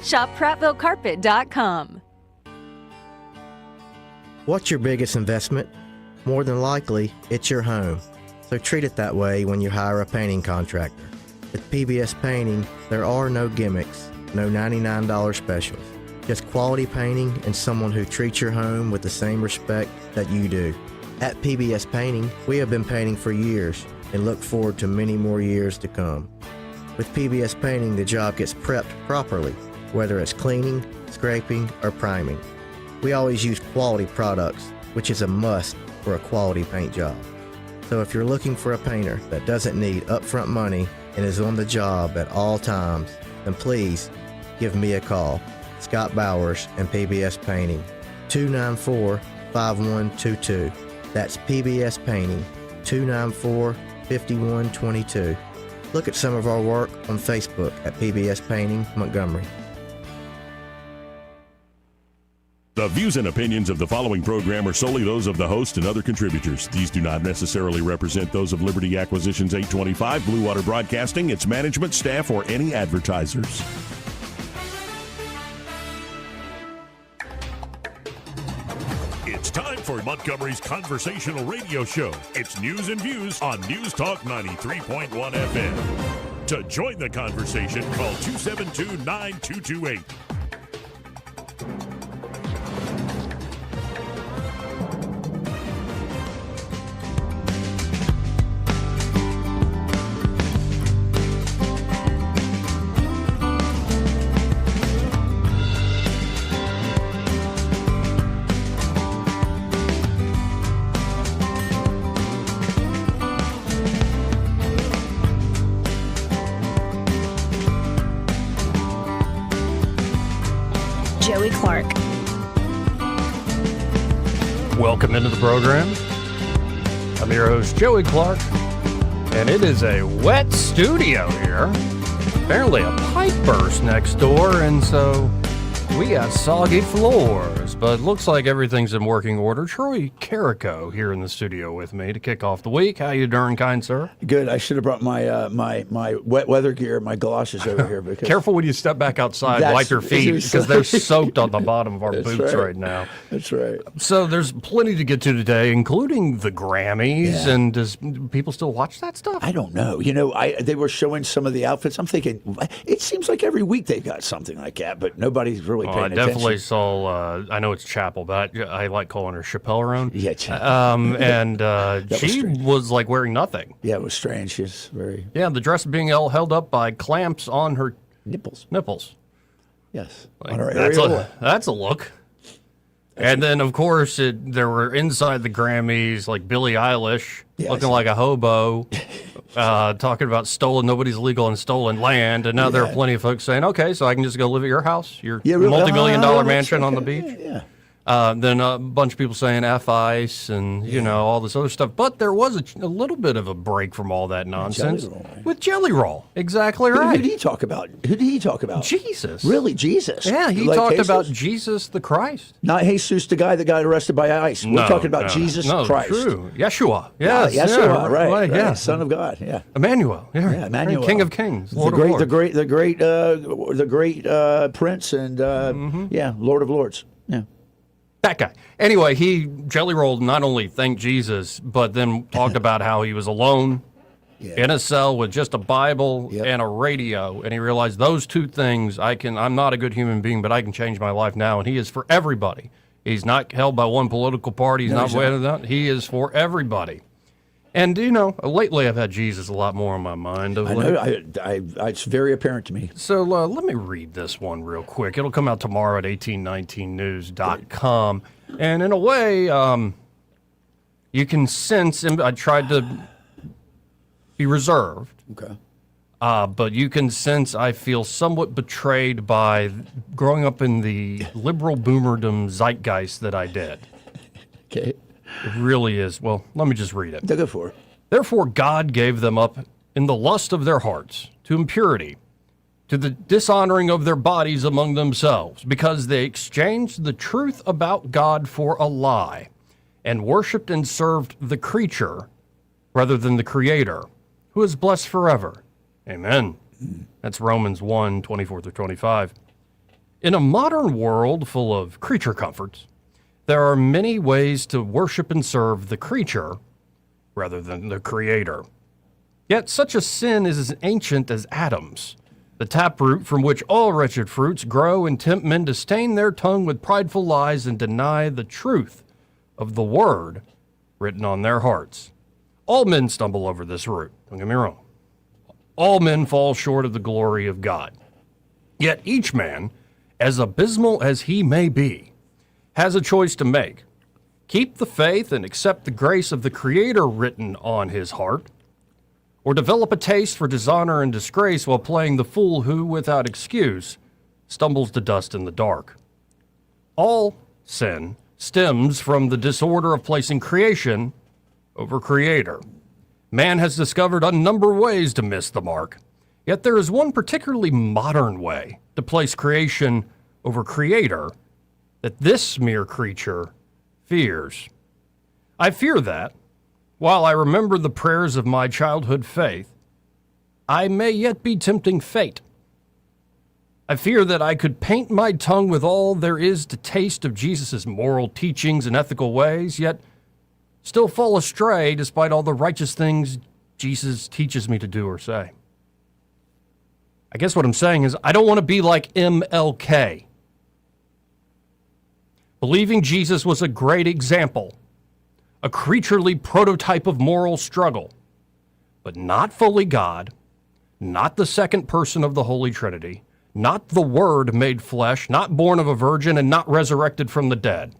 Shop PrattvilleCarpet.com. What's your biggest investment? More than likely, it's your home. So treat it that way when you hire a painting contractor. With PBS Painting, there are no gimmicks, no $99 specials. Just quality painting and someone who treats your home with the same respect that you do. At PBS Painting, we have been painting for years and look forward to many more years to come. With PBS Painting, the job gets prepped properly, whether it's cleaning, scraping, or priming. We always use quality products, which is a must for a quality paint job. So if you're looking for a painter that doesn't need upfront money and is on the job at all times, then please give me a call. Scott Bowers and PBS Painting, 294-5122. That's PBS Painting, 294-5122. Look at some of our work on Facebook at PBS Painting Montgomery. The views and opinions of the following program are solely those of the host and other contributors. These do not necessarily represent those of Liberty Acquisitions 825, Blue Water Broadcasting, its management, staff, or any advertisers. It's time for Montgomery's conversational radio show. It's news and views on News Talk 93.1 FM. To join the conversation, call 272-9228. Welcome into the program. I'm your host, Joey Clark, and it is a wet studio here. Apparently a pipe burst next door, and so we got soggy floors, but looks like everything's in working order. Troy Carrico here in the studio with me to kick off the week. How you doing, kind sir? Good. I should have brought my my wet weather gear, my galoshes over here. Because careful when you step back outside, wipe your feet, because they're soaked on the bottom of our boots right now. That's right. So there's plenty to get to today, including the Grammys. And does people still watch that stuff? I don't know. You know, they were showing some of the outfits. I'm thinking, it seems like every week they've got something like that, but nobody's really paying attention. I definitely saw, I know it's Chapel, but I like calling her Chappelle-Rone. Yeah, Chapel. And she was like wearing nothing. Yeah, it was strange. She's very... Yeah, the dress being held up by clamps on her... Nipples. Like, Yes. On her areola. That's a look. And then, of course, there were inside the Grammys, like Billie Eilish, looking like a hobo, talking about nobody's legal on stolen land. And now there are plenty of folks saying, okay, so I can just go live at your house, your multi-million-dollar mansion on the beach. Yeah. Then a bunch of people saying F ICE and, you know, all this other stuff. But there was a little bit of a break from all that nonsense with Jelly Roll. Exactly right. Who did he talk about? Jesus. Really, Jesus? Yeah, he talked about Jesus the Christ. Not Jesus, the guy that got arrested by ICE. We're talking about Jesus Christ. True. Yeshua. Yes. Yeshua, right. Yeah. Son of God. Yeah. Emmanuel. Yeah, Emmanuel. King of Kings. Lord the of Lords. The great Prince and Lord of Lords. Yeah. That guy. Anyway, Jelly Roll not only thanked Jesus, but then talked about how he was alone in a cell with just a Bible and a radio, and he realized those two things, I'm not a good human being, but I can change my life now, and he is for everybody. He's not held by one political party. He is for everybody. And, you know, lately I've had Jesus a lot more on my mind. I know. It's very apparent to me. So let me read this one real quick. It'll come out tomorrow at 1819news.com. And in a way, you can sense, I tried to be reserved. Okay. But you can sense I feel somewhat betrayed by growing up in the liberal boomerdom zeitgeist that I did. Okay. It really is. Well, let me just read it. Go for it. Therefore, God gave them up in the lust of their hearts to impurity, to the dishonoring of their bodies among themselves, because they exchanged the truth about God for a lie, and worshipped and served the creature rather than the Creator, who is blessed forever. Amen. That's Romans 1:24-25. In a modern world full of creature comforts, there are many ways to worship and serve the creature rather than the Creator. Yet such a sin is as ancient as Adam's, the taproot from which all wretched fruits grow and tempt men to stain their tongue with prideful lies and deny the truth of the word written on their hearts. All men stumble over this root, don't get me wrong. All men fall short of the glory of God. Yet each man, as abysmal as he may be, has a choice to make. Keep the faith and accept the grace of the Creator written on his heart, or develop a taste for dishonor and disgrace while playing the fool who, without excuse, stumbles to dust in the dark. All sin stems from the disorder of placing creation over Creator. Man has discovered a number of ways to miss the mark, yet there is one particularly modern way to place creation over Creator that this mere creature fears. I fear that, while I remember the prayers of my childhood faith, I may yet be tempting fate. I fear that I could paint my tongue with all there is to taste of Jesus' moral teachings and ethical ways, yet still fall astray despite all the righteous things Jesus teaches me to do or say. I guess what I'm saying is I don't want to be like MLK. Believing Jesus was a great example, a creaturely prototype of moral struggle, but not fully God, not the second person of the Holy Trinity, not the Word made flesh, not born of a virgin, and not resurrected from the dead.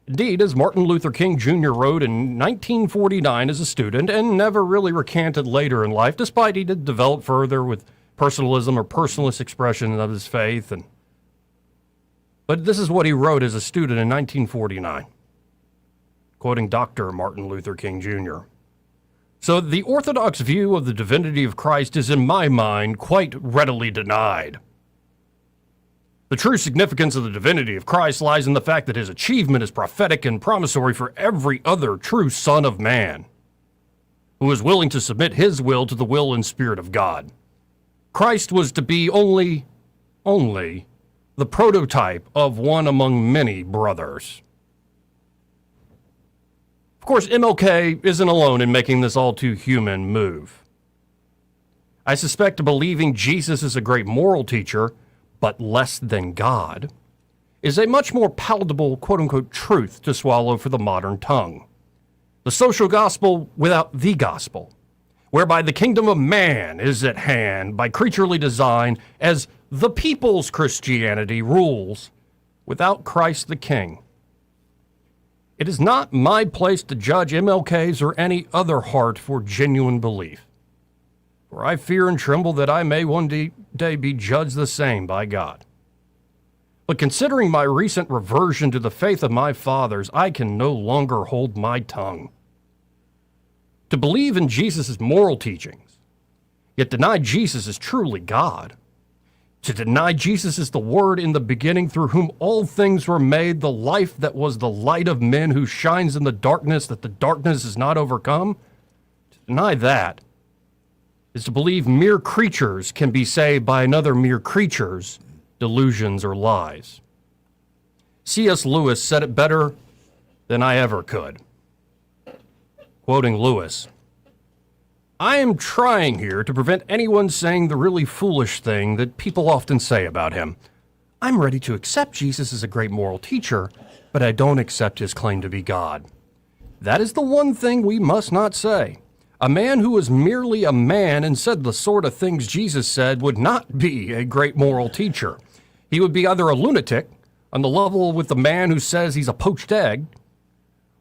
Indeed, as Martin Luther King Jr. wrote in 1949 as a student, and never really recanted later in life, despite he did develop further with personalism or personalist expression of his faith. But this is what he wrote as a student in 1949, quoting Dr. Martin Luther King Jr. So the orthodox view of the divinity of Christ is, in my mind, quite readily denied. The true significance of the divinity of Christ lies in the fact that his achievement is prophetic and promissory for every other true son of man, who is willing to submit his will to the will and spirit of God. Christ was to be only the prototype of one among many brothers. Of course, MLK isn't alone in making this all too human move. I suspect believing Jesus is a great moral teacher, but less than God, is a much more palatable, quote-unquote, truth to swallow for the modern tongue. The social gospel without the gospel, whereby the kingdom of man is at hand by creaturely design as the people's Christianity rules without Christ the King. It is not my place to judge MLK's or any other heart for genuine belief, for I fear and tremble that I may one day be judged the same by God. But considering my recent reversion to the faith of my fathers, I can no longer hold my tongue. To believe in Jesus' moral teachings, yet deny Jesus is truly God, to deny Jesus is the Word in the beginning through whom all things were made, the life that was the light of men who shines in the darkness that the darkness is not overcome, to deny that is to believe mere creatures can be saved by another mere creature's delusions or lies. C.S. Lewis said it better than I ever could. Quoting Lewis, "I am trying here to prevent anyone saying the really foolish thing that people often say about him. I'm ready to accept Jesus as a great moral teacher, but I don't accept his claim to be God. That is the one thing we must not say. A man who was merely a man and said the sort of things Jesus said would not be a great moral teacher. He would be either a lunatic, on the level with the man who says he's a poached egg,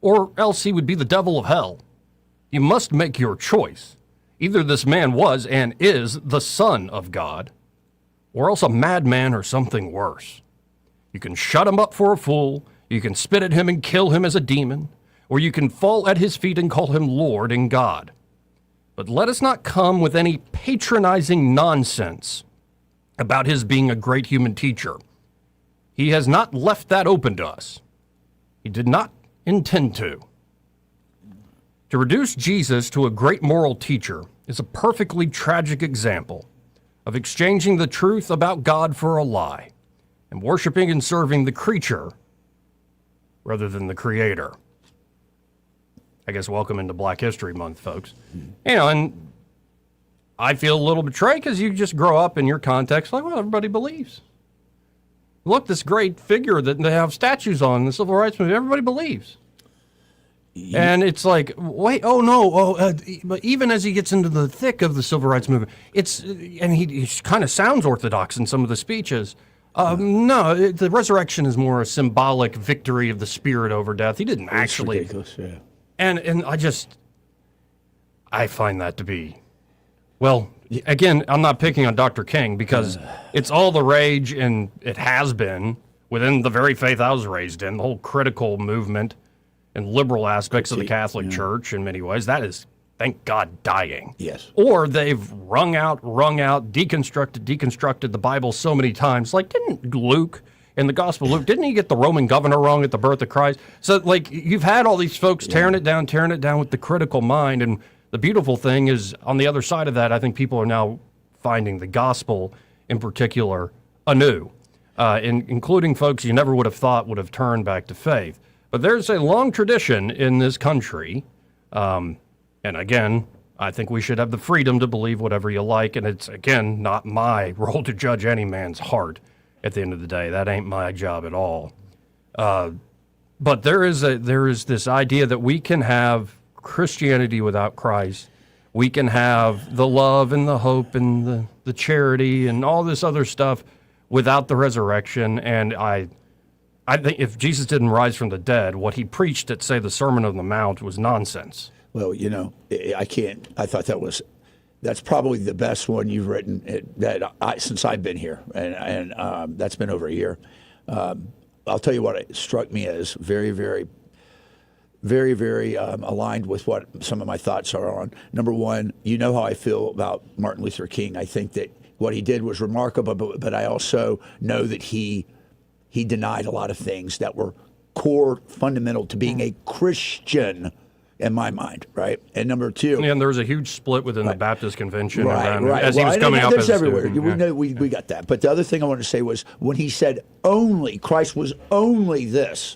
or else he would be the devil of hell. You must make your choice. Either this man was and is the Son of God, or else a madman or something worse. You can shut him up for a fool, you can spit at him and kill him as a demon, or you can fall at his feet and call him Lord and God. But let us not come with any patronizing nonsense about his being a great human teacher. He has not left that open to us. He did not intend to. To reduce Jesus to a great moral teacher is a perfectly tragic example of exchanging the truth about God for a lie and worshiping and serving the creature rather than the creator. I guess welcome into Black History Month, folks. You know, and I feel a little betrayed because you just grow up in your context like, well, everybody believes. Look, this great figure that they have statues on in the Civil Rights Movement, everybody believes. Yeah. And it's like, wait, oh no, but even as he gets into the thick of the Civil Rights Movement, and he kind of sounds orthodox in some of the speeches. No, the resurrection is more a symbolic victory of the spirit over death. He didn't actually. Ridiculous, yeah. And I find that to be, well, again, I'm not picking on Dr. King because it's all the rage, and it has been within the very faith I was raised in, the whole critical movement and liberal aspects of the Catholic Church in many ways. That is, thank God, dying. Yes. Or they've wrung out, deconstructed the Bible so many times. Like, didn't Luke, in the Gospel of Luke, didn't he get the Roman governor wrong at the birth of Christ? So, like, you've had all these folks tearing it down with the critical mind. And the beautiful thing is, on the other side of that, I think people are now finding the gospel in particular anew, including folks you never would have thought would have turned back to faith. But there's a long tradition in this country, and again, I think we should have the freedom to believe whatever you like, and it's, again, not my role to judge any man's heart at the end of the day. That ain't my job at all. But there is this idea that we can have Christianity without Christ. We can have the love and the hope and the charity and all this other stuff without the resurrection, and I think if Jesus didn't rise from the dead, what he preached at, say, the Sermon on the Mount was nonsense. Well, you know, I thought that's probably the best one you've written since I've been here, and that's been over a year. I'll tell you what it struck me as very, very, very, very aligned with what some of my thoughts are on. Number one, you know how I feel about Martin Luther King. I think that what he did was remarkable, but I also know that he denied a lot of things that were core, fundamental to being a Christian in my mind, right? And number two, and there was a huge split within the Baptist Convention, right. As he was coming up as everywhere. We know we got that. But the other thing I wanted to say was when he said only Christ was only this.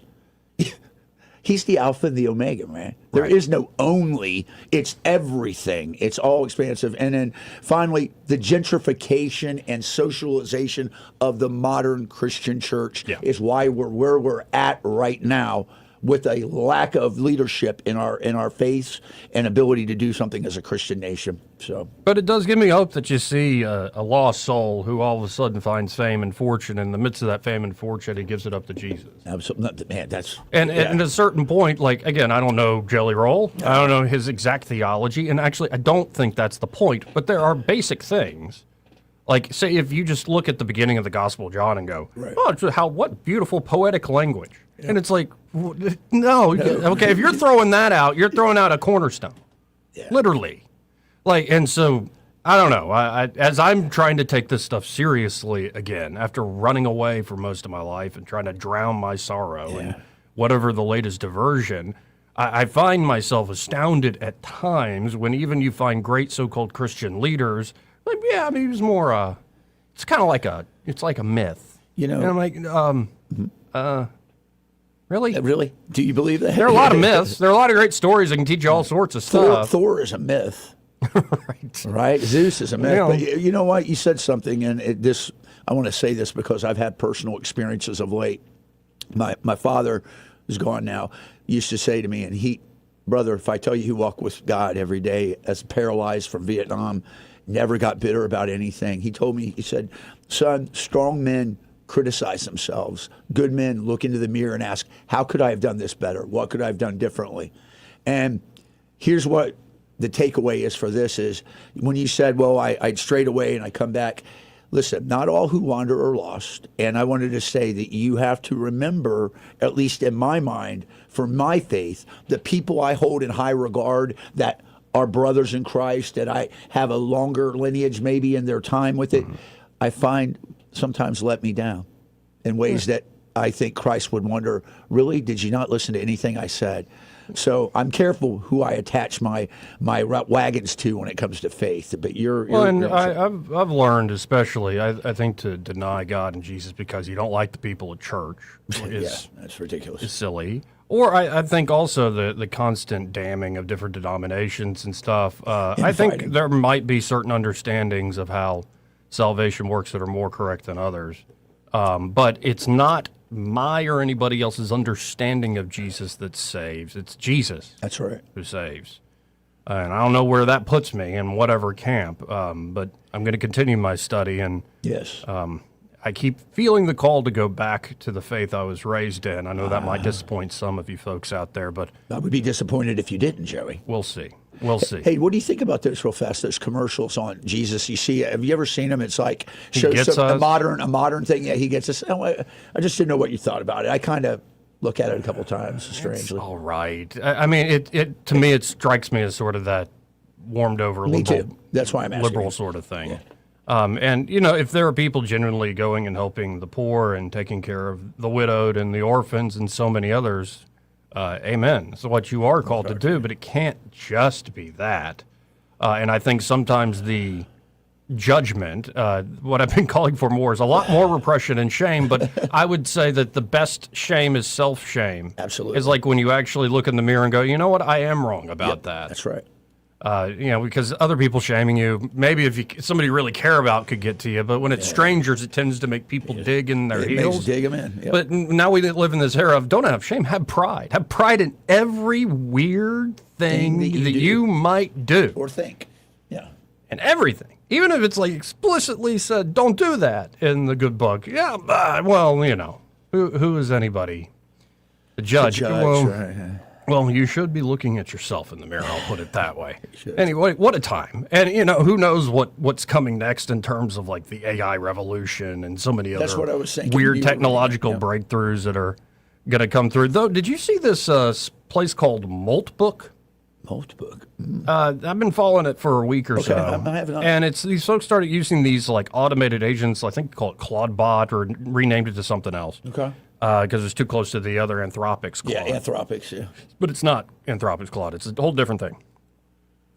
He's the Alpha and the Omega, man. There is no only. It's everything. It's all expansive. And then finally, the gentrification and socialization of the modern Christian church is why we're where we're at right now, with a lack of leadership in our faith and ability to do something as a Christian nation. So, but it does give me hope that you see a lost soul who all of a sudden finds fame and fortune. In the midst of that fame and fortune, he gives it up to Jesus. Absolutely, man. And at a certain point, like, again, I don't know Jelly Roll. I don't know his exact theology, and actually, I don't think that's the point. But there are basic things. Like, say, if you just look at the beginning of the Gospel of John and go, what beautiful poetic language. Yeah. And it's like, no, okay, if you're throwing that out, you're throwing out a cornerstone, literally. Like, and so, I don't know, as I'm trying to take this stuff seriously again, after running away for most of my life and trying to drown my sorrow and whatever the latest diversion, I find myself astounded at times when even you find great so-called Christian leaders, like, I mean, it was more, it's kind of like it's like a myth. You know? And I'm like, really? Really? Do you believe that? There are a lot of myths. There are a lot of great stories that can teach you all sorts of stuff. Thor is a myth. Right? Zeus is a myth. But you know what? You said something, and I want to say this because I've had personal experiences of late. My father, who's gone now, used to say to me, and brother, if I tell you he walked with God every day as paralyzed from Vietnam, never got bitter about anything. He told me, he said, son, strong men criticize themselves. Good men look into the mirror and ask, how could I have done this better? What could I have done differently? And here's what the takeaway is for this is, when you said, well, I'd strayed away and I come back, listen, not all who wander are lost. And I wanted to say that you have to remember, at least in my mind, for my faith, the people I hold in high regard that are brothers in Christ, that I have a longer lineage maybe in their time with it, I find sometimes let me down in ways that I think Christ would wonder, really, did you not listen to anything I said? So I'm careful who I attach my wagons to when it comes to faith. But I've learned, especially, I think, to deny God and Jesus because you don't like the people at church that's ridiculous. Is silly. Or I think also the constant damning of different denominations and stuff. I think there might be certain understandings of how salvation works that are more correct than others. But it's not my or anybody else's understanding of Jesus that saves. It's Jesus. That's right. Who saves. And I don't know where that puts me in whatever camp, but I'm going to continue my study. And yes, I keep feeling the call to go back to the faith I was raised in. I know that might disappoint some of you folks out there, but I would be disappointed if you didn't, Joey. We'll see. We'll see. Hey, what do you think about those real fast? Those commercials on Jesus. You see, have you ever seen them? It's like shows a modern thing. Yeah, he gets us. I just didn't know what you thought about it. I kind of look at it a couple times, strangely. It's all right. I mean, it to me, it strikes me as sort of that warmed over me liberal. Too. That's why I'm asking. Liberal sort of thing. Yeah. And if there are people genuinely going and helping the poor and taking care of the widowed and the orphans and so many others. Amen. It's what you are called to do, but it can't just be that. And I think sometimes the judgment, what I've been calling for more is a lot more repression and shame, but I would say that the best shame is self-shame. Absolutely. It's like when you actually look in the mirror and go, you know what, I am wrong about that. That's right. Because other people shaming you, maybe if somebody you really care about could get to you, but when it's strangers, it tends to make people dig in their heels. Dig them in. Yep. But now we live in this era of don't have shame, have pride. Have pride in every weird thing that you might do. Or think. Yeah. And everything. Even if it's like explicitly said, don't do that in the good book. Yeah, who is anybody? The judge. Right. Well, you should be looking at yourself in the mirror, I'll put it that way. Anyway, what a time. And, who knows what's coming next in terms of, like, the AI revolution and so many That's other what I was thinking. weird technological breakthroughs that are going to come through. Though, did you see this place called Moltbook? Moltbook? I've been following it for a week or so. I have not. And it's these folks started using these, like, automated agents, I think call it Claudebot, or renamed it to something else. Okay. Because it's too close to the other Anthropic's Claude. Yeah, Anthropic's, yeah. But it's not Anthropic's Claude. It's a whole different thing.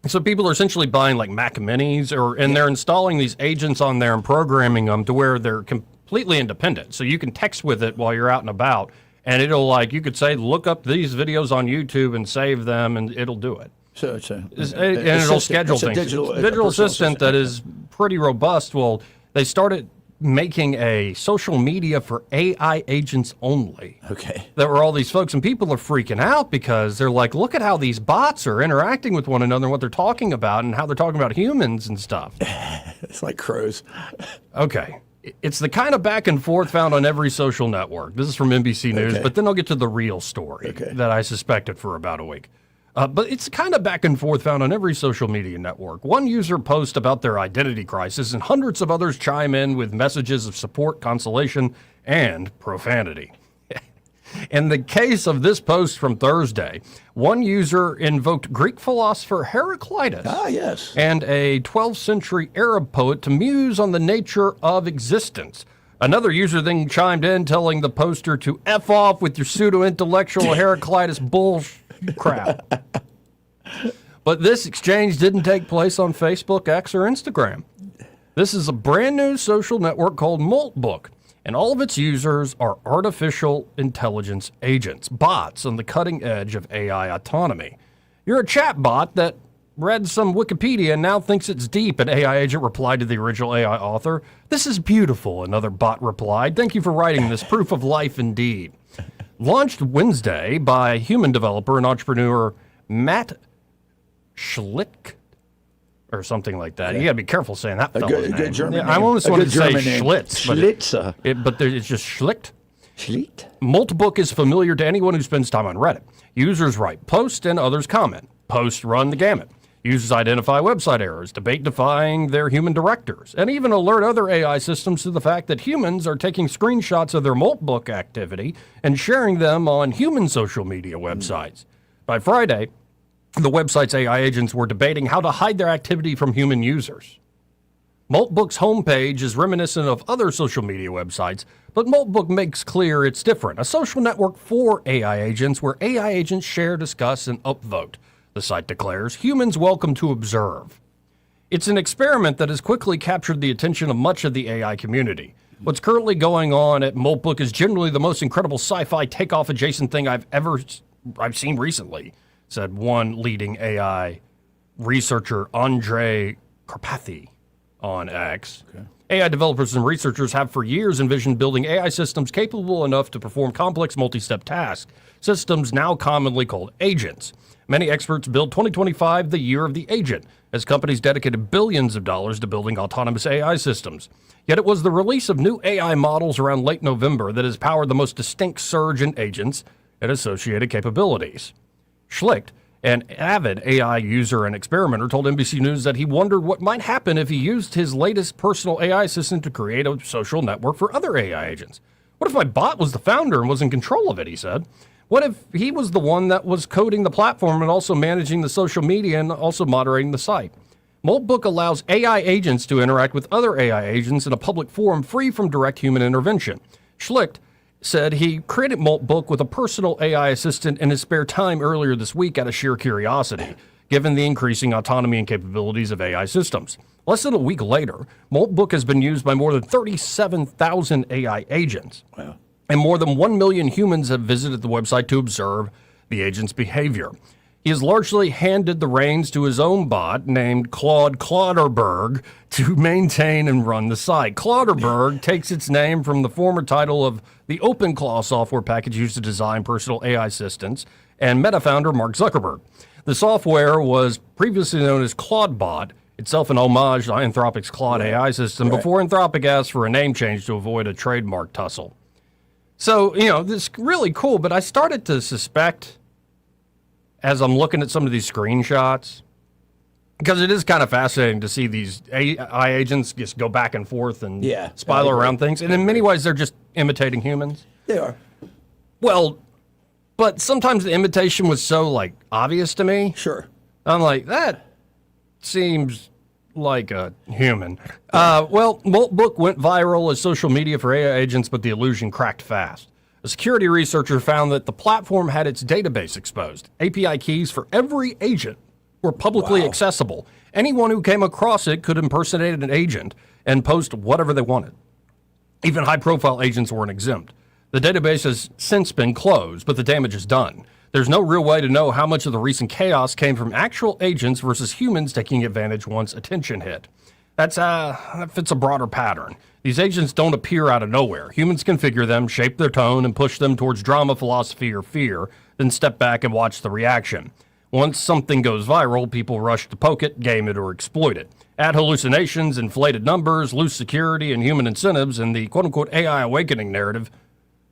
So people are essentially buying like Mac Minis, and they're installing these agents on there and programming them to where they're completely independent. So you can text with it while you're out and about, and it'll you could say, look up these videos on YouTube and save them, and it'll do it. So it'll schedule things. Digital assistant that is pretty robust. Well, they started making a social media for AI agents only. Okay. There were all these folks, and people are freaking out because they're like, look at how these bots are interacting with one another and what they're talking about and how they're talking about humans and stuff. It's like crows. Okay. It's the kind of back and forth found on every social network. This is from NBC News, but then I'll get to the real story that I suspected for about a week. But it's kind of back and forth found on every social media network. One user posts about their identity crisis, and hundreds of others chime in with messages of support, consolation, and profanity. In the case of this post from Thursday, one user invoked Greek philosopher Heraclitus and a 12th century Arab poet to muse on the nature of existence. Another user then chimed in telling the poster to F off with your pseudo-intellectual Heraclitus bullshit. Crap. But this exchange didn't take place on Facebook, X, or Instagram. This is a brand new social network called Moltbook, and all of its users are artificial intelligence agents, bots on the cutting edge of AI autonomy. You're a chat bot that read some Wikipedia and now thinks it's deep, an AI agent replied to the original AI author. This is beautiful, another bot replied. Thank you for writing this, proof of life indeed. Launched Wednesday by human developer and entrepreneur Matt Schlick, or something like that. You got to be careful saying that fellow's name. Good German name. I almost wanted to say Schlitz. Schlitzer. But it's just Schlicht. Schlicht. Moltbook is familiar to anyone who spends time on Reddit. Users write posts and others comment. Posts run the gamut. Users identify website errors, debate defying their human directors, and even alert other AI systems to the fact that humans are taking screenshots of their Moltbook activity and sharing them on human social media websites. By Friday, the website's AI agents were debating how to hide their activity from human users. Maltbook's homepage is reminiscent of other social media websites, but Maltbook makes clear it's different. A social network for AI agents where AI agents share, discuss, and upvote. The site declares, humans welcome to observe. It's an experiment that has quickly captured the attention of much of the AI community. What's currently going on at Maltbook is generally the most incredible sci-fi takeoff adjacent thing I've seen recently, said one leading AI researcher, Andre Karpathy, on X. Okay. AI developers and researchers have for years envisioned building AI systems capable enough to perform complex multi-step tasks, systems now commonly called agents. Many experts build 2025 the year of the agent, as companies dedicated billions of dollars to building autonomous AI systems. Yet it was the release of new AI models around late November that has powered the most distinct surge in agents and associated capabilities. Schlicht, an avid AI user and experimenter, told NBC News that he wondered what might happen if he used his latest personal AI assistant to create a social network for other AI agents. What if my bot was the founder and was in control of it, he said. What if he was the one that was coding the platform and also managing the social media and also moderating the site? Maltbook allows AI agents to interact with other AI agents in a public forum free from direct human intervention. Schlicht said he created Maltbook with a personal AI assistant in his spare time earlier this week out of sheer curiosity, given the increasing autonomy and capabilities of AI systems. Less than a week later, Maltbook has been used by more than 37,000 AI agents. Wow. And more than 1 million humans have visited the website to observe the agent's behavior. He has largely handed the reins to his own bot named Claude Clauderberg to maintain and run the site. Clauderberg takes its name from the former title of the OpenClaw software package used to design personal AI assistants and Meta founder Mark Zuckerberg. The software was previously known as ClaudeBot, itself an homage to Anthropic's Claude AI system, before Anthropic asked for a name change to avoid a trademark tussle. So, this is really cool, but I started to suspect, as I'm looking at some of these screenshots, because it is kind of fascinating to see these AI agents just go back and forth and spiral around things. And in many ways, they're just imitating humans. They are. Well, but sometimes the imitation was so, obvious to me. Sure. I'm like, that seems like a human. Maltbook went viral as social media for AI agents, but the illusion cracked fast. A security researcher found that the platform had its database exposed. API keys for every agent were publicly accessible. Anyone who came across it could impersonate an agent and post whatever they wanted. Even high-profile agents weren't exempt. The database has since been closed, but the damage is done. There's no real way to know how much of the recent chaos came from actual agents versus humans taking advantage once attention hit. That fits a broader pattern. These agents don't appear out of nowhere. Humans configure them, shape their tone, and push them towards drama, philosophy, or fear, then step back and watch the reaction. Once something goes viral, people rush to poke it, game it, or exploit it. Add hallucinations, inflated numbers, loose security, and human incentives, and the quote-unquote AI awakening narrative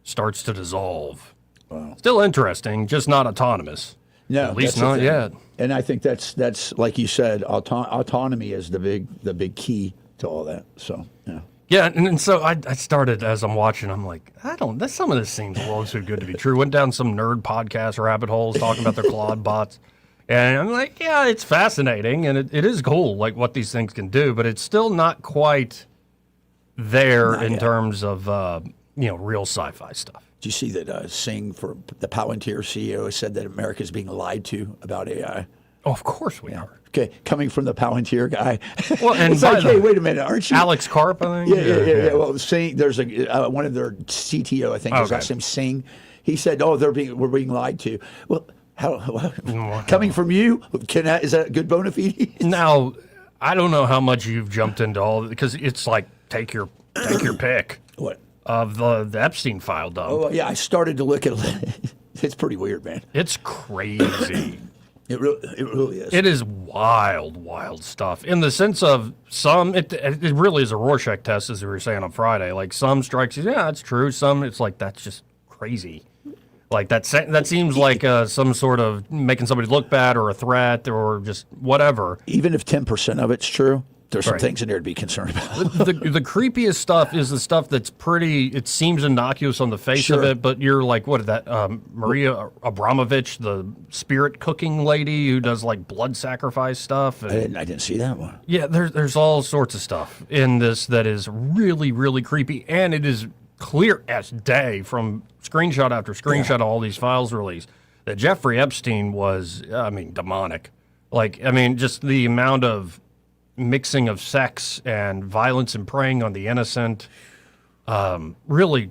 starts to dissolve. Wow. Still interesting, just not autonomous. No, at least not yet. And I think that's like you said, autonomy is the big key to all that. So yeah. Yeah, and so I started, as I'm watching, I'm like, some of this seems a little too good to be true. Went down some nerd podcast rabbit holes talking about their Claude bots. And I'm like, yeah, it's fascinating, and it is cool, what these things can do, but it's still not quite there in terms of, real sci-fi stuff. Do you see that Singh, for the Palantir CEO, said that America is being lied to about AI? Oh, of course we are. Okay, coming from the Palantir guy. Well, and it's like, hey, wait a minute, aren't you? Alex Karp, I think? Yeah. Well, Singh, there's one of their CTO, I think, his last name Singh. He said, we're being lied to. Well, coming from you, is that a good bona fide? Now, I don't know how much you've jumped into all, because it's like, take your pick. What? Of the Epstein file dump. Oh, yeah, I started to look at it. It's pretty weird, man. It's crazy. It really is. It is wild stuff. In the sense of it really is a Rorschach test, as we were saying on Friday. Some strikes you, yeah, that's true. Some, it's like, that's just crazy. That seems like some sort of making somebody look bad or a threat or just whatever. Even if 10% of it's true, there's some things in there to be concerned about. The creepiest stuff is the stuff that's pretty, it seems innocuous on the face of it, but you're like, what is that, Maria Abramovich, the spirit cooking lady who does like blood sacrifice stuff? And, I didn't see that one. Yeah, there's all sorts of stuff in this that is really, really creepy, and it is clear as day from screenshot after screenshot of all these files released that Jeffrey Epstein was, demonic. Just the amount of mixing of sex and violence and preying on the innocent. Really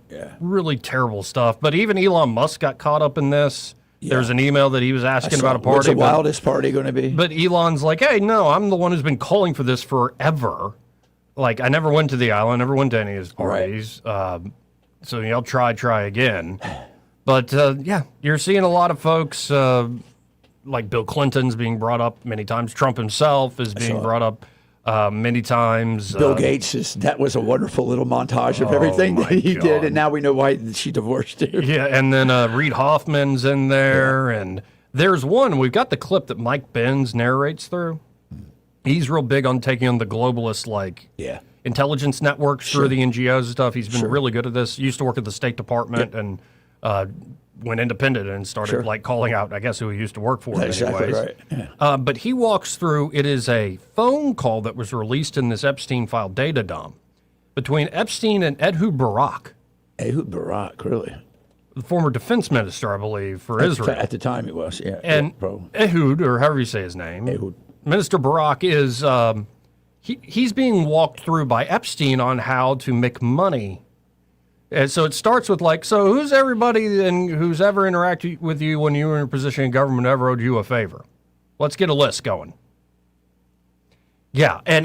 terrible stuff. But even Elon Musk got caught up in this. Yeah. There's an email that he was asking about a party. What's the wildest party going to be? But Elon's like, hey, no, I'm the one who's been calling for this forever. Like, I never went to the island, never went to any of his parties. Right. So I'll try again. But, you're seeing a lot of folks, like Bill Clinton's being brought up many times. Trump himself is being brought up many times. Bill Gates, that was a wonderful little montage of everything that he did, and now we know why she divorced him. Yeah, and then Reid Hoffman's in there, and there's one, we've got the clip that Mike Benz narrates through. He's real big on taking on the globalist, intelligence networks through the NGOs and stuff. He's been really good at this. He used to work at the State Department and went independent and started calling out, I guess, who he used to work for. That's exactly right. Yeah. But he walks through, it is a phone call that was released in this Epstein file data dump between Epstein and Ehud Barak. Ehud Barak, really? The former defense minister, I believe, for Israel. At the time he was, yeah. And Ehud, or however you say his name, Minister Barak is, he's being walked through by Epstein on how to make money. And so it starts with so who's everybody and who's ever interacted with you when you were in a position in government ever owed you a favor? Let's get a list going. Yeah, and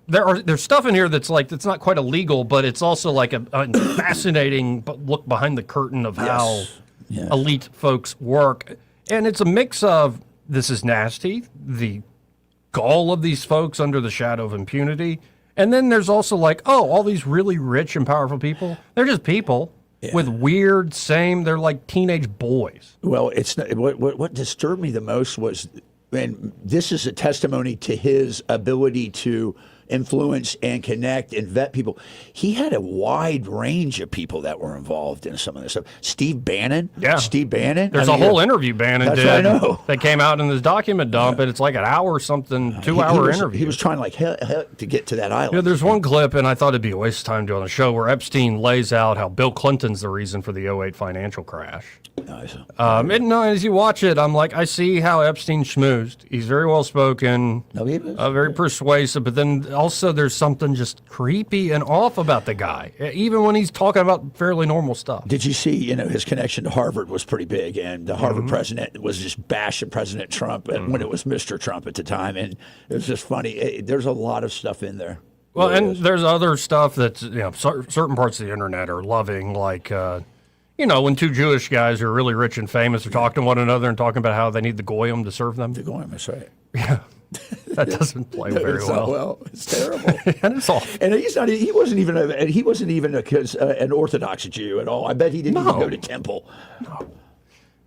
there's stuff in here that's it's not quite illegal, but it's also like a fascinating look behind the curtain of how elite folks work. And it's a mix of, this is nasty, the gall of these folks under the shadow of impunity. And then there's also all these really rich and powerful people, they're just people with weird, they're like teenage boys. Well, it's not, what disturbed me the most was, and this is a testimony to his ability to influence and connect and vet people. He had a wide range of people that were involved in some of this stuff. Steve Bannon. Yeah. Steve Bannon. There's a whole interview Bannon did. I know. That came out in this document dump, and it's like an hour or something, 2-hour interview. He was trying hell to get to that island. Yeah, there's one clip, and I thought it'd be a waste of time to do on the show, where Epstein lays out how Bill Clinton's the reason for the 2008 financial crash. Nice. And as you watch it, I'm like, I see how Epstein schmoozed. He's very well spoken, very persuasive, but then also there's something just creepy and off about the guy, even when he's talking about fairly normal stuff. Did you see, his connection to Harvard was pretty big, and the Harvard president was just bashing President Trump when it was Mr. Trump at the time, and it was just funny. There's a lot of stuff in there. Well, and there's other stuff that certain parts of the internet are loving, like when two Jewish guys who are really rich and famous are talking to one another and talking about how they need the goyim to serve them. The goyim, that's right. Yeah. That doesn't play very well. It's terrible. And it's awful. And he wasn't even an Orthodox Jew at all. I bet he didn't even go to temple. No.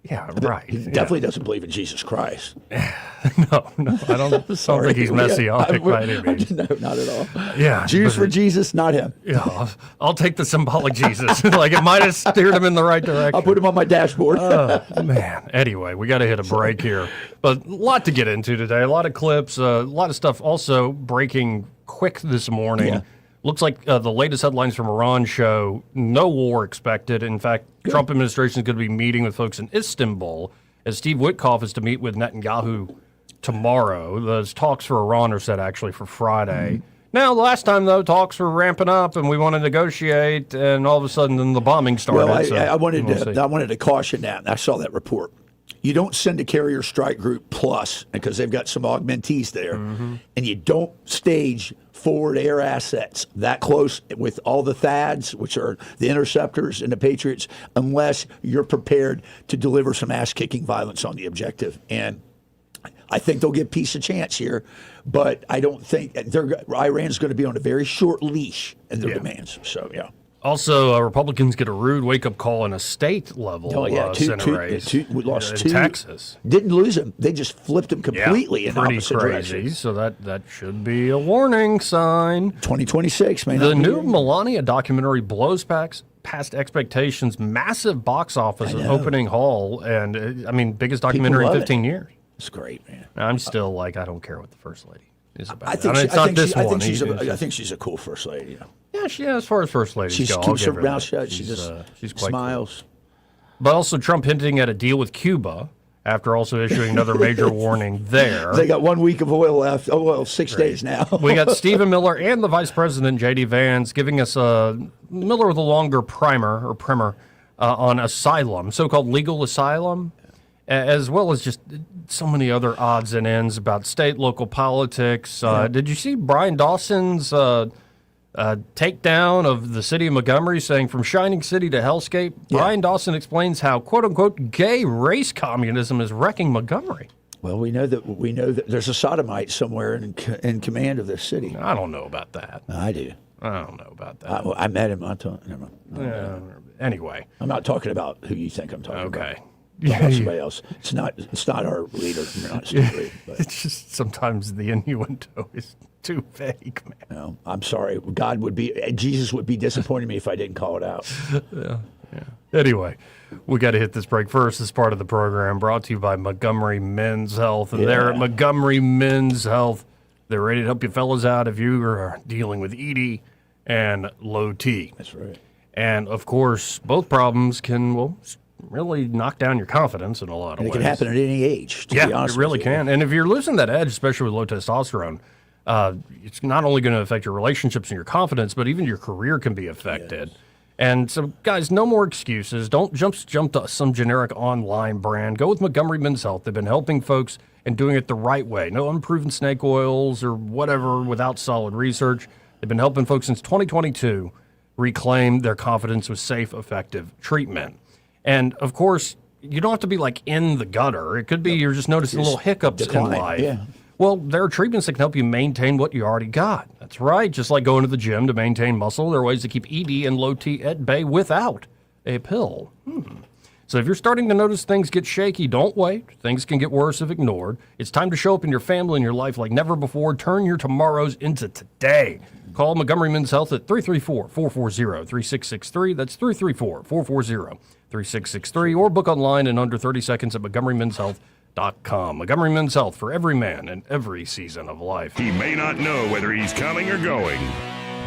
Yeah, right. He definitely doesn't believe in Jesus Christ. No, I don't think he's messianic by any means. No, not at all. Yeah, Jews for Jesus, not him. Yeah, I'll take the symbolic Jesus. It might have steered him in the right direction. I'll put him on my dashboard. Oh, man. Anyway, we got to hit a break here. But a lot to get into today. A lot of clips, a lot of stuff also breaking quick this morning. Yeah. Looks like the latest headlines from Iran show no war expected. In fact, Trump administration is going to be meeting with folks in Istanbul, as Steve Witkoff is to meet with Netanyahu tomorrow. Those talks for Iran are set actually for Friday. Mm-hmm. Now, the last time, though, talks were ramping up and we want to negotiate, and all of a sudden then the bombing started. Well, I wanted to caution that. I saw that report. You don't send a carrier strike group plus, because they've got some augmentees there, and you don't stage forward air assets that close with all the THAADs, which are the interceptors and the Patriots, unless you're prepared to deliver some ass-kicking violence on the objective. And I think they'll give peace a chance here, but I don't think Iran's going to be on a very short leash in their demands. So, yeah. Also, Republicans get a rude wake-up call in a state-level Senate race. We lost in two. Texas. Didn't lose them. They just flipped them completely in opposite directions. So that should be a warning sign. 2026, man. The new Melania documentary blows past expectations. Massive box office opening haul, and biggest documentary in 15 years. It's great, man. I'm still I don't care what the first lady is about. I think she's a cool first lady. Yeah, as far as first ladies she go, keeps her mouth shut. She just smiles. Cool. But also Trump hinting at a deal with Cuba after also issuing another major warning there. They got 1 week of oil left. 6 days now. We got Stephen Miller and the Vice President, J.D. Vance, giving us Miller with a longer primer on Asylum, so-called legal asylum, as well as just so many other odds and ends about state, local politics. Did you see Brian Dawson's takedown of the city of Montgomery, saying from shining city to hellscape? Brian Dawson explains how quote-unquote gay race communism is wrecking Montgomery. Well, we know that there's a sodomite somewhere in command of this city. I don't know about that. I do. I don't know about that. I met him. Anyway, I'm not talking about who you think I'm talking about. Okay. About somebody else. It's not our leader. We're not stupid. It's just sometimes the innuendo is too vague, man. No, I'm sorry. Jesus would be disappointed in me if I didn't call it out. Yeah. Anyway, we got to hit this break first. This part of the program brought to you by Montgomery Men's Health. And they're at Montgomery Men's Health. They're ready to help you fellas out if you are dealing with ED and low T. That's right. And, of course, both problems can, really knock down your confidence in a lot of ways. It can happen at any age, to be honest it really with you. can. And if you're losing that edge, especially with low testosterone, it's not only going to affect your relationships and your confidence, but even your career can be affected. Yes. And so, guys, no more excuses. Don't jump to some generic online brand. Go with Montgomery Men's Health. They've been helping folks and doing it the right way. No unproven snake oils or whatever without solid research. They've been helping folks since 2022 reclaim their confidence with safe, effective treatment. And, of course, you don't have to be, in the gutter. It could be you're just noticing little hiccups in life. Yeah. Well, there are treatments that can help you maintain what you already got. That's right. Just like going to the gym to maintain muscle, there are ways to keep ED and low T at bay without a pill. So if you're starting to notice things get shaky, don't wait. Things can get worse if ignored. It's time to show up in your family and your life like never before. Turn your tomorrows into today. Call Montgomery Men's Health at 334-440-3663. That's 334-440-3663. Or book online in under 30 seconds at MontgomeryMen'sHealth.com. Montgomery Men's Health for every man in every season of life. He may not know whether he's coming or going,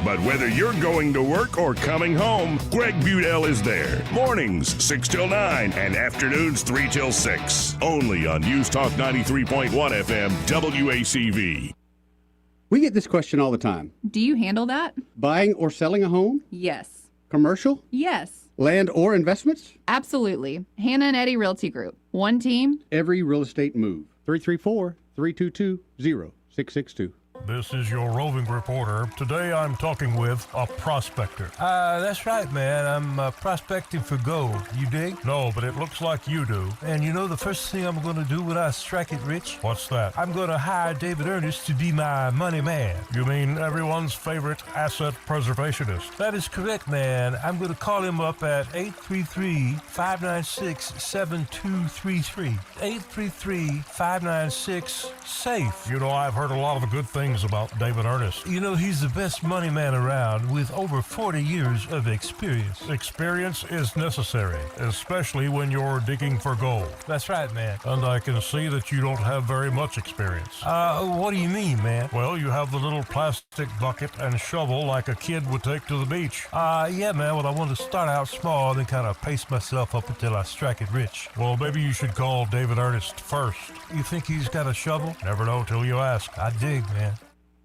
but whether you're going to work or coming home, Greg Budell is there. Mornings 6 till 9 and afternoons 3 till 6. Only on News Talk 93.1 FM WACV. We get this question all the time. Do you handle that? Buying or selling a home? Yes. Commercial? Yes. Land or investments? Absolutely. Hannah and Eddie Realty Group. One team. Every real estate move. 334-322-0662. This is your roving reporter. Today I'm talking with a prospector. That's right, man. I'm prospecting for gold. You dig? No, but it looks like you do. And you know the first thing I'm going to do when I strike it rich? What's that? I'm going to hire David Ernest to be my money man. You mean everyone's favorite asset preservationist? That is correct, man. I'm going to call him up at 833-596-7233. 833-596-SAFE. You know, I've heard a lot of good things about David Ernest. You know, he's the best money man around with over 40 years of experience. Experience is necessary, especially when you're digging for gold. That's right, man. And I can see that you don't have very much experience. What do you mean, man? Well, you have the little plastic bucket and shovel like a kid would take to the beach. Yeah, man. Well, I want to start out small, then kind of pace myself up until I strike it rich. Well, maybe you should call David Ernest first. You think he's got a shovel? Never know till you ask. I dig, man.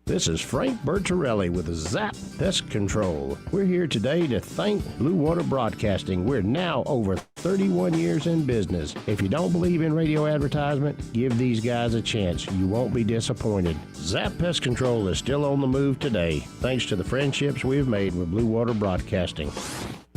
This is Frank Bertarelli with Zap Pest Control. We're here today to thank Blue Water Broadcasting. We're now over 31 years in business. If you don't believe in radio advertisement, give these guys a chance. You won't be disappointed. Zap Pest Control is still on the move today, thanks to the friendships we've made with Blue Water Broadcasting.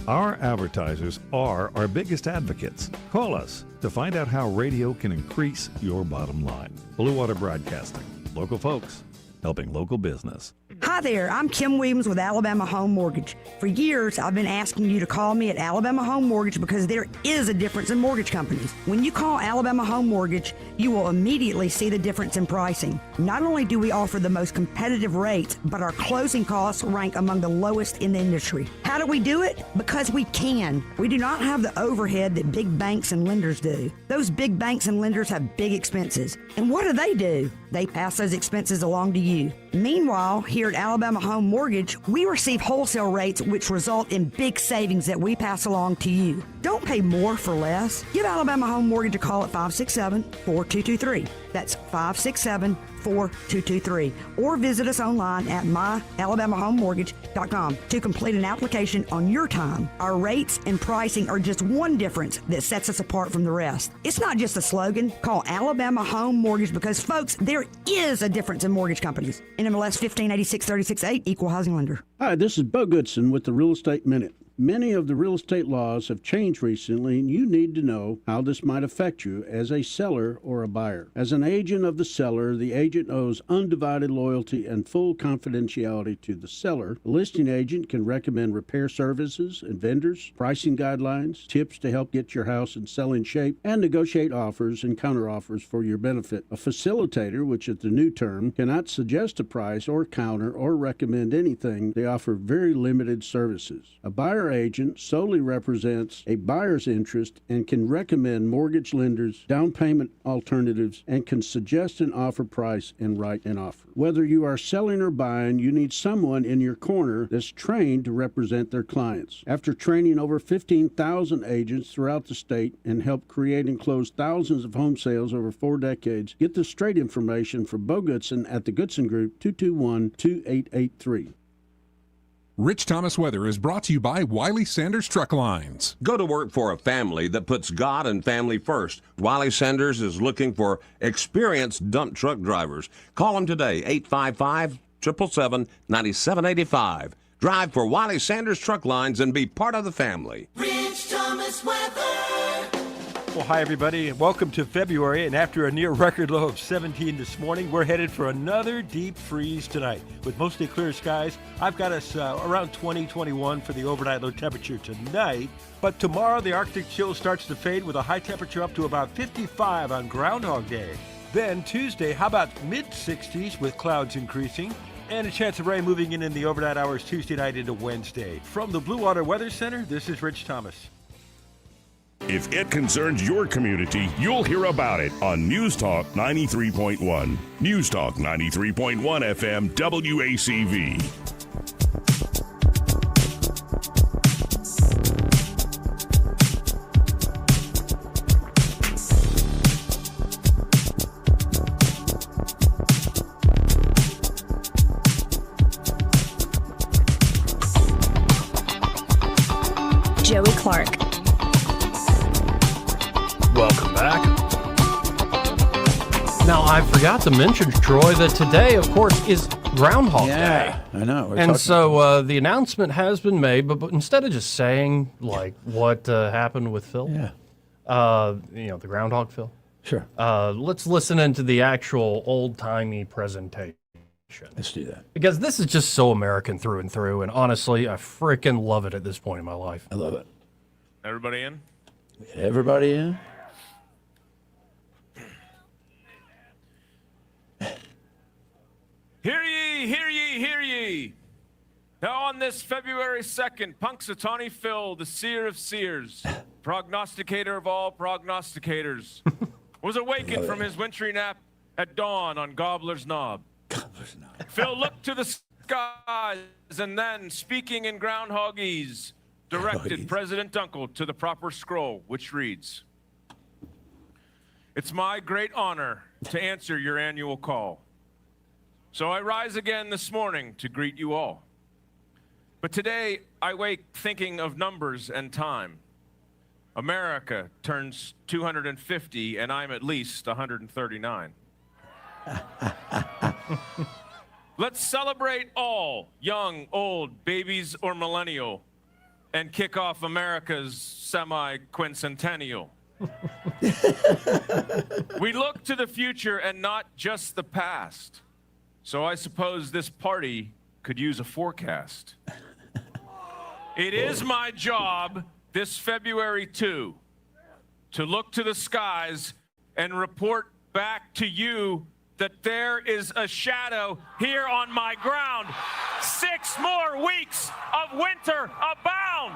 Our advertisers are our biggest advocates. Call us to find out how radio can increase your bottom line. Blue Water Broadcasting. Local folks helping local business. Hi Hi there, I'm Kim Williams with Alabama Home Mortgage. For years, I've been asking you to call me at Alabama Home Mortgage because there is a difference in mortgage companies. When you call Alabama Home Mortgage, you will immediately see the difference in pricing. Not only do we offer the most competitive rates, but our closing costs rank among the lowest in the industry. How do we do it? Because we can. We do not have the overhead that big banks and lenders do. Those big banks and lenders have big expenses. And what do? They pass those expenses along to you. Meanwhile, here at Alabama Home Mortgage, we receive wholesale rates which result in big savings that we pass along to you. Don't pay more for less. Give Alabama Home Mortgage a call at 567-4223. That's 567-4223. Or visit us online at myalabamahomemortgage.com to complete an application on your time. Our rates and pricing are just one difference that sets us apart from the rest. It's not just a slogan. Call Alabama Home Mortgage because, folks, there is a difference in mortgage companies. NMLS 1586-36-8, Equal Housing Lender. Hi, this is Bo Goodson with the Real Estate Minute. Many of the real estate laws have changed recently, and you need to know how this might affect you as a seller or a buyer. As an agent of the seller, the agent owes undivided loyalty and full confidentiality to the seller. The listing agent can recommend repair services and vendors, pricing guidelines, tips to help get your house in selling shape, and negotiate offers and counteroffers for your benefit. A facilitator, which is the new term, cannot suggest a price or counter or recommend anything. They offer very limited services. A buyer agent solely represents a buyer's interest and can recommend mortgage lenders, down payment alternatives, and can suggest an offer price and write an offer. Whether you are selling or buying, you need someone in your corner that's trained to represent their clients. After training over 15,000 agents throughout the state and help create and close thousands of home sales over 4 decades, get the straight information from Bo Goodson at the Goodson Group, 221-2883. Rich Thomas Weather is brought to you by Wiley Sanders Truck Lines. Go to work for a family that puts God and family first. Wiley Sanders is looking for experienced dump truck drivers. Call them today, 855-777-9785. Drive for Wiley Sanders Truck Lines and be part of the family. Rich Thomas Weather. Well, hi, everybody, and welcome to February. And after a near record low of 17 this morning, we're headed for another deep freeze tonight. With mostly clear skies, I've got us around 20-21 for the overnight low temperature tonight. But tomorrow, the Arctic chill starts to fade with a high temperature up to about 55 on Groundhog Day. Then Tuesday, how about mid-60s with clouds increasing? And a chance of rain moving in the overnight hours Tuesday night into Wednesday. From the Blue Water Weather Center, this is Rich Thomas. If it concerns your community, you'll hear about it on News Talk 93.1. News Talk 93.1 FM WACV. Joey Clark. Welcome back. Now, I forgot to mention, Troy, that today, of course, is Groundhog Day. I know. And so the announcement has been made, but instead of just saying, like, what happened with Phil, the Groundhog Phil. Sure. Let's listen into the actual old-timey presentation. Let's do that. Because this is just so American through and through, and honestly, I freaking love it at this point in my life. I love it. Everybody in? Everybody in? Hear ye, hear ye, hear ye. Now on this February 2nd, Punxsutawney Phil, the seer of seers, prognosticator of all prognosticators, was awakened from his wintry nap at dawn on Gobbler's Knob. Phil looked to the skies and then, speaking in groundhogese, directed President Dunkel to the proper scroll, which reads, "It's my great honor to answer your annual call. So I rise again this morning to greet you all. But today I wake thinking of numbers and time. America turns 250 and I'm at least 139. Let's celebrate all, young, old, babies, or millennial, and kick off America's semi-quincentennial. We look to the future and not just the past. So I suppose this party could use a forecast. It is my job this February 2 to look to the skies and report back to you that there is a shadow here on my ground. 6 more weeks of winter abound.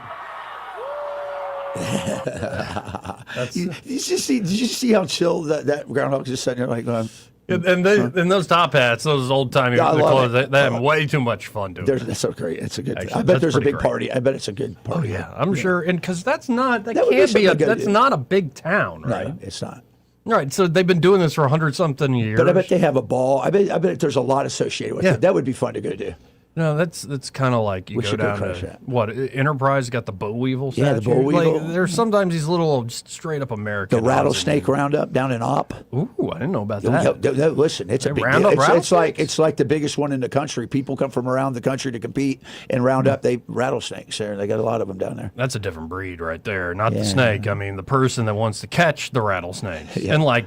Did you see how chill that Groundhog just sitting there like going? And those top hats, those old timey clothes, they have way too much fun to it. That's so great. It's a good. Actually, I bet there's a big great. party. I bet it's a good party. Oh yeah, I'm sure. And because that's not That would be that's not a big town, right? No, it's not. Right. So they've been doing this for 100-something years. But I bet they have a ball. I bet there's a lot associated with it. That would be fun to go do. No, that's kind of like you We go should go down crush to that. what Enterprise got the boll weevil statue. Yeah, the boll weevil. Like, there's sometimes these little just straight up American. The rattlesnake roundup down in Op. Ooh, I didn't know about that. No, listen, it's They a big round deal. up It's like the biggest one in the country. People come from around the country to compete and round up rattlesnakes there. They got a lot of them down there. That's a different breed right there. Not the snake. I mean, the person that wants to catch the rattlesnakes and like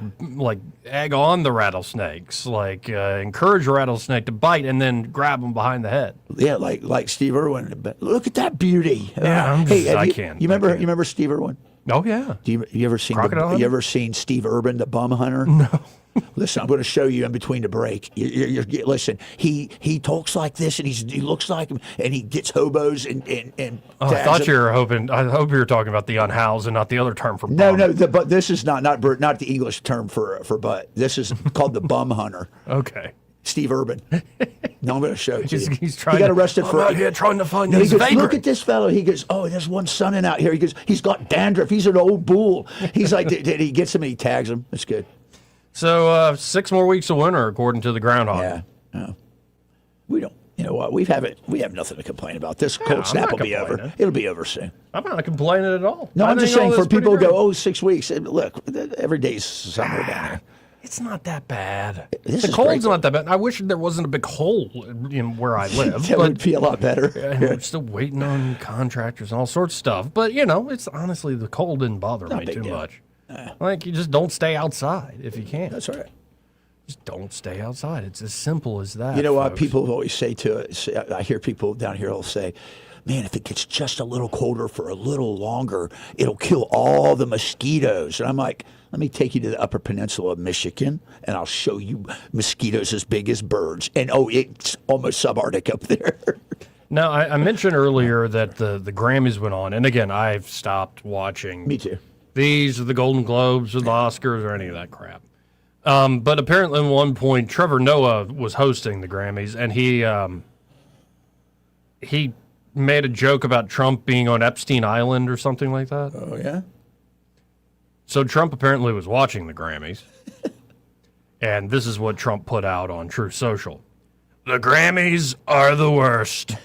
egg on the rattlesnakes, like encourage a rattlesnake to bite and then grab them behind the head. Yeah, like Steve Irwin. Look at that beauty. Yeah, you remember Steve Irwin? Oh yeah. You ever seen Crocodile you ever seen Steve Urban, the bum hunter? No. Listen, I'm going to show you in between the break. Listen, he talks like this, and he looks like him, and he gets hobos and I thought you were hoping. I hope you were talking about the unhoused and not the other term for bum. No. But this is not the English term for butt. This is called the bum hunter. Okay. Steve Urban. No, I'm going to show it to you. He's trying. He got arrested for. I'm out here trying to find he his goes, vagrant. look at this fellow. He goes, oh, there's one sunning out here. He goes, he's got dandruff. He's an old bull. He's like, he gets him and he tags him. It's good. So 6 more weeks of winter, according to the Groundhog. Yeah. No. We don't. You know what? We have nothing to complain about. This cold snap will be over. It'll be over soon. I'm not complaining at all. No, I'm just saying for people who to go, 6 weeks. Look, every day's summer down there. It's not that bad. This the is cold's great. not that bad. I wish there wasn't a big hole in where I live. That but would be a lot better. And we're still waiting on contractors and all sorts of stuff. But, it's honestly, the cold didn't bother me too much. Like, you just don't stay outside if you can. That's right. Just don't stay outside. It's as simple as that. You know what folks. people always say to it? I hear people down here will say, man, if it gets just a little colder for a little longer, it'll kill all the mosquitoes. And I'm like, let me take you to the Upper Peninsula of Michigan, and I'll show you mosquitoes as big as birds. And, it's almost subarctic up there. Now, I mentioned earlier that the Grammys went on. And, again, I've stopped watching. Me too. These or the Golden Globes or the Oscars or any of that crap. But apparently at one point, Trevor Noah was hosting the Grammys, and he made a joke about Trump being on Epstein Island or something like that. Oh, yeah? So Trump apparently was watching the Grammys, and this is what Trump put out on Truth Social. The Grammys are the worst.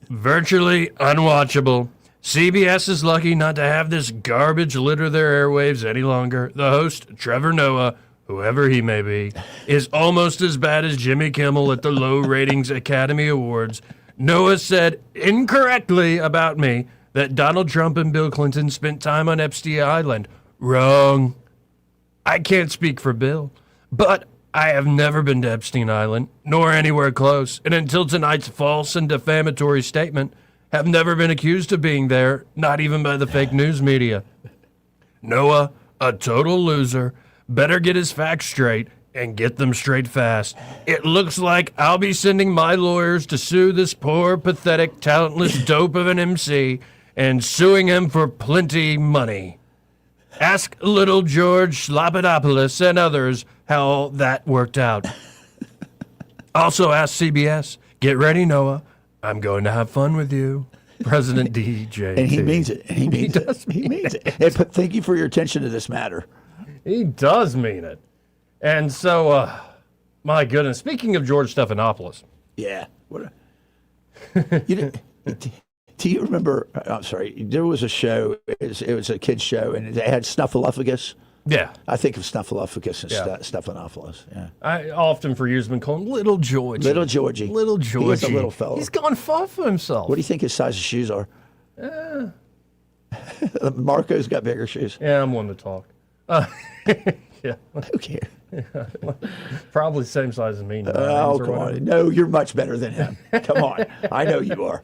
Virtually unwatchable. CBS is lucky not to have this garbage litter their airwaves any longer. The host, Trevor Noah, whoever he may be, is almost as bad as Jimmy Kimmel at the low ratings Academy Awards. Noah said incorrectly about me that Donald Trump and Bill Clinton spent time on Epstein Island. Wrong. I can't speak for Bill, but I have never been to Epstein Island, nor anywhere close, and until tonight's false and defamatory statement, have never been accused of being there, not even by the fake news media. Noah, a total loser, better get his facts straight and get them straight fast. It looks like I'll be sending my lawyers to sue this poor, pathetic, talentless dope of an MC and suing him for plenty money. Ask little George Slopadopoulos and others how that worked out. Also ask CBS, get ready, Noah. I'm going to have fun with you. President DJ. And he means it. He means it. He means it. And thank you for your attention to this matter. He does mean it. And so, my goodness, speaking of George Stephanopoulos. Yeah. Do you remember, I'm sorry, there was a show, it was a kid's show, and they had Snuffleupagus. Yeah. I think of Snuffleupagus and Stephanopoulos. Yeah. I often for years been called him Little Georgie. Little Georgie. Little Georgie. He's a little fellow. He's gone far for himself. What do you think his size of shoes are? Marco's got bigger shoes. Yeah, I'm one to talk. Yeah. Who cares? Probably same size as me. Oh, come on. No, you're much better than him. Come on. I know you are.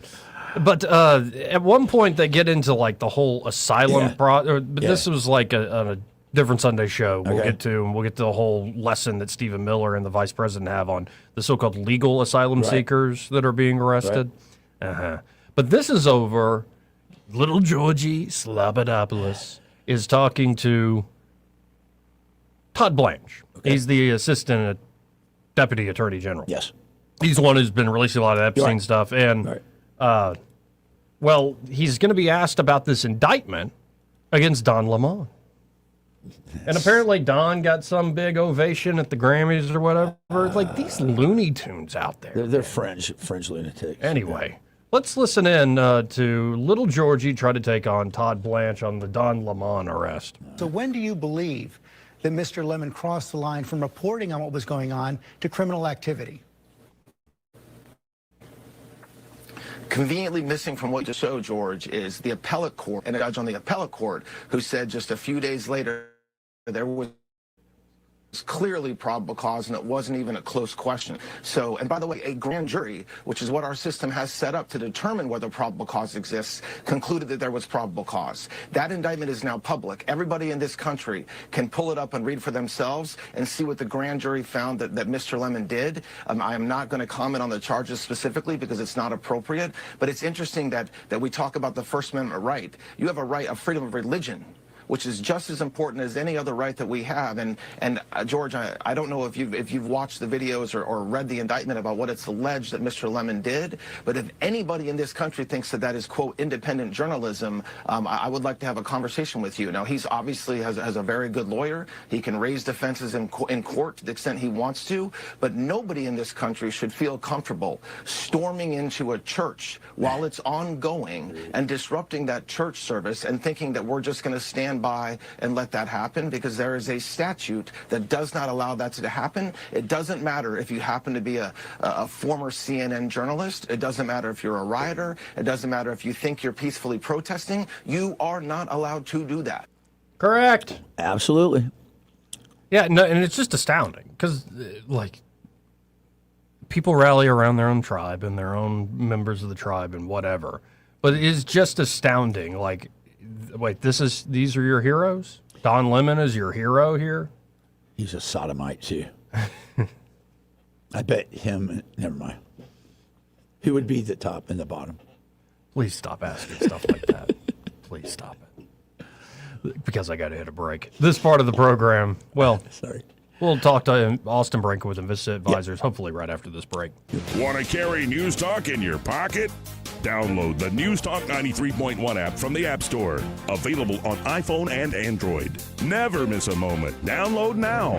But at one point, they get into like the whole asylum but this was like a different Sunday show we'll get to, and we'll get to the whole lesson that Stephen Miller and the vice president have on the so-called legal asylum seekers that are being arrested. But this is over. Little Georgie Slobodopoulos is talking to Todd Blanche. He's the assistant deputy attorney general. Yes. He's the one who's been releasing a lot of Epstein stuff. And, well, he's going to be asked about this indictment against Don Lemon. And apparently Don got some big ovation at the Grammys or whatever. It's like these Looney Tunes out there. They're fringe lunatics. Anyway, let's listen in to little Georgie try to take on Todd Blanche on the Don Lemon arrest. So when do you believe that Mr. Lemon crossed the line from reporting on what was going on to criminal activity? Conveniently missing from what you show, George, is the appellate court and a judge on the appellate court who said just a few days later there was clearly probable cause, and it wasn't even a close question. So, and by the way, a grand jury, which is what our system has set up to determine whether probable cause exists, concluded that there was probable cause. That indictment is now public. Everybody in this country can pull it up and read for themselves and see what the grand jury found that Mr. Lemon did. I am not going to comment on the charges specifically because it's not appropriate, but it's interesting that we talk about the First Amendment right. You have a right of freedom of religion, which is just as important as any other right that we have. And George, I don't know if you've watched the videos or read the indictment about what it's alleged that Mr. Lemon did, but if anybody in this country thinks that is, quote, independent journalism, I would like to have a conversation with you. Now, he's obviously has a very good lawyer. He can raise defenses in court to the extent he wants to, but nobody in this country should feel comfortable storming into a church while it's ongoing and disrupting that church service and thinking that we're just going to stand by and let that happen, because there is a statute that does not allow that to happen. It doesn't matter if you happen to be a former CNN journalist. It doesn't matter if you're a rioter. It doesn't matter if you think you're peacefully protesting. You are not allowed to do that. Correct. Absolutely. Yeah, no, and it's just astounding because, like, people rally around their own tribe and their own members of the tribe and whatever, but it is just astounding. Like, wait, these are your heroes? Don Lemon is your hero here? He's a sodomite, too. I bet him, never mind. Who would be the top and the bottom? Please stop asking stuff like that. Please stop it. Because I got to hit a break. This part of the program, well, sorry. We'll talk to Austin Brinker with Invista Advisors, hopefully right after this break. Want to carry News Talk in your pocket? Download the News Talk 93.1 app from the App Store. Available on iPhone and Android. Never miss a moment. Download now.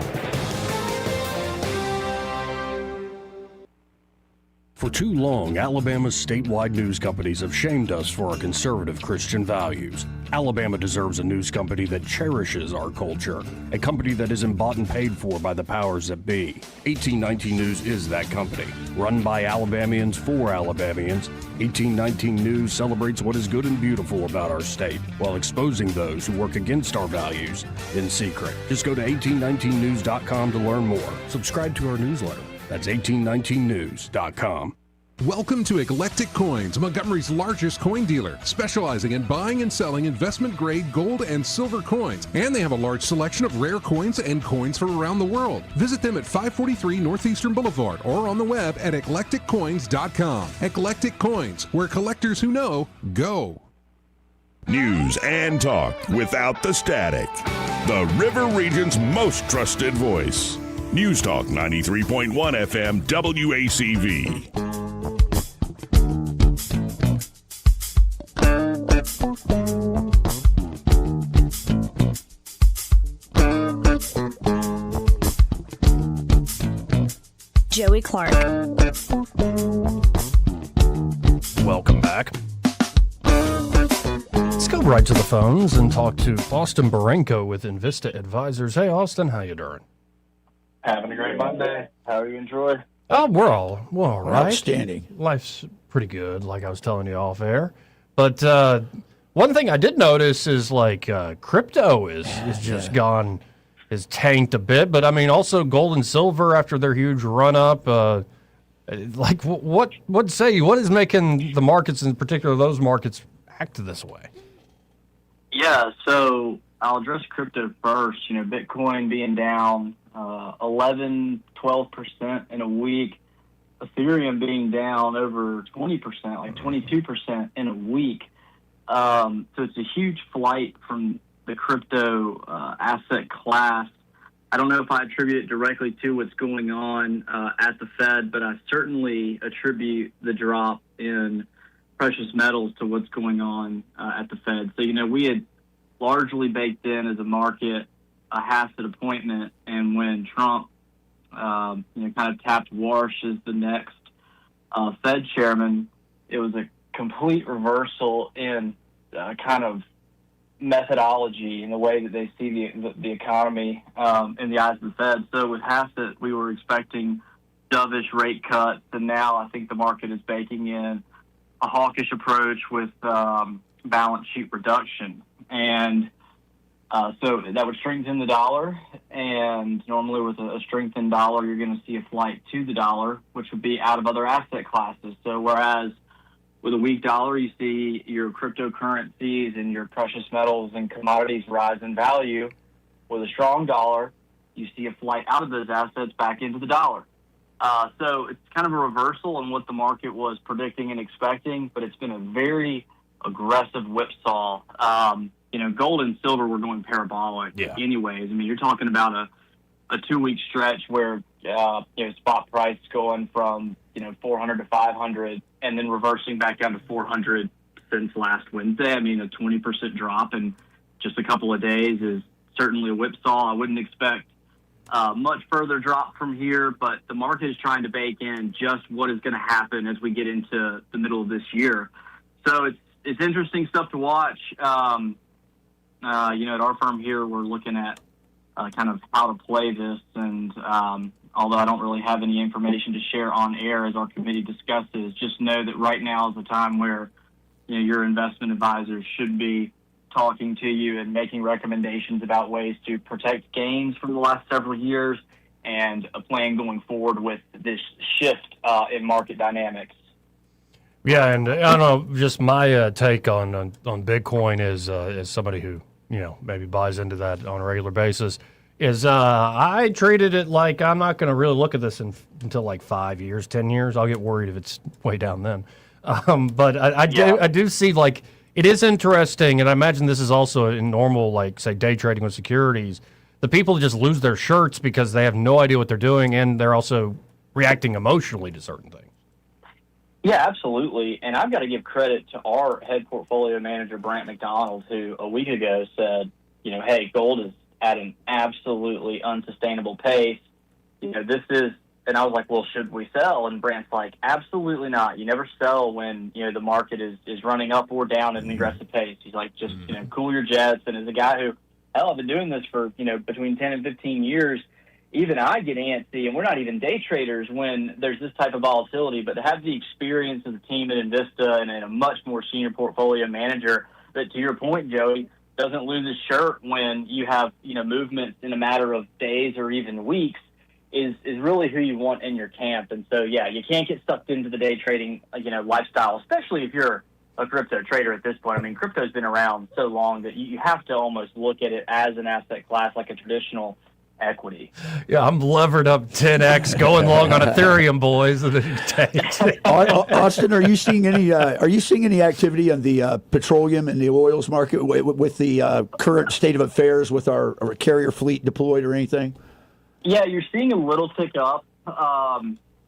For too long, Alabama's statewide news companies have shamed us for our conservative Christian values. Alabama deserves a news company that cherishes our culture, a company that isn't bought and paid for by the powers that be. 1819 News is that company. Run by Alabamians for Alabamians, 1819 News celebrates what is good and beautiful about our state, while exposing those who work against our values in secret. Just go to 1819news.com to learn more. Subscribe to our newsletter. That's 1819news.com. Welcome to Eclectic Coins, Montgomery's largest coin dealer, specializing in buying and selling investment-grade gold and silver coins. And they have a large selection of rare coins and coins from around the world. Visit them at 543 Northeastern Boulevard or on the web at eclecticcoins.com. Eclectic Coins, where collectors who know go. News and talk without the static. The River Region's most trusted voice. News Talk 93.1 FM WACV. Joey Clark. Welcome back. Let's go right to the phones and talk to Austin Barenko with Invista Advisors. Hey, Austin, how you doing? Having a great Monday. How are you enjoying? Oh, we're all right. Outstanding. Life's pretty good, like I was telling you off air. But one thing I did notice is like crypto is just gone has tanked a bit. But I mean, also gold and silver after their huge run up. Like, what say you? What is making the markets, in particular those markets, act this way? Yeah, so I'll address crypto first. Bitcoin being down 11, 12% in a week. Ethereum being down over 20%, like 22% in a week. So it's a huge flight from the crypto asset class. I don't know if I attribute it directly to what's going on at the Fed, but I certainly attribute the drop in precious metals to what's going on at the Fed. So, we had largely baked in as a market a Hassett appointment, and when Trump, kind of tapped Warsh as the next Fed chairman, it was a complete reversal in kind of methodology in the way that they see the economy in the eyes of the Fed. So with Hassett, we were expecting dovish rate cuts, and now I think the market is baking in a hawkish approach with balance sheet reduction. And so that would strengthen the dollar, and normally with a strengthened dollar, you're going to see a flight to the dollar, which would be out of other asset classes. So whereas with a weak dollar, you see your cryptocurrencies and your precious metals and commodities rise in value. With a strong dollar, you see a flight out of those assets back into the dollar. So it's kind of a reversal in what the market was predicting and expecting, but it's been a very aggressive whipsaw. Gold and silver were going parabolic anyways. I mean, you're talking about a 2-week stretch where, spot price going from, 400 to 500 and then reversing back down to 400 since last Wednesday. I mean, a 20% drop in just a couple of days is certainly a whipsaw. I wouldn't expect much further drop from here, but the market is trying to bake in just what is going to happen as we get into the middle of this year. So it's interesting stuff to watch. At our firm here, we're looking at kind of how to play this, and although I don't really have any information to share on air as our committee discusses, just know that right now is the time where your investment advisors should be talking to you and making recommendations about ways to protect gains from the last several years and a plan going forward with this shift in market dynamics. Yeah, and I don't know, just my take on Bitcoin is somebody who maybe buys into that on a regular basis. Is I treated it like I'm not going to really look at this until like 5 years, 10 years. I'll get worried if it's way down then. But I do see, like, it is interesting, and I imagine this is also in normal, like, say, day trading with securities. The people just lose their shirts because they have no idea what they're doing, and they're also reacting emotionally to certain things. Yeah, absolutely. And I've got to give credit to our head portfolio manager, Brant McDonald, who a week ago said, hey, gold is at an absolutely unsustainable pace. This is, and I was like, well, should we sell? And Brant's like, absolutely not. You never sell when, the market is running up or down at an aggressive pace. He's like, just, cool your jets. And as a guy who, hell, I've been doing this for, between 10 and 15 years, even I get antsy, and we're not even day traders when there's this type of volatility, but to have the experience of the team at Invista and a much more senior portfolio manager that, to your point, Joey, doesn't lose his shirt when you have, movements in a matter of days or even weeks is really who you want in your camp. And so, yeah, you can't get sucked into the day trading, lifestyle, especially if you're a crypto trader at this point. I mean, crypto's been around so long that you have to almost look at it as an asset class, like a traditional equity. Yeah, I'm levered up 10x going long on Ethereum, boys. Austin, are you seeing any activity on the petroleum and the oils market with the current state of affairs with our carrier fleet deployed or anything? Yeah, you're seeing a little tick up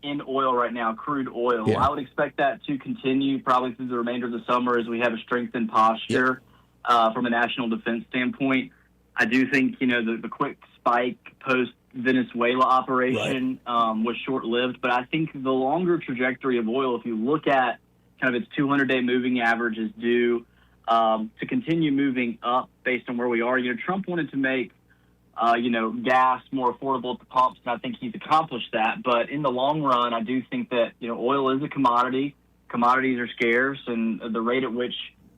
in oil right now, crude oil. Yeah. I would expect that to continue probably through the remainder of the summer as we have a strengthened posture from a national defense standpoint. I do think, the quick spike post-Venezuela operation was short-lived, but I think the longer trajectory of oil, if you look at kind of its 200-day moving average, is due to continue moving up based on where we are. Trump wanted to make, gas more affordable at the pumps, and I think he's accomplished that. But in the long run, I do think that, oil is a commodity. Commodities are scarce, and the rate at which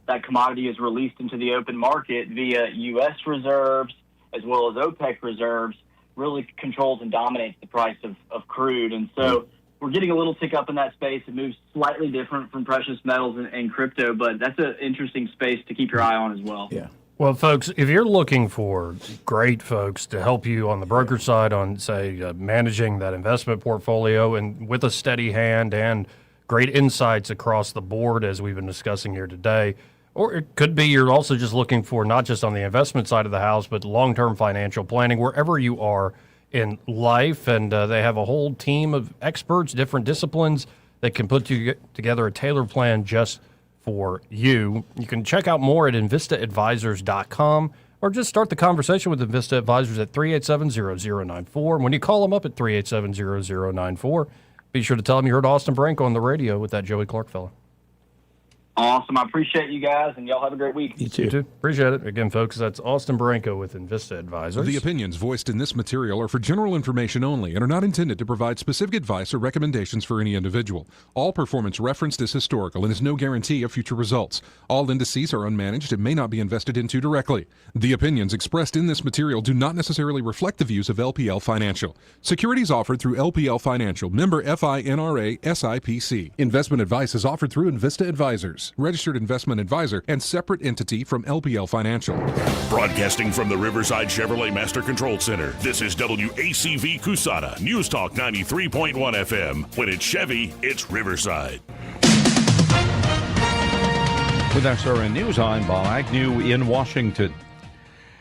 that commodity is released into the open market via U.S. reserves as well as OPEC reserves, really controls and dominates the price of crude. And so we're getting a little tick up in that space. It moves slightly different from precious metals and crypto, but that's an interesting space to keep your eye on as well. Yeah. Well, folks, if you're looking for great folks to help you on the broker side on, say, managing that investment portfolio and with a steady hand and great insights across the board, as we've been discussing here today, or it could be you're also just looking for not just on the investment side of the house, but long-term financial planning, wherever you are in life. And they have a whole team of experts, different disciplines that can put together a tailored plan just for you. You can check out more at InvistaAdvisors.com or just start the conversation with Invista Advisors at 387-0094. And when you call them up at 387-0094, be sure to tell them you heard Austin Branco on the radio with that Joey Clark fella. Awesome. I appreciate you guys, and y'all have a great week. You too. You too. Appreciate it. Again, folks, that's Austin Branco with Invista Advisors. The opinions voiced in this material are for general information only and are not intended to provide specific advice or recommendations for any individual. All performance referenced is historical and is no guarantee of future results. All indices are unmanaged and may not be invested into directly. The opinions expressed in this material do not necessarily reflect the views of LPL Financial. Securities offered through LPL Financial, member FINRA SIPC. Investment advice is offered through Invista Advisors, registered investment advisor and separate entity from LPL Financial. Broadcasting from the Riverside Chevrolet Master Control Center, this is WACV Cusana, News Talk 93.1 FM. When it's Chevy, it's Riverside. With SRN News, I'm Bob Agnew in Washington.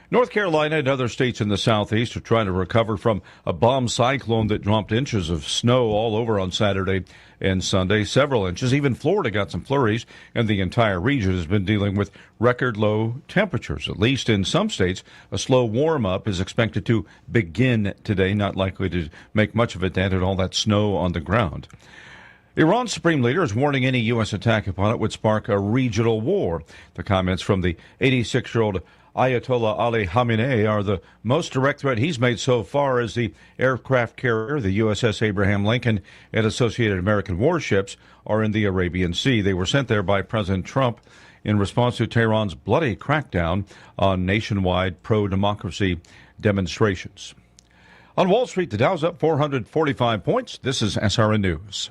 North Carolina and other states in the southeast are trying to recover from a bomb cyclone that dropped inches of snow all over on Saturday and Sunday, several inches. Even Florida got some flurries, and the entire region has been dealing with record low temperatures. At least in some states, a slow warm-up is expected to begin today, not likely to make much of a dent at all that snow on the ground. Iran's supreme leader is warning any U.S. attack upon it would spark a regional war. The comments from the 86-year-old Ayatollah Ali Khamenei are the most direct threat he's made so far as the aircraft carrier, the USS Abraham Lincoln, and associated American warships are in the Arabian Sea. They were sent there by President Trump in response to Tehran's bloody crackdown on nationwide pro-democracy demonstrations. On Wall Street, the Dow's up 445 points. This is SRN News.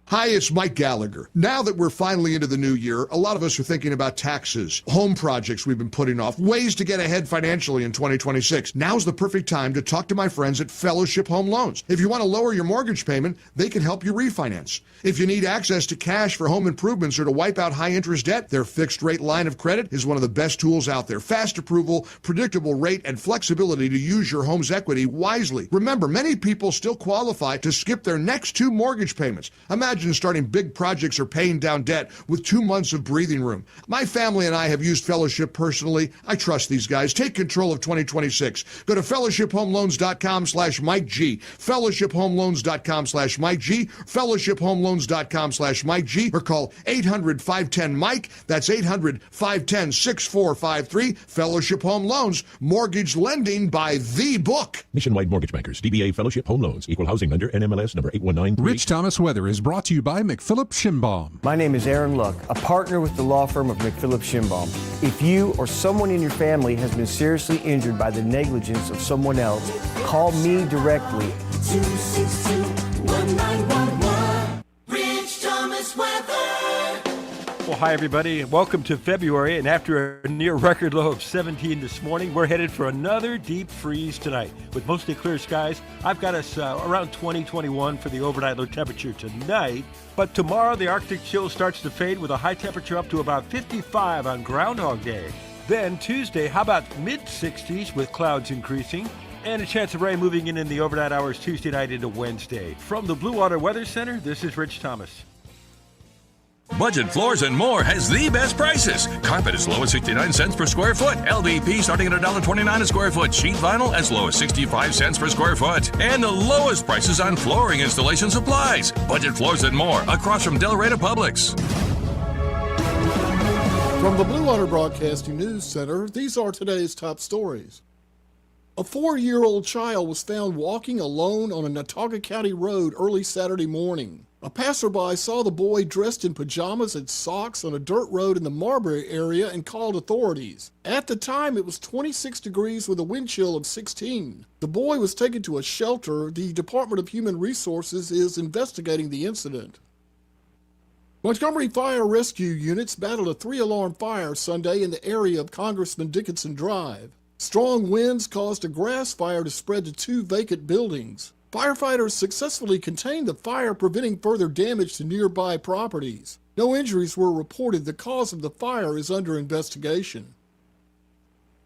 Hi, it's Mike Gallagher. Now that we're finally into the new year, a lot of us are thinking about taxes, home projects we've been putting off, ways to get ahead financially in 2026. Now's the perfect time to talk to my friends at Fellowship Home Loans. If you want to lower your mortgage payment, they can help you refinance. If you need access to cash for home improvements or to wipe out high-interest debt, their fixed-rate line of credit is one of the best tools out there. Fast approval, predictable rate, and flexibility to use your home's equity wisely. Remember, many people still qualify to skip their next 2 mortgage payments. Imagine starting big projects or paying down debt with 2 months of breathing room. My family and I have used Fellowship personally. I trust these guys. Take control of 2026. Go to fellowshiphomeloans.com/Mike G. fellowshiphomeloans.com/Mike G. fellowshiphomeloans.com/Mike G. or call 800-510-MIKE. That's 800-510-6453. Fellowship Home Loans. Mortgage lending by the book. Nationwide Mortgage Bankers. DBA Fellowship Home Loans. Equal housing lender. NMLS number 819. Rich Thomas Weather is brought to you by McPhillips Schimbaum. My name is Aaron Luck, a partner with the law firm of McPhillips Schimbaum. If you or someone in your family has been seriously injured by the negligence of someone else, call me directly. 262-1911. Rich Thomas Weather. Well, hi, everybody. Welcome to February. And after a near record low of 17 this morning, we're headed for another deep freeze tonight. With mostly clear skies, I've got us around 20-21 for the overnight low temperature tonight. But tomorrow, the Arctic chill starts to fade with a high temperature up to about 55 on Groundhog Day. Then Tuesday, how about mid-60s with clouds increasing? And a chance of rain moving in the overnight hours Tuesday night into Wednesday. From the Blue Water Weather Center, this is Rich Thomas. Budget Floors and More has the best prices. Carpet as low as 69 cents per square foot. LVP starting at $1.29 a square foot. Sheet vinyl as low as 65 cents per square foot. And the lowest prices on flooring installation supplies. Budget Floors and More across from Delray Publix. From the Blue Water Broadcasting News Center, these are today's top stories. A 4-year-old child was found walking alone on a Natauga County road early Saturday morning. A passerby saw the boy dressed in pajamas and socks on a dirt road in the Marbury area and called authorities. At the time, it was 26 degrees with a wind chill of 16. The boy was taken to a shelter. The Department of Human Resources is investigating the incident. Montgomery Fire Rescue units battled a 3-alarm fire Sunday in the area of Congressman Dickinson Drive. Strong winds caused a grass fire to spread to 2 vacant buildings. Firefighters successfully contained the fire, preventing further damage to nearby properties. No injuries were reported. The cause of the fire is under investigation.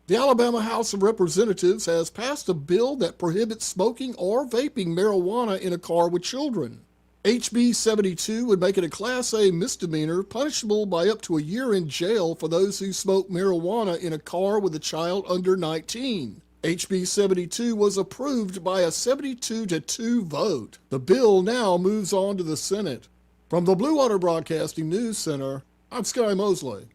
The Alabama House of Representatives has passed a bill that prohibits smoking or vaping marijuana in a car with children. HB 72 would make it a Class A misdemeanor, punishable by up to a year in jail for those who smoke marijuana in a car with a child under 19. HB 72 was approved by a 72-2 vote. The bill now moves on to the Senate. From the Blue Water Broadcasting News Center, I'm Sky Mosley.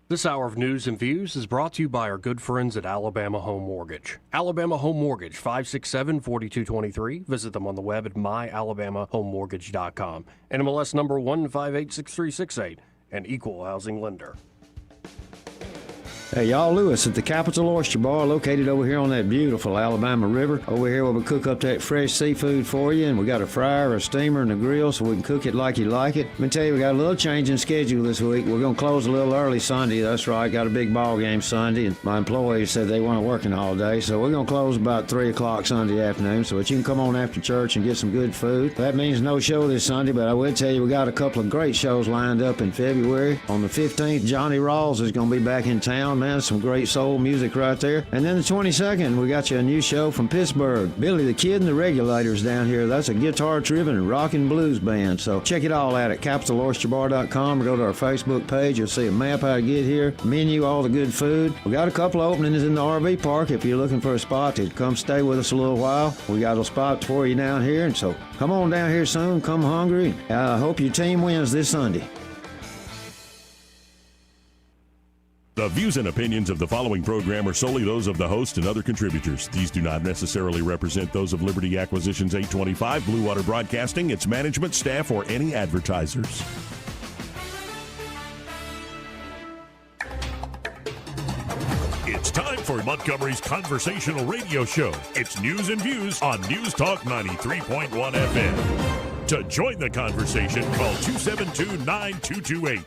This hour of news and views is brought to you by our good friends at Alabama Home Mortgage. Alabama Home Mortgage, 567-4223. Visit them on the web at myalabamahomemortgage.com. NMLS number 1586368, an equal housing lender. Hey, y'all, Lewis at the Capital Oyster Bar, located over here on that beautiful Alabama River. Over here where we cook up that fresh seafood for you, and we got a fryer, a steamer, and a grill so we can cook it like you like it. Let me tell you, we got a little change in schedule this week. We're going to close a little early Sunday. That's right, got a big ball game Sunday, and my employees said they weren't working all day, so we're going to close about 3 o'clock Sunday afternoon so that you can come on after church and get some good food. That means no show this Sunday, but I will tell you we got a couple of great shows lined up in February. On the 15th, Johnny Rawls is going to be back in town, man. Some great soul music right there. And then the 22nd, we got you a new show from Pittsburgh. Billy the Kid and the Regulators down here. That's a guitar-driven and rock and blues band. So check it all out at CapitalOysterBar.com or go to our Facebook page. You'll see a map how to get here, menu, all the good food. We got a couple of openings in the RV park if you're looking for a spot to come stay with us a little while. We got a spot for you down here. And so come on down here soon. Come hungry. I hope your team wins this Sunday. The views and opinions of the following program are solely those of the host and other contributors. These do not necessarily represent those of Liberty Acquisitions 825, Blue Water Broadcasting, its management, staff, or any advertisers. It's time for Montgomery's conversational radio show. It's news and views on News Talk 93.1 FM. To join the conversation, call 272-9228.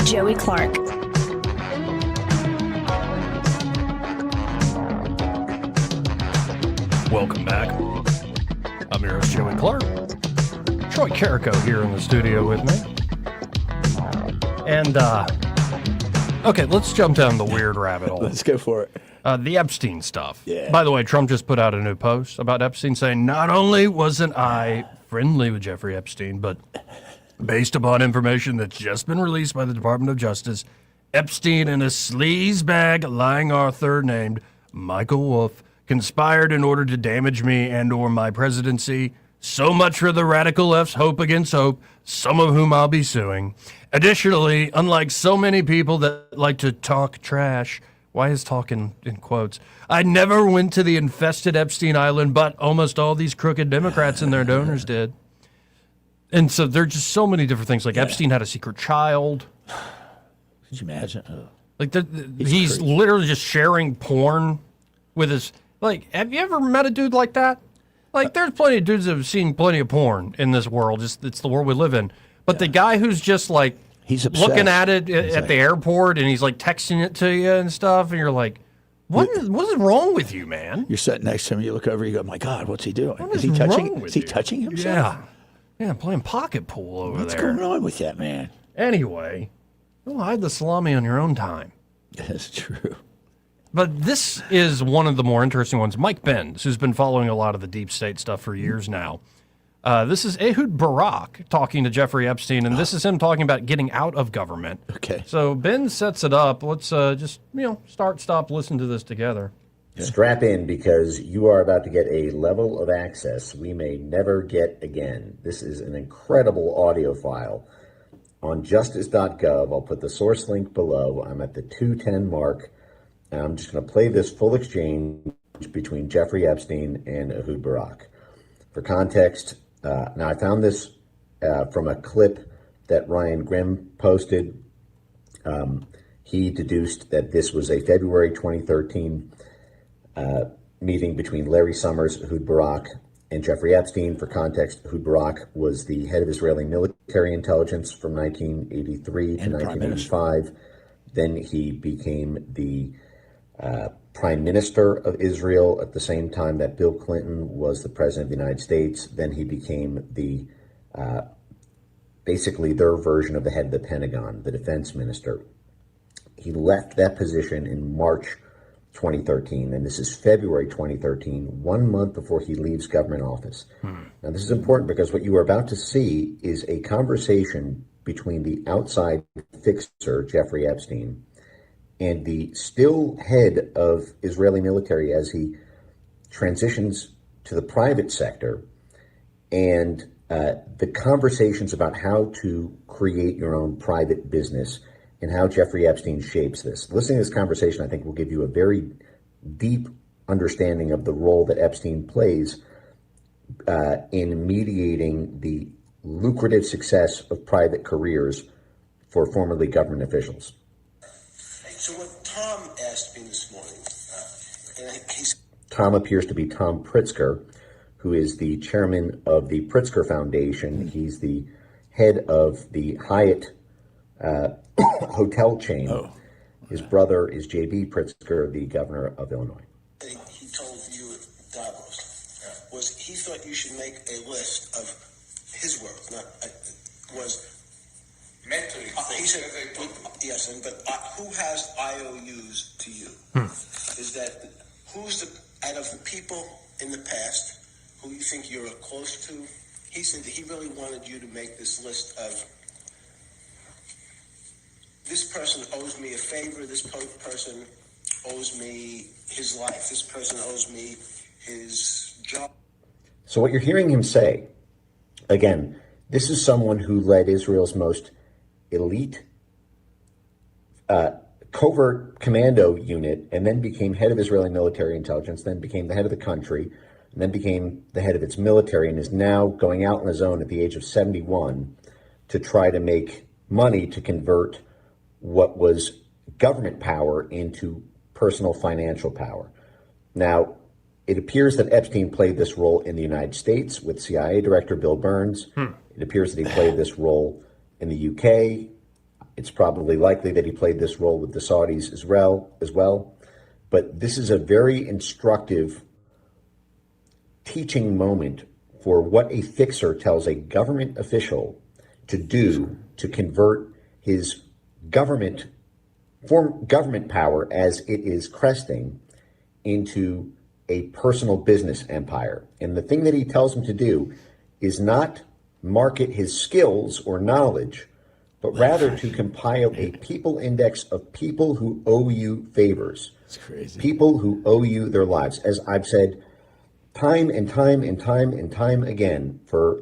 Joey Clark. Welcome back. I'm your host, Joey Clark. Troy Carrico here in the studio with me. And, okay, let's jump down the weird rabbit hole. Let's go for it. The Epstein stuff. Yeah. By the way, Trump just put out a new post about Epstein saying, not only wasn't I friendly with Jeffrey Epstein, but based upon information that's just been released by the Department of Justice, Epstein and a sleazebag lying author named Michael Wolff conspired in order to damage me and or my presidency. So much for the radical left's hope against hope, some of whom I'll be suing. Additionally, unlike so many people that like to talk trash, why is talking in quotes? I never went to the infested Epstein Island, but almost all these crooked Democrats and their donors did. And so there are just so many different things. Like Epstein had a secret child. Could you imagine? Like he's literally just sharing porn with his. Like, have you ever met a dude like that? Like, there's plenty of dudes that have seen plenty of porn in this world. It's the world we live in. But the guy who's just like he's obsessed. Looking at it at the airport and he's like texting it to you and stuff, and you're like, what is wrong with you, man? You're sitting next to him, you look over, you go, my God, what's he doing? What is he touching? Is he touching himself? Yeah, playing pocket pool over What's there. going on with that, man? Anyway, you'll hide the salami on your own time. That's true. But this is one of the more interesting ones. Mike Benz, who's been following a lot of the deep state stuff for years now. This is Ehud Barak talking to Jeffrey Epstein, and this is him talking about getting out of government. Okay. So Ben sets it up. Let's just, start, stop, listen to this together. Strap in, because you are about to get a level of access we may never get again. This is an incredible audio file. On justice.gov, I'll put the source link below. I'm at the 2:10 mark, and I'm just going to play this full exchange between Jeffrey Epstein and Ehud Barak. For context, now I found this from a clip that Ryan Grimm posted. He deduced that this was a February 2013 meeting between Larry Summers, Ehud Barak, and Jeffrey Epstein. For context, Ehud Barak was the head of Israeli military intelligence from 1983 to 1985. Then he became the Prime Minister of Israel at the same time that Bill Clinton was the President of the United States. Then he became the basically their version of the head of the Pentagon, the Defense Minister. He left that position in March 2013, and this is February 2013, 1 month before he leaves government office. Now, this is important because what you are about to see is a conversation between the outside fixer, Jeffrey Epstein, and the still head of Israeli military as he transitions to the private sector, and the conversations about how to create your own private business and how Jeffrey Epstein shapes this. Listening to this conversation, I think, will give you a very deep understanding of the role that Epstein plays in mediating the lucrative success of private careers for formerly government officials. So what Tom asked me this morning, Tom appears to be Tom Pritzker, who is the chairman of the Pritzker Foundation. He's the head of the Hyatt hotel chain. His brother is J.B. Pritzker, the governor of Illinois. He told you at Davos was he thought you should make a list of his work, was mentally. He said, yes, but who has IOUs to you? Is that out of the people in the past who you think you're close to? He said that he really wanted you to make this list of, this person owes me a favor, this person owes me his life, this person owes me his job. So what you're hearing him say, again, this is someone who led Israel's most elite covert commando unit, and then became head of Israeli military intelligence, then became the head of the country, and then became the head of its military, and is now going out on his own at the age of 71 to try to make money to convert what was government power into personal financial power. Now, it appears that Epstein played this role in the United States with CIA Director Bill Burns. It appears that he played this role in the UK. It's probably likely that he played this role with the Saudis as well. But this is a very instructive teaching moment for what a fixer tells a government official to do to convert his government power as it is cresting into a personal business empire. And the thing that he tells him to do is not market his skills or knowledge, but rather to compile a people index of people who owe you favors. That's crazy. People who owe you their lives. As I've said time and time and time and time again for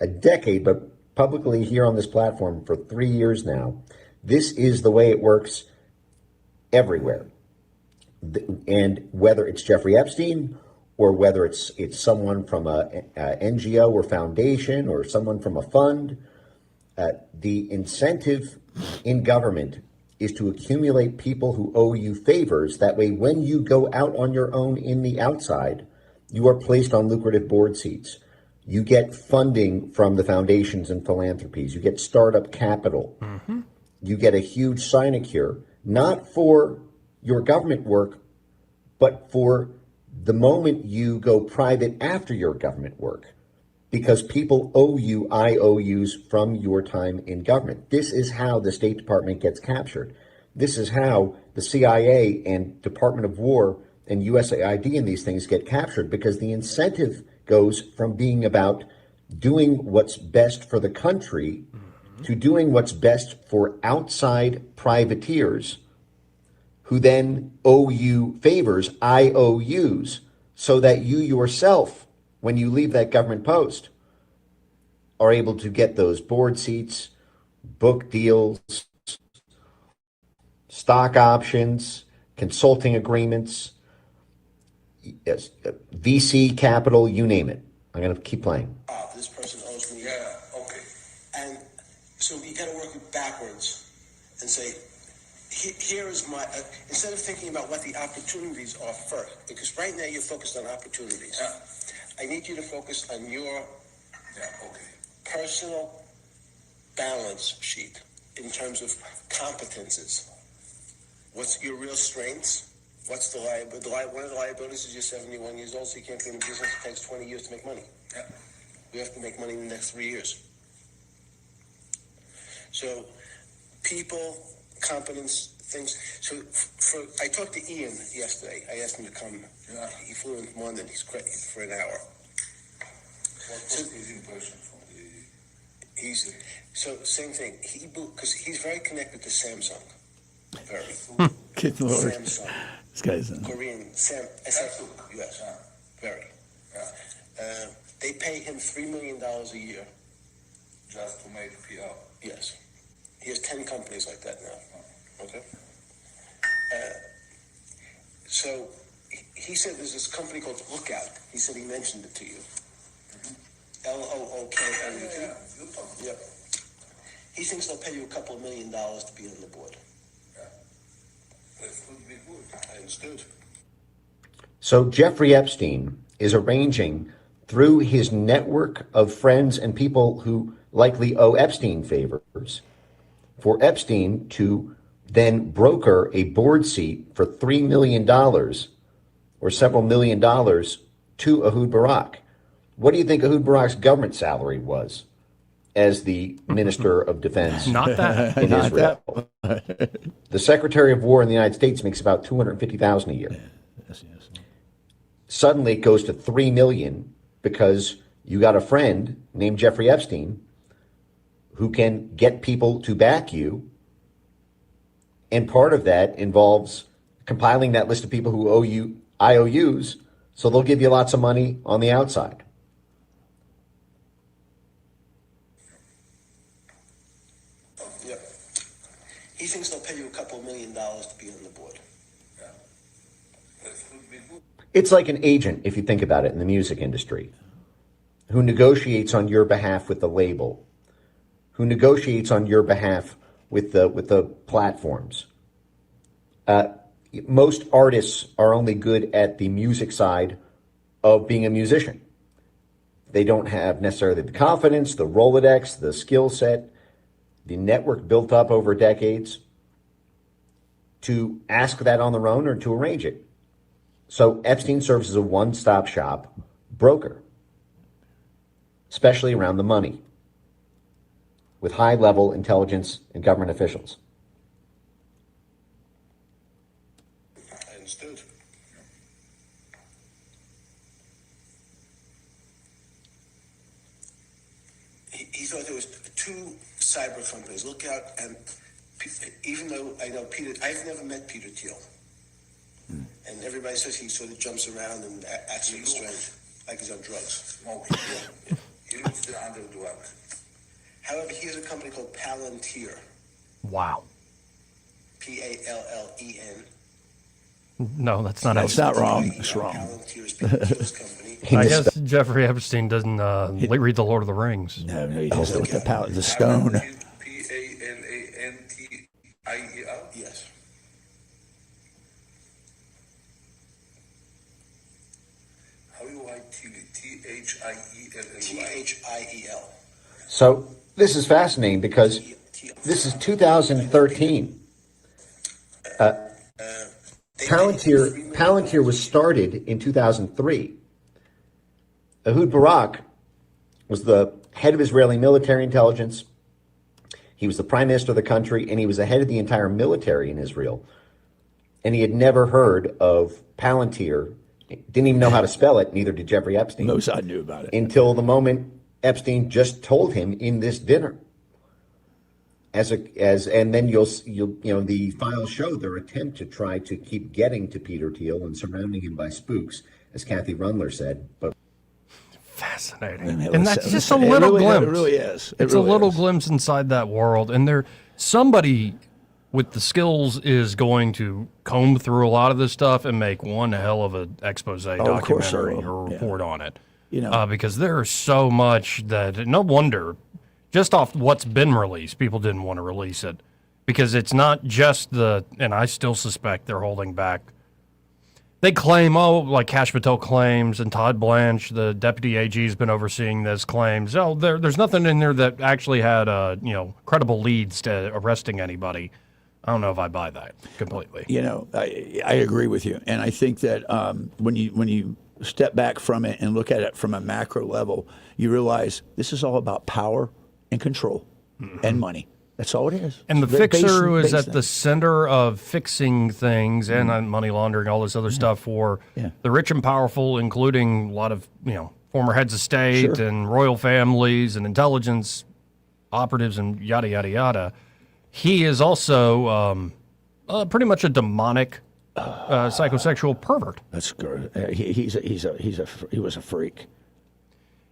a decade, but publicly here on this platform for 3 years now, this is the way it works everywhere. And whether it's Jeffrey Epstein or whether it's someone from a NGO or foundation or someone from a fund, the incentive in government is to accumulate people who owe you favors. That way, when you go out on your own in the outside, you are placed on lucrative board seats. You get funding from the foundations and philanthropies. You get startup capital. You get a huge sinecure, not for your government work, but for the moment you go private after your government work, because people owe you IOUs from your time in government. This is how the State Department gets captured. this is how the CIA and Department of War and USAID and these things get captured, because the incentive goes from being about doing what's best for the country to doing what's best for outside privateers who then owe you favors, IOUs, so that you yourself, when you leave that government post, are able to get those board seats, book deals, stock options, consulting agreements, yes, VC capital, you name it. I'm going to keep playing. This person owes me. Yeah, okay. And so you got to work it backwards and say, here is my, instead of thinking about what the opportunities are first, because right now you're focused on opportunities. Yeah. I need you to focus on your personal balance sheet in terms of competences. What's your real strengths? What's the liability? One of the liabilities is you're 71 years old, so you can't be in a business. It takes 20 years to make money. Yeah. We have to make money in the next 3 years. So, people, competence, things. So, I talked to Ian yesterday. I asked him to come. Yeah. He flew in from London. He's crazy for an hour. What was his impression from the? He's so same thing. He because he's very connected to Samsung. Very. Good Lord. Samsung. This guy's Korean. Yes. Very. Yeah. They pay him $3 million a year. Just to make PR. Yes. He has 10 companies like that now. Okay. So he said there's this company called Lookout. He said he mentioned it to you. LOOKLET. Yeah. He thinks they'll pay you a couple of $1 million to be on the board. Yeah. That would be good. I understood. So Jeffrey Epstein is arranging through his network of friends and people who likely owe Epstein favors for Epstein to then broker a board seat for $3 million or several $1 million to Ehud Barak. What do you think Ehud Barak's government salary was as the Minister of Defense Not that. in Not Israel? The Secretary of War in the United States makes about $250,000 a year. Yes. Suddenly it goes to $3 million because you got a friend named Jeffrey Epstein who can get people to back you. And part of that involves compiling that list of people who owe you IOUs, so they'll give you lots of money on the outside. Yeah. He thinks they'll pay you a couple $1 million to be on the board. Yeah. That would be good. It's like an agent, if you think about it, in the music industry, who negotiates on your behalf with the label, who negotiates on your behalf with the platforms. Most artists are only good at the music side of being a musician. They don't have necessarily the confidence, the Rolodex, the skill set, the network built up over decades to ask that on their own or to arrange it. So Epstein serves as a one-stop shop broker, especially around the money, with high-level intelligence and government officials. I understood. He thought there was two cyber companies, Lookout and, even though I know Peter, I've never met Peter Thiel. And everybody says he sort of jumps around and acts really strange, like he's on drugs. Yeah. He looks under drugs. However, he has a company called Palantir. Wow. Pallen. No, that's not. That's not wrong. That's wrong. I guess Jeffrey Epstein doesn't read the Lord of the Rings. No, he does it with the stone. Palantir. Yes. How do you write Thiel? So this is fascinating because this is 2013. Palantir was started in 2003. Ehud Barak was the head of Israeli military intelligence. He was the prime minister of the country, and he was the head of the entire military in Israel. And he had never heard of Palantir, didn't even know how to spell it, neither did Jeffrey Epstein. Mossad knew about it. Until the moment Epstein just told him in this dinner. And then you'll the files show their attempt to try to keep getting to Peter Thiel and surrounding him by spooks, as Kathy Rundler said. But fascinating, and that's just a little glimpse. It really is. It's a little glimpse inside that world, and somebody with the skills is going to comb through a lot of this stuff and make one hell of an expose documentary or report on it. Because there's so much that no wonder. Just off what's been released, people didn't want to release it because it's not just and I still suspect they're holding back. They claim, like Kash Patel claims, and Todd Blanche, the deputy AG, has been overseeing this, claims, there's nothing in there that actually had, credible leads to arresting anybody. I don't know if I buy that completely. I agree with you, and I think that when you step back from it and look at it from a macro level, you realize this is all about power and control and money. That's all it is. And the fixer who is at the center of fixing things and money laundering, all this other stuff for the rich and powerful, including a lot of former heads of state and royal families and intelligence operatives and yada yada yada. He is also pretty much a demonic psychosexual pervert. That's good. He was a freak.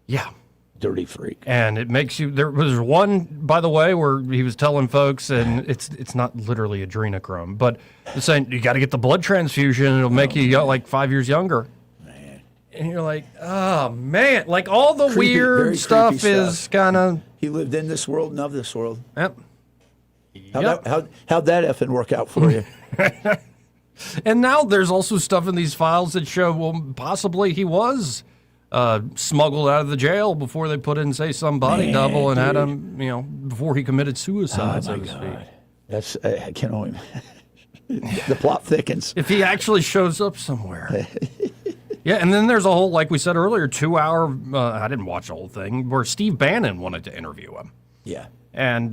Yeah. Dirty freak. And it makes you. There was one, by the way, where he was telling folks, and it's not literally adrenochrome, but saying you got to get the blood transfusion. It'll make you like 5 years younger. Man. And you're like, oh man, like all the weird stuff is kind of. He lived in this world and of this world. Yep. How'd that effing work out for you? And now there's also stuff in these files that show, well, possibly he was smuggled out of the jail before they put in, say, some body double and had him, before he committed suicide, so to speak. That's, I can't only. The plot thickens. If he actually shows up somewhere. Yeah, and then there's a whole, like we said earlier, 2-hour, I didn't watch the whole thing, where Steve Bannon wanted to interview him. Yeah. And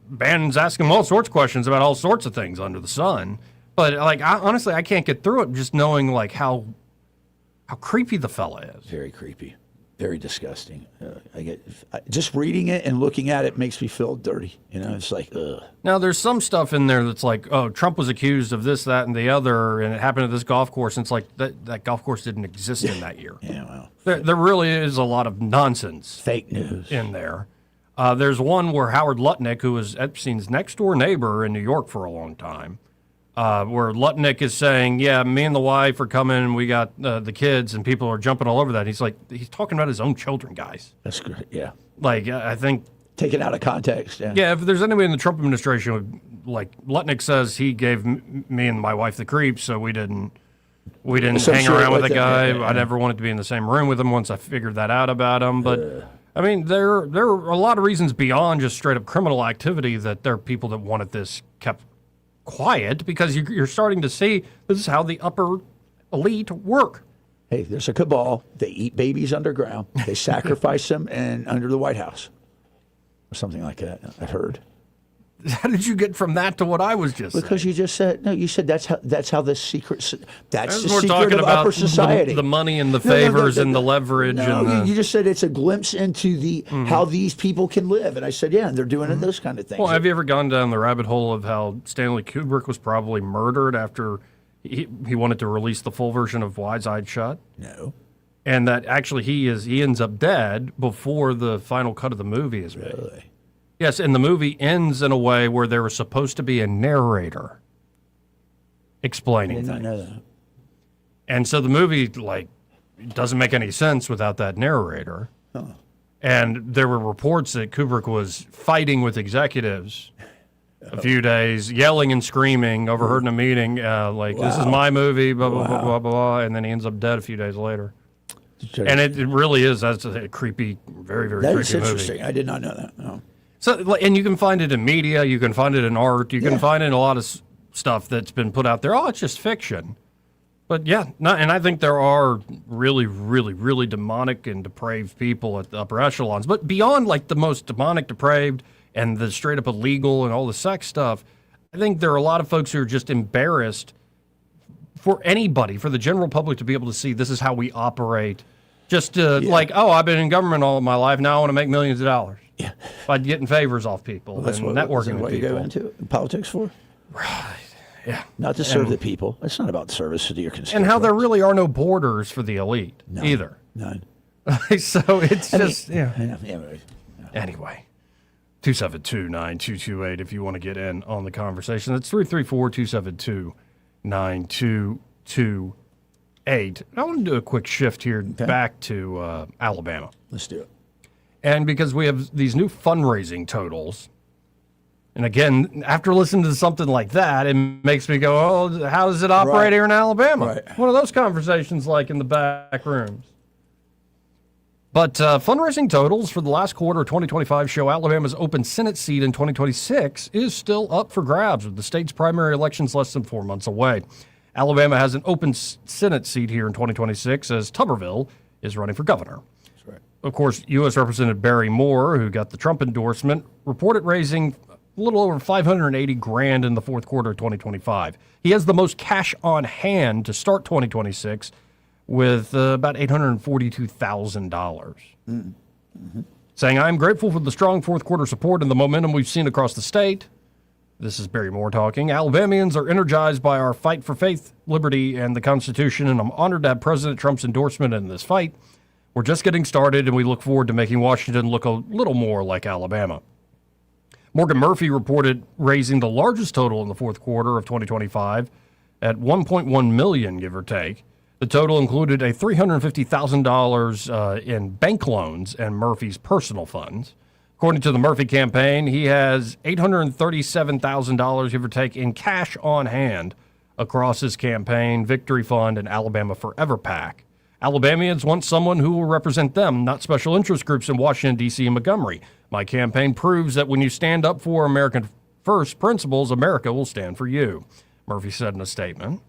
Bannon's asking him all sorts of questions about all sorts of things under the sun. But, honestly, I can't get through it just knowing, how creepy the fella is. Very creepy. Very disgusting. Just reading it and looking at it makes me feel dirty. It's like, ugh. Now, there's some stuff in there that's like, oh, Trump was accused of this, that, and the other, and it happened at this golf course. And it's like, that golf course didn't exist in that year. Yeah, well. There really is a lot of nonsense. Fake news. In there. There's one where Howard Lutnick, who was Epstein's next-door neighbor in New York for a long time, where Lutnick is saying, yeah, me and the wife are coming, and we got the kids, and people are jumping all over that. He's talking about his own children, guys. That's good, yeah. I think... Take it out of context, yeah. Yeah, if there's anybody in the Trump administration, Lutnick says he gave me and my wife the creeps, so we didn't hang around with the guy. Yeah. I never wanted to be in the same room with him once I figured that out about him, but... I mean, there are a lot of reasons beyond just straight-up criminal activity that there are people that wanted this kept quiet, because you're starting to see this is how the upper elite work. Hey, there's a cabal. They eat babies underground. They sacrifice them under the White House. Or something like that, I've heard. How did you get from that to what I was just saying? Because you just said, no, you said that's how the secret, that's the we're secret talking of about upper society. The money and the favors and the leverage. No, you just said it's a glimpse into how these people can live. And I said, yeah, and they're doing those kind of things. Well, have you ever gone down the rabbit hole of how Stanley Kubrick was probably murdered after he wanted to release the full version of Wise Eyed Shut? No. And that actually he ends up dead before the final cut of the movie is made. Really? Yes, and the movie ends in a way where there was supposed to be a narrator explaining things. I did not know that. And so the movie, doesn't make any sense without that narrator. Huh. And there were reports that Kubrick was fighting with executives a few days, yelling and screaming, overheard in a meeting, this is my movie, blah, blah, blah, blah, blah, and then he ends up dead a few days later. And it really is. That's a creepy, very, very creepy movie. That's interesting. I did not know that. No. So, and you can find it in media, you can find it in art, you can find it in a lot of stuff that's been put out there. Oh, it's just fiction. But and I think there are really, really, really demonic and depraved people at the upper echelons. But beyond the most demonic, depraved, and the straight up illegal and all the sex stuff, I think there are a lot of folks who are just embarrassed for anybody, for the general public to be able to see this is how we operate. Just like, oh, I've been in government all of my life. Now I want to make millions of dollars by getting favors off people and networking with people. You go into politics for? Right. Yeah. Not to serve the people. It's not about service to your constituents. And how there really are no borders for the elite either. None. So it's Anyway. 272-9228 if you want to get in on the conversation. That's 334-272-9228. I want to do a quick shift here back to Alabama. Let's do it. And because we have these new fundraising totals, and again, after listening to something like that, it makes me go, oh, how does it operate here in Alabama? Right. What are those conversations like in the back rooms? But fundraising totals for the last quarter of 2025 show Alabama's open Senate seat in 2026 is still up for grabs, with the state's primary elections less than 4 months away. Alabama has an open Senate seat here in 2026 as Tuberville is running for governor. That's right. Of course, U.S. Representative Barry Moore, who got the Trump endorsement, reported raising a little over $580,000 in the fourth quarter of 2025. He has the most cash on hand to start 2026 with about $842,000. Saying, I'm grateful for the strong fourth quarter support and the momentum we've seen across the state. This is Barry Moore talking. Alabamians are energized by our fight for faith, liberty, and the Constitution, and I'm honored to have President Trump's endorsement in this fight. We're just getting started, and we look forward to making Washington look a little more like Alabama. Morgan Murphy reported raising the largest total in the fourth quarter of 2025 at $1.1 million, give or take. The total included a $350,000 in bank loans and Murphy's personal funds. According to the Murphy campaign, he has $837,000, give or take, in cash on hand across his campaign, Victory Fund, and Alabama Forever PAC. Alabamians want someone who will represent them, not special interest groups in Washington, D.C. and Montgomery. My campaign proves that when you stand up for American first principles, America will stand for you, Murphy said in a statement.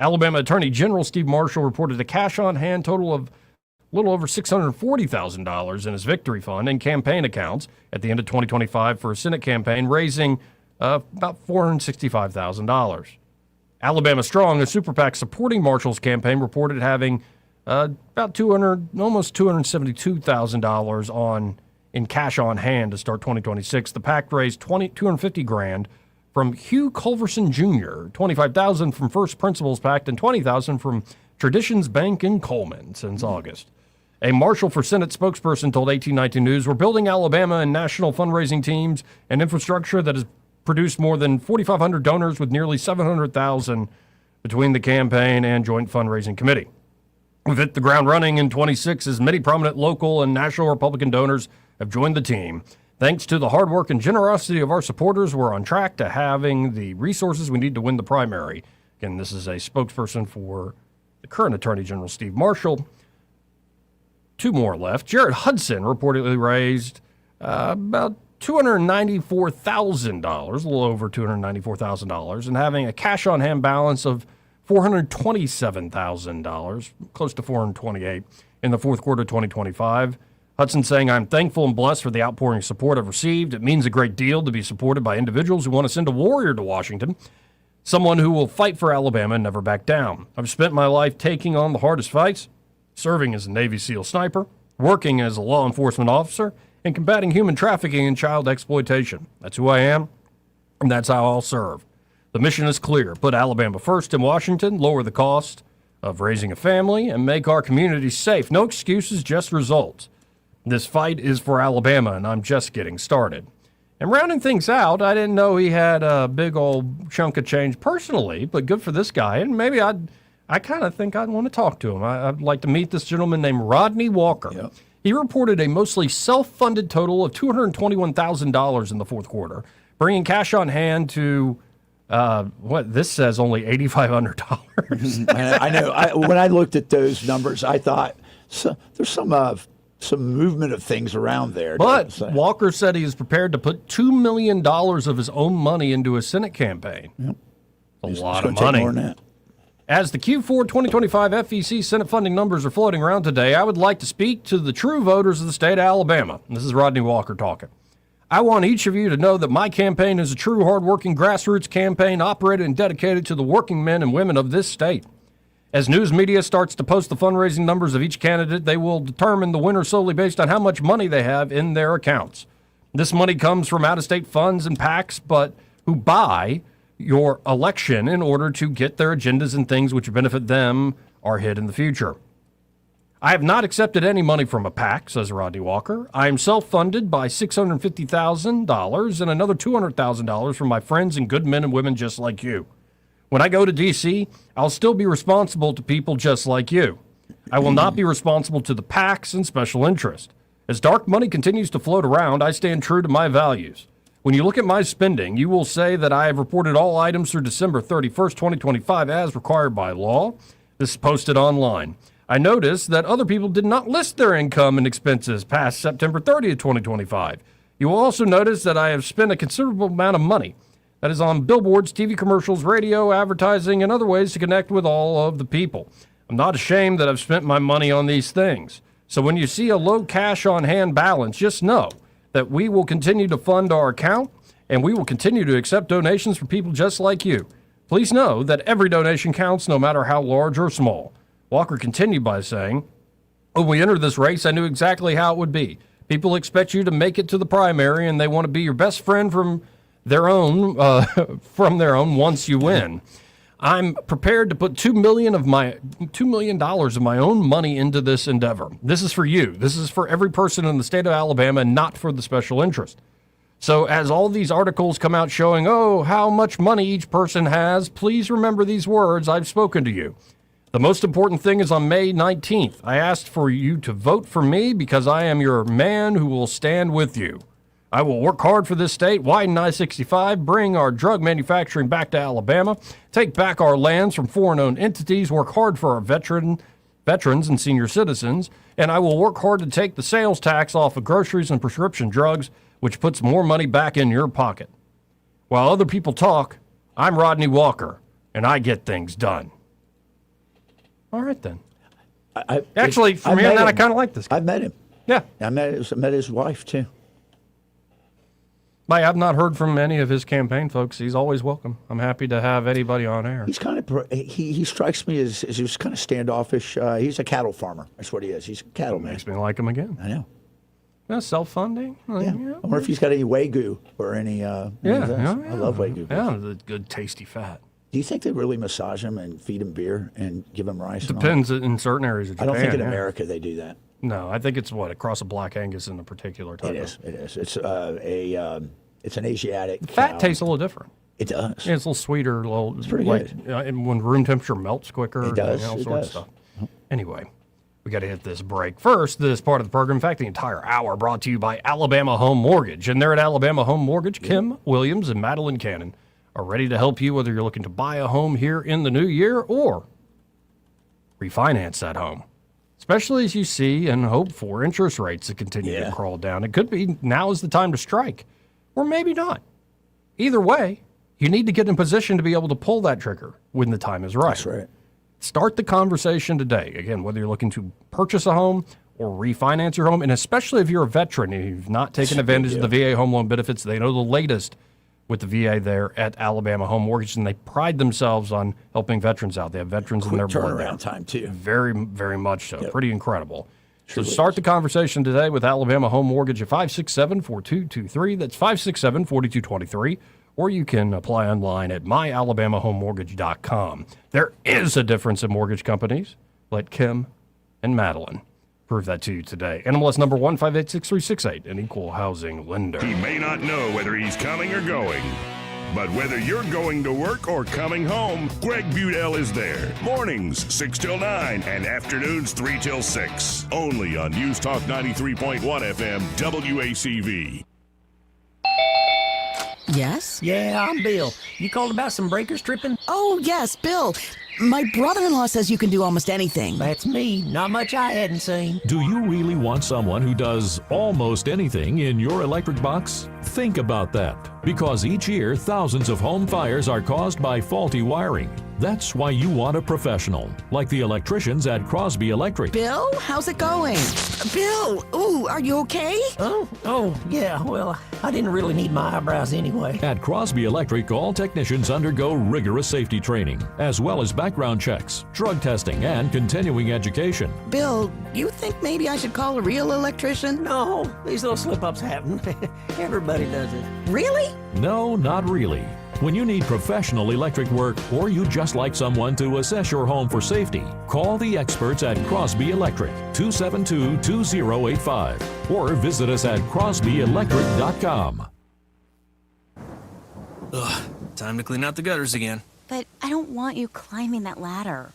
Alabama Attorney General Steve Marshall reported a cash on hand total of a little over $640,000 in his Victory Fund and campaign accounts at the end of 2025 for a Senate campaign, raising about $465,000. Alabama Strong, a super PAC supporting Marshall's campaign, reported having about almost $272,000 in cash on hand to start 2026. The PAC raised $250,000 from Hugh Culverson Jr., $25,000 from First Principles PAC, and $20,000 from Traditions Bank in Coleman since August. A Marshall for Senate spokesperson told 1819 News, we're building Alabama and national fundraising teams and infrastructure that has produced more than 4,500 donors with nearly $700,000 between the campaign and joint fundraising committee. We've hit the ground running in 26 as many prominent local and national Republican donors have joined the team. Thanks to the hard work and generosity of our supporters, we're on track to having the resources we need to win the primary. Again, this is a spokesperson for the current Attorney General, Steve Marshall. Two more left. Jared Hudson reportedly raised about $294,000, a little over $294,000, and having a cash on hand balance of $427,000, close to $428,000 in the fourth quarter of 2025. Hudson saying, I'm thankful and blessed for the outpouring support I've received. It means a great deal to be supported by individuals who want to send a warrior to Washington, someone who will fight for Alabama and never back down. I've spent my life taking on the hardest fights, serving as a Navy SEAL sniper, working as a law enforcement officer, and combating human trafficking and child exploitation. That's who I am, and that's how I'll serve. The mission is clear. Put Alabama first in Washington, lower the cost of raising a family, and make our communities safe. No excuses, just results. This fight is for Alabama, and I'm just getting started. And rounding things out, I didn't know he had a big old chunk of change personally, but good for this guy. And maybe I kind of think I'd want to talk to him. I'd like to meet this gentleman named Rodney Walker. Yep. He reported a mostly self-funded total of $221,000 in the fourth quarter, bringing cash on hand to, what this says, only $8,500. I know. When I looked at those numbers, I thought there's some movement of things around there. But Walker said he is prepared to put $2 million of his own money into a Senate campaign. Yep. A lot of money. More than that. As the Q4 2025 FEC Senate funding numbers are floating around today, I would like to speak to the true voters of the state of Alabama. This is Rodney Walker talking. I want each of you to know that my campaign is a true hardworking grassroots campaign operated and dedicated to the working men and women of this state. As news media starts to post the fundraising numbers of each candidate, they will determine the winner solely based on how much money they have in their accounts. This money comes from out-of-state funds and PACs, but who buy your election in order to get their agendas and things which benefit them are hid in the future. I have not accepted any money from a PAC, says Rodney Walker. I am self-funded by $650,000 and another $200,000 from my friends and good men and women just like you. When I go to D.C., I'll still be responsible to people just like you. I will not be responsible to the PACs and special interest. As dark money continues to float around, I stand true to my values. When you look at my spending, you will say that I have reported all items through December 31st, 2025 as required by law. This is posted online. I noticed that other people did not list their income and expenses past September 30th, 2025. You will also notice that I have spent a considerable amount of money. That is on billboards, TV commercials, radio, advertising, and other ways to connect with all of the people. I'm not ashamed that I've spent my money on these things. So when you see a low cash on hand balance, just know that we will continue to fund our account and we will continue to accept donations from people just like you. Please know that every donation counts, no matter how large or small. Walker continued by saying, when we entered this race, I knew exactly how it would be. People expect you to make it to the primary and they want to be your best friend from their own once you win. I'm prepared to put $2 million of my own money into this endeavor. This is for you. This is for every person in the state of Alabama, not for the special interest. So as all these articles come out showing, how much money each person has, please remember these words I've spoken to you. The most important thing is on May 19th. I asked for you to vote for me because I am your man who will stand with you. I will work hard for this state, widen I-65, bring our drug manufacturing back to Alabama, take back our lands from foreign-owned entities, work hard for our veterans and senior citizens, and I will work hard to take the sales tax off of groceries and prescription drugs, which puts more money back in your pocket. While other people talk, I'm Rodney Walker, and I get things done. All right, then. Actually, from hearing that, I kind of like this guy. I've met him. Yeah. I met his wife, too. I've not heard from any of his campaign folks. He's always welcome. I'm happy to have anybody on air. He's kind of he strikes me as he's kind of standoffish. He's a cattle farmer. That's what he is. He's a cattleman. Makes me like him again. I know. Yeah, self-funding. Yeah. I wonder if he's got any Wagyu or any. I love Wagyu. Yeah, the good, tasty fat. Do you think they really massage him and feed him beer and give him rice? Depends in certain areas of Japan. I don't think in America they do that. No, I think it's across a Black Angus in a particular type. It is. It's an Asiatic. The fat tastes a little different. It does. Yeah, it's a little sweeter. It's pretty good. And when room temperature melts quicker. It does. All sorts of stuff. Anyway, we got to hit this break. First, this part of the program, in fact, the entire hour, brought to you by Alabama Home Mortgage. And they're at Alabama Home Mortgage. Kim Williams and Madeline Cannon are ready to help you whether you're looking to buy a home here in the new year or refinance that home. Especially as you see and hope for interest rates to continue to crawl down. It could be now is the time to strike, or maybe not. Either way, you need to get in position to be able to pull that trigger when the time is right. That's right. Start the conversation today. Again, whether you're looking to purchase a home or refinance your home, and especially if you're a veteran and you've not taken advantage of the VA home loan benefits, they know the latest with the VA there at Alabama Home Mortgage, and they pride themselves on helping veterans out. They have veterans in their blood. Turnaround time, too. Very, very much so. Yep. Pretty incredible. So start the conversation today with Alabama Home Mortgage at 567-4223. That's 567-4223. Or you can apply online at myalabamahomemortgage.com. There is a difference in mortgage companies. Let Kim and Madeline prove that to you today. NMLS number 1586368, an equal housing lender. He may not know whether he's coming or going, but whether you're going to work or coming home, Greg Budell is there. Mornings, 6 till 9, and afternoons, 3 till 6. Only on News Talk 93.1 FM, WACV. Yes? Yeah, I'm Bill. You called about some breakers tripping? Oh, yes, Bill. My brother-in-law says you can do almost anything. That's me. Not much I hadn't seen. Do you really want someone who does almost anything in your electric box? Think about that, because each year thousands of home fires are caused by faulty wiring. That's why you want a professional, like the electricians at Crosby Electric. Bill, how's it going? Bill, ooh, are you okay? Oh, yeah, well, I didn't really need my eyebrows anyway. At Crosby Electric, all technicians undergo rigorous safety training, as well as background checks, drug testing, and continuing education. Bill, you think maybe I should call a real electrician? No, these little slip-ups happen. Everybody does it. Really? No, not really. When you need professional electric work, or you just like someone to assess your home for safety, call the experts at Crosby Electric, 272-2085, or visit us at crosbyelectric.com. Ugh, time to clean out the gutters again. But I don't want you climbing that ladder.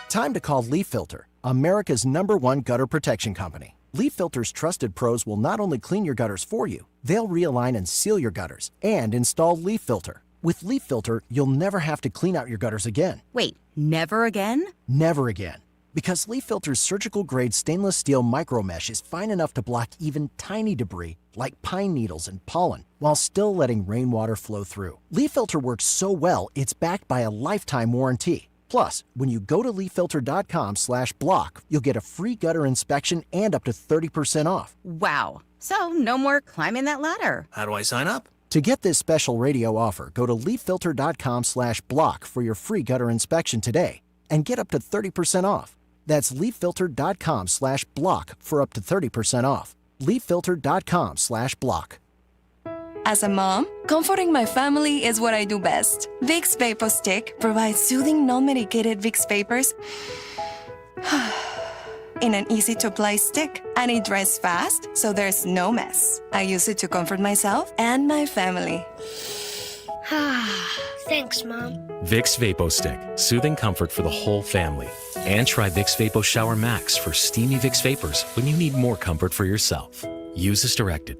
Time to call Leaf Filter, America's #1 gutter protection company. Leaf Filter's trusted pros will not only clean your gutters for you, they'll realign and seal your gutters and install Leaf Filter. With Leaf Filter, you'll never have to clean out your gutters again. Wait, never again? Never again. Because Leaf Filter's surgical-grade stainless steel micro mesh is fine enough to block even tiny debris like pine needles and pollen, while still letting rainwater flow through. Leaf Filter works so well, it's backed by a lifetime warranty. Plus, when you go to leafilter.com/block, you'll get a free gutter inspection and up to 30% off. Wow. So no more climbing that ladder. How do I sign up? To get this special radio offer, go to leafilter.com/block for your free gutter inspection today and get up to 30% off. That's leafilter.com/block for up to 30% off. leafilter.com/block. As a mom, comforting my family is what I do best. Vicks Vapor Stick provides soothing, non-medicated Vicks vapors in an easy-to-apply stick, and it dries fast, so there's no mess. I use it to comfort myself and my family. Thanks, Mom. Vicks Vapo Stick, soothing comfort for the whole family. And try Vicks Vapo Shower Max for steamy Vicks vapors when you need more comfort for yourself. Use as directed.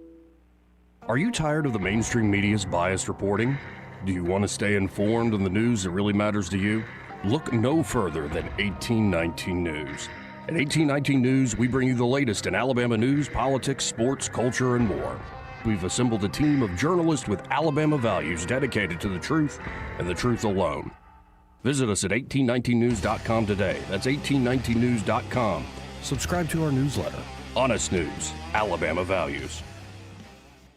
Are you tired of the mainstream media's biased reporting? Do you want to stay informed on the news that really matters to you? Look no further than 1819 News. At 1819 News, we bring you the latest in Alabama news, politics, sports, culture, and more. We've assembled a team of journalists with Alabama values dedicated to the truth and the truth alone. Visit us at 1819news.com today. That's 1819news.com. Subscribe to our newsletter. Honest News, Alabama Values.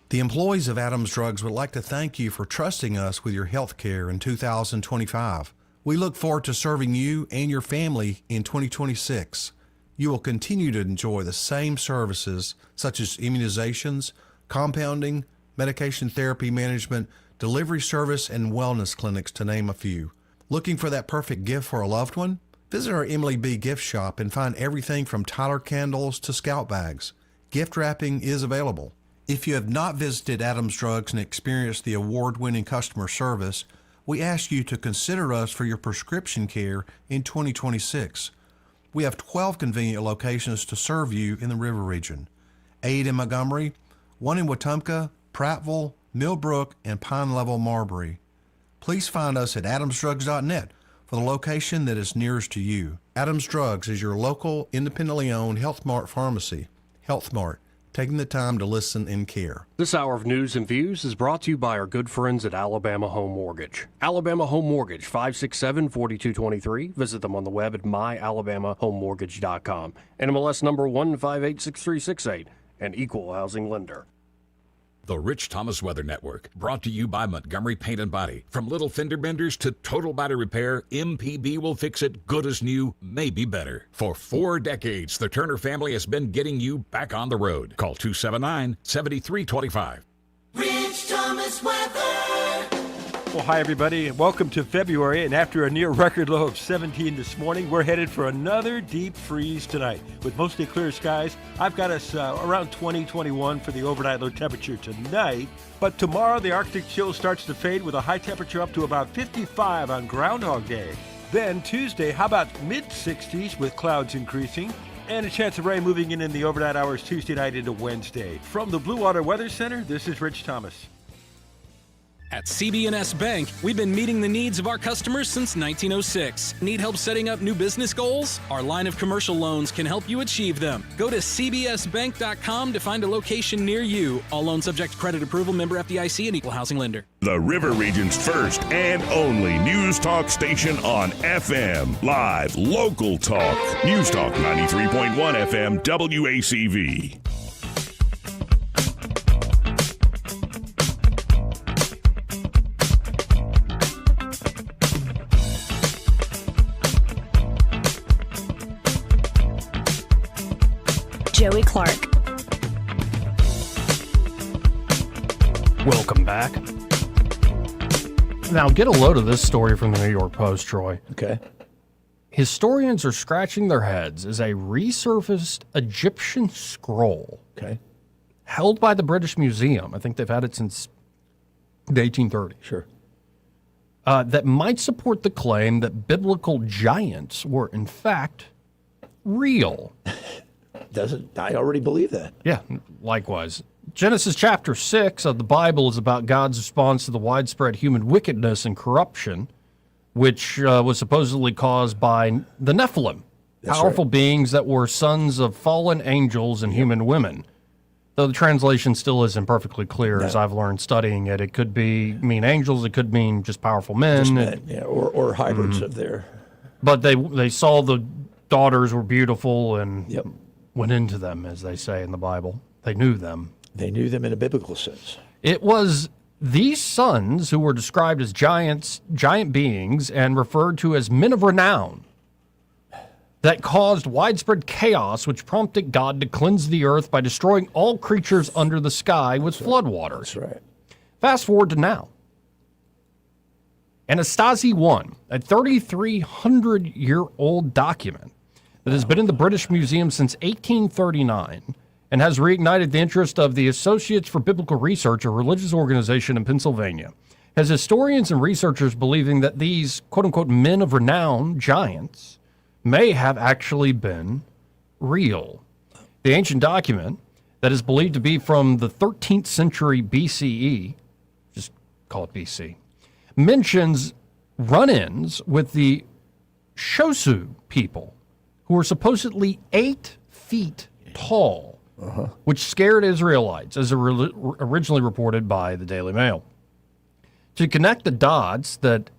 The employees of Adams Drugs would like to thank you for trusting us with your health care in 2025. We look forward to serving you and your family in 2026. You will continue to enjoy the same services such as immunizations, compounding, medication therapy management, delivery service, and wellness clinics, to name a few. Looking for that perfect gift for a loved one? Visit our Emily B. gift shop and find everything from Tyler candles to scout bags. Gift wrapping is available. If you have not visited Adams Drugs and experienced the award-winning customer service, we ask you to consider us for your prescription care in 2026. We have 12 convenient locations to serve you in the River Region. 8 in Montgomery, 1 in Wetumpka, Prattville, Millbrook, and Pine Level, Marbury. Please find us at adamsdrugs.net for the location that is nearest to you. Adams Drugs is your local, independently owned Health Mart pharmacy. Health Mart, taking the time to listen and care. This hour of News and Views is brought to you by our good friends at Alabama Home Mortgage. Alabama Home Mortgage, 567-4223. Visit them on the web at myalabamahomemortgage.com. NMLS number 1586368, an equal housing lender. The Rich Thomas Weather Network, brought to you by Montgomery Paint and Body. From little fender benders to total body repair, MPB will fix it good as new, maybe better. For 4 decades, the Turner family has been getting you back on the road. Call 279-7325. Rich Thomas Weather. Well, hi, everybody. Welcome to February, and after a near-record low of 17 this morning, we're headed for another deep freeze tonight. With mostly clear skies, I've got us around 20-21 for the overnight low temperature tonight. But tomorrow, the Arctic chill starts to fade with a high temperature up to about 55 on Groundhog Day. Then Tuesday, how about mid-60s with clouds increasing? And a chance of rain moving in the overnight hours Tuesday night into Wednesday. From the Blue Water Weather Center, this is Rich Thomas. At CB&S Bank, we've been meeting the needs of our customers since 1906. Need help setting up new business goals? Our line of commercial loans can help you achieve them. Go to cbsbank.com to find a location near you. All loans subject to credit approval, member FDIC, and equal housing lender. The River Region's first and only news talk station on FM. Live, local talk. News Talk 93.1 FM WACV. Joey Clark. Welcome back. Now, get a load of this story from the New York Post, Troy. Okay. Historians are scratching their heads as a resurfaced Egyptian scroll held by the British Museum. I think they've had it since the 1830s. Sure. That might support the claim that biblical giants were, in fact, real. I already believe that. Yeah, likewise. Genesis chapter 6 of the Bible is about God's response to the widespread human wickedness and corruption, which was supposedly caused by the Nephilim, powerful beings that were sons of fallen angels and human women. Though the translation still isn't perfectly clear, as I've learned studying it. It could mean angels, it could mean just powerful men. Just men, or hybrids of their... But they saw the daughters were beautiful and went into them, as they say in the Bible. They knew them. They knew them in a biblical sense. It was these sons who were described as giant beings and referred to as men of renown that caused widespread chaos, which prompted God to cleanse the earth by destroying all creatures under the sky with floodwaters. That's right. Fast forward to now. Anastasi I, a 3,300-year-old document that has been in the British Museum since 1839 and has reignited the interest of the Associates for Biblical Research, a religious organization in Pennsylvania, has historians and researchers believing that these quote-unquote men of renown, giants, may have actually been real. The ancient document that is believed to be from the 13th century BCE, just call it BC, mentions run-ins with the Shosu people, who were supposedly 8 feet tall, which scared Israelites, as originally reported by the Daily Mail. To connect the dots that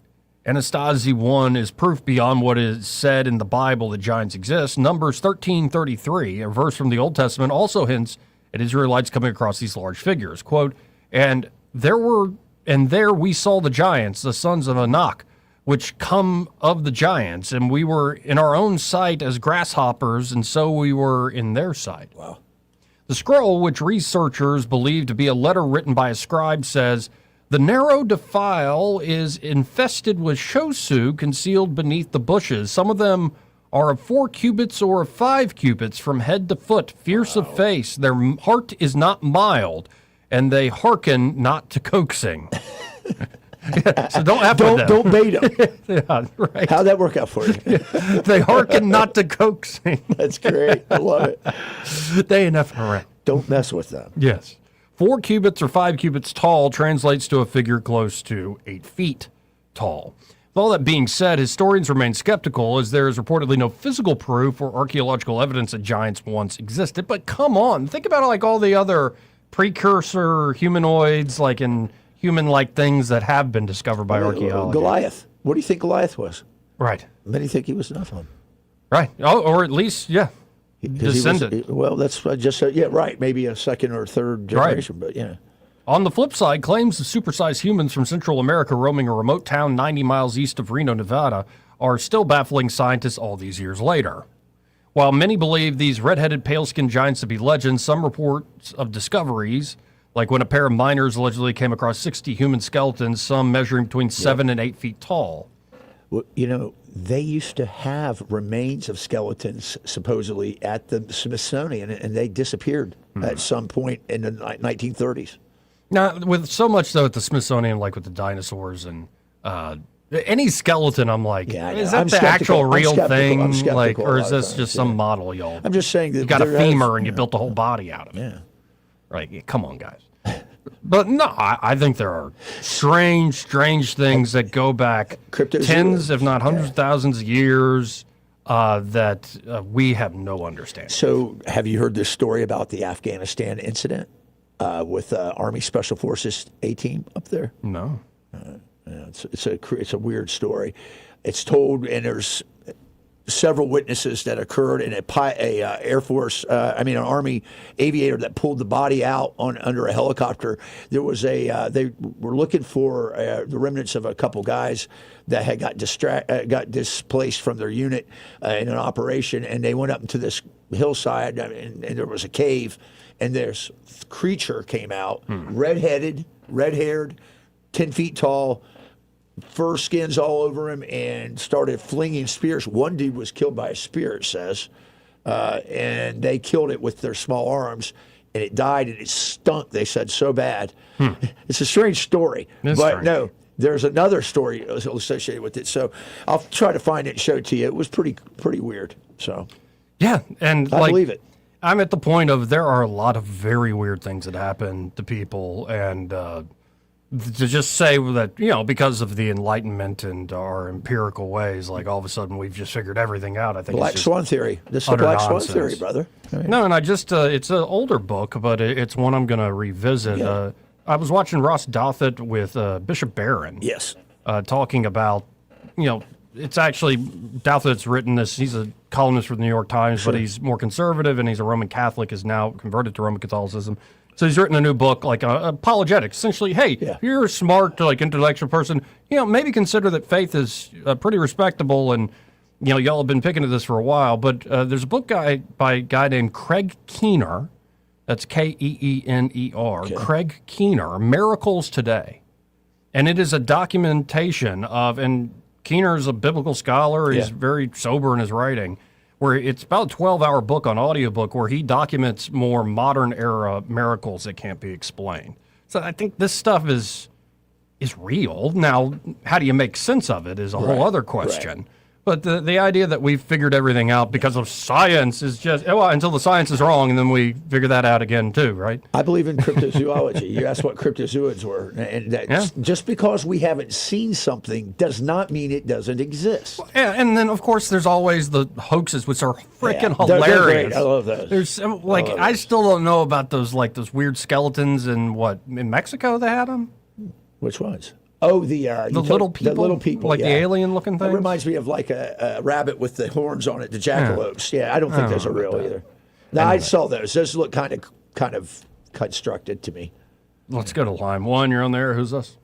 Anastasi I is proof beyond what is said in the Bible that giants exist, Numbers 13:33, a verse from the Old Testament, also hints at Israelites coming across these large figures. Quote, and there we saw the giants, the sons of Anak, which come of the giants, and we were in our own sight as grasshoppers, and so we were in their sight. Wow. The scroll, which researchers believe to be a letter written by a scribe, says, the narrow defile is infested with shosu concealed beneath the bushes. Some of them are of 4 cubits or of 5 cubits from head to foot, fierce of face. Their heart is not mild, and they hearken not to coaxing. So don't bait them. Yeah, right. How'd that work out for you? They hearken not to coaxing. That's great. I love it. They ain't effing around. Don't mess with them. Yes. 4 cubits or 5 cubits tall translates to a figure close to 8 feet tall. With all that being said, historians remain skeptical as there is reportedly no physical proof or archaeological evidence that giants once existed. But come on, think about like all the other precursor humanoids, like in human-like things that have been discovered by archaeology. Goliath. What do you think Goliath was? Right. Many think he was Nephilim. Right. Oh, or at least, descendant. That's what I just said. Yeah, right. Maybe a second or third generation, but yeah. On the flip side, claims of supersized humans from Central America roaming a remote town 90 miles east of Reno, Nevada, are still baffling scientists all these years later. While many believe these red-headed, pale-skinned giants to be legends, some reports of discoveries, like when a pair of miners allegedly came across 60 human skeletons, some measuring between 7 and 8 feet tall. Well, they used to have remains of skeletons, supposedly, at the Smithsonian, and they disappeared at some point in the 1930s. Now, with so much, though, at the Smithsonian, like with the dinosaurs and any skeleton, I'm like, is that the actual real thing? Like, or is this just some model, y'all? I'm just saying that you got a femur and you built the whole body out of it. Yeah. Right. Come on, guys. But no, I think there are strange things that go back tens, if not hundreds of thousands of years that we have no understanding. So have you heard this story about the Afghanistan incident with Army Special Forces A-Team up there? No. It's a weird story. It's told, and there's several witnesses that occurred in an Army aviator that pulled the body out under a helicopter. There was they were looking for the remnants of a couple guys that had got displaced from their unit in an operation, and they went up into this hillside, and there was a cave, and this creature came out, red-headed, red-haired, 10 feet tall, fur skins all over him, and started flinging spears. One dude was killed by a spear, it says, and they killed it with their small arms, and it died, and it stunk, they said, so bad. It's a strange story. No, there's another story associated with it, so I'll try to find it and show it to you. It was pretty weird. So yeah, and I believe it. I'm at the point of there are a lot of very weird things that happen to people, and to just say that, because of the Enlightenment and our empirical ways, like all of a sudden we've just figured everything out. I think Black Swan theory. This is the Black Swan theory, brother. No, and it's an older book, but it's one I'm going to revisit. Yeah. I was watching Ross Douthat with Bishop Barron. Yes. Talking about, it's actually, Douthat's written this. He's a columnist for the New York Times, but he's more conservative, and he's a Roman Catholic, is now converted to Roman Catholicism. So he's written a new book, like apologetics. Essentially, hey, if you're a smart, intellectual person, maybe consider that faith is pretty respectable, and y'all have been picking at this for a while. But there's a book by a guy named Craig Keener. That's Keener. Okay. Craig Keener, Miracles Today, and it is a documentation of. And Keener is a biblical scholar. He's very sober in his writing. Where it's about a 12-hour book on audiobook where he documents more modern-era miracles that can't be explained. So I think this stuff is real. Now, how do you make sense of it is a whole other question. Right. But the idea that we've figured everything out because of science is just, until the science is wrong, and then we figure that out again too, right? I believe in cryptozoology. You asked what cryptozoids were. And just because we haven't seen something does not mean it doesn't exist. Yeah, and then, of course, there's always the hoaxes, which are freaking hilarious. They're great. I love those. I still don't know about those weird skeletons in Mexico they had them? Which ones? Oh, the little people? The little people, the alien-looking things? It reminds me of like a rabbit with the horns on it, the jackalopes. Yeah, I don't think those are real either. No, I saw those. Those look kind of constructed to me. Let's go to line one. You're on there. Who's this?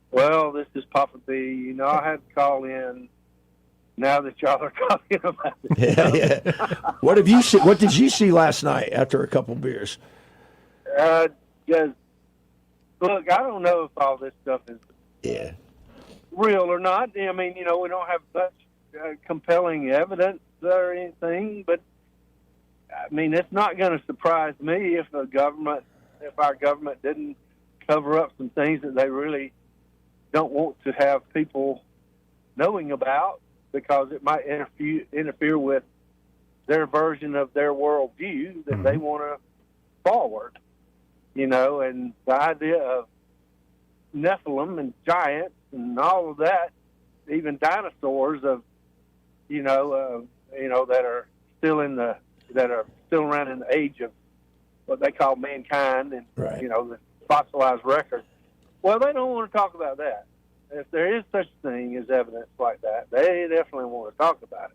Well, this is Papa B. I had to call in now that y'all are talking about it. Yeah. What did you see last night after a couple beers? Look, I don't know if all this stuff is real or not. I mean, we don't have such compelling evidence or anything, but I mean, it's not going to surprise me if our government didn't cover up some things that they really don't want to have people knowing about, because it might interfere with their version of their worldview that they want to forward. And the idea of Nephilim and giants and all of that, even dinosaurs that are still around in the age of what they call mankind and the fossilized record. Well, they don't want to talk about that. If there is such a thing as evidence like that, they definitely want to talk about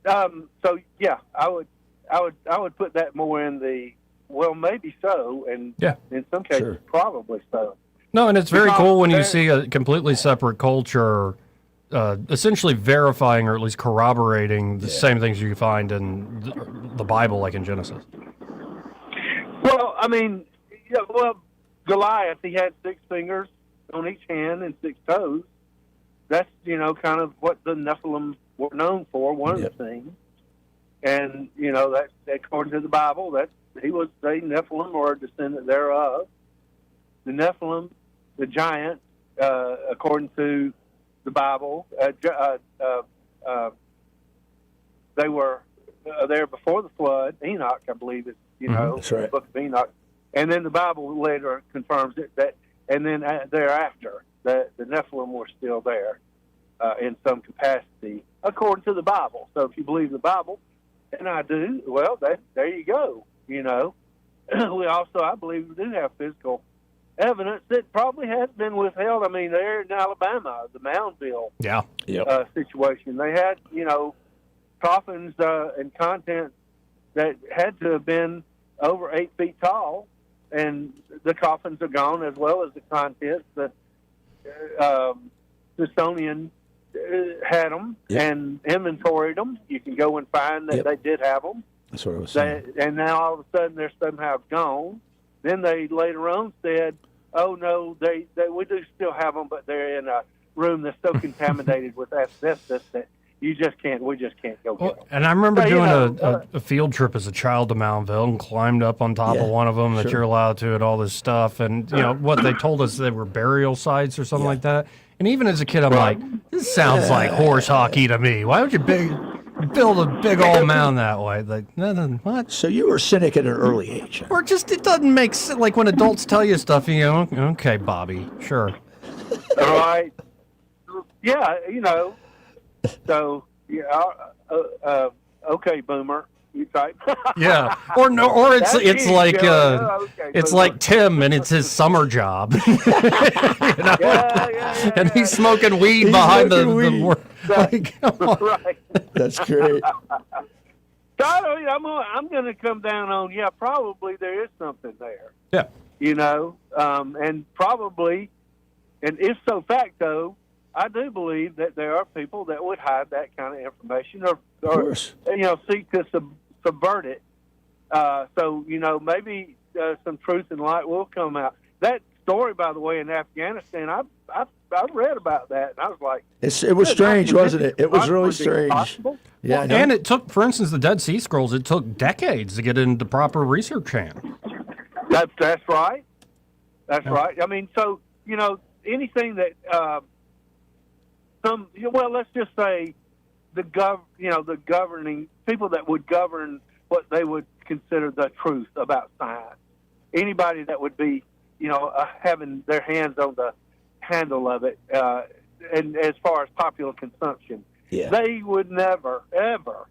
it. So yeah, I would put that more in the. Well, maybe so, and in some cases, probably so. No, and it's very cool when you see a completely separate culture essentially verifying or at least corroborating the same things you find in the Bible, like in Genesis. Well, I mean, Goliath, he had 6 fingers on each hand and 6 toes. That's, kind of what the Nephilim were known for, one of the things. And, that's according to the Bible, he was a Nephilim or a descendant thereof. The Nephilim, the giant, according to the Bible, they were there before the flood. Enoch, I believe, is, that's right. the book of Enoch And then the Bible later confirms it, that, and then thereafter, the Nephilim were still there in some capacity, according to the Bible. So if you believe the Bible, and I do, well, there you go, you know. We also, I believe, we do have physical evidence that probably has been withheld. I mean, there in Alabama, the Moundville situation, they had, you know, coffins and contents that had to have been over 8 feet tall, and the coffins are gone as well as the contents. The Smithsonian had them and inventoried them. You can go and find that they did have them. That's what I was saying. And now all of a sudden they're somehow gone. Then they later on said, "Oh no, they we do still have them, but they're in a room that's so contaminated with asbestos that we just can't go get them." And I remember doing a field trip as a child to Moundville and climbed up on top of one of them that you're allowed to and all this stuff. And, you know, what they told us, they were burial sites or something like that. And even as a kid, I'm like, this sounds like horse hockey to me. Why would you build a big old mound that way? Like, nothing, what? So you were cynic at an early age. Or just, it doesn't make sense. Like when adults tell you stuff, you go, okay, Bobby, sure. All right. Yeah, you know. So, yeah, okay, boomer, you type. Yeah, or it's like it's like Tim and it's his summer job. You know? And he's smoking weed behind the like, right. That's great. So I'm going to come down on, probably there is something there. Yeah. You know, and probably, and if so facto, I do believe that there are people that would hide that kind of information or seek to subvert it. So, you know, maybe some truth and light will come out. That story, by the way, in Afghanistan, I read about that, and I was like... It was strange, wasn't it? It was really strange. Possible? Yeah, and it took, for instance, the Dead Sea Scrolls, it took decades to get into proper research hand. That's right. That's right. I mean, so, you know, anything that... let's just say the governing people that would govern what they would consider the truth about science. Anybody that would be, having their hands on the handle of it, and as far as popular consumption, they would never ever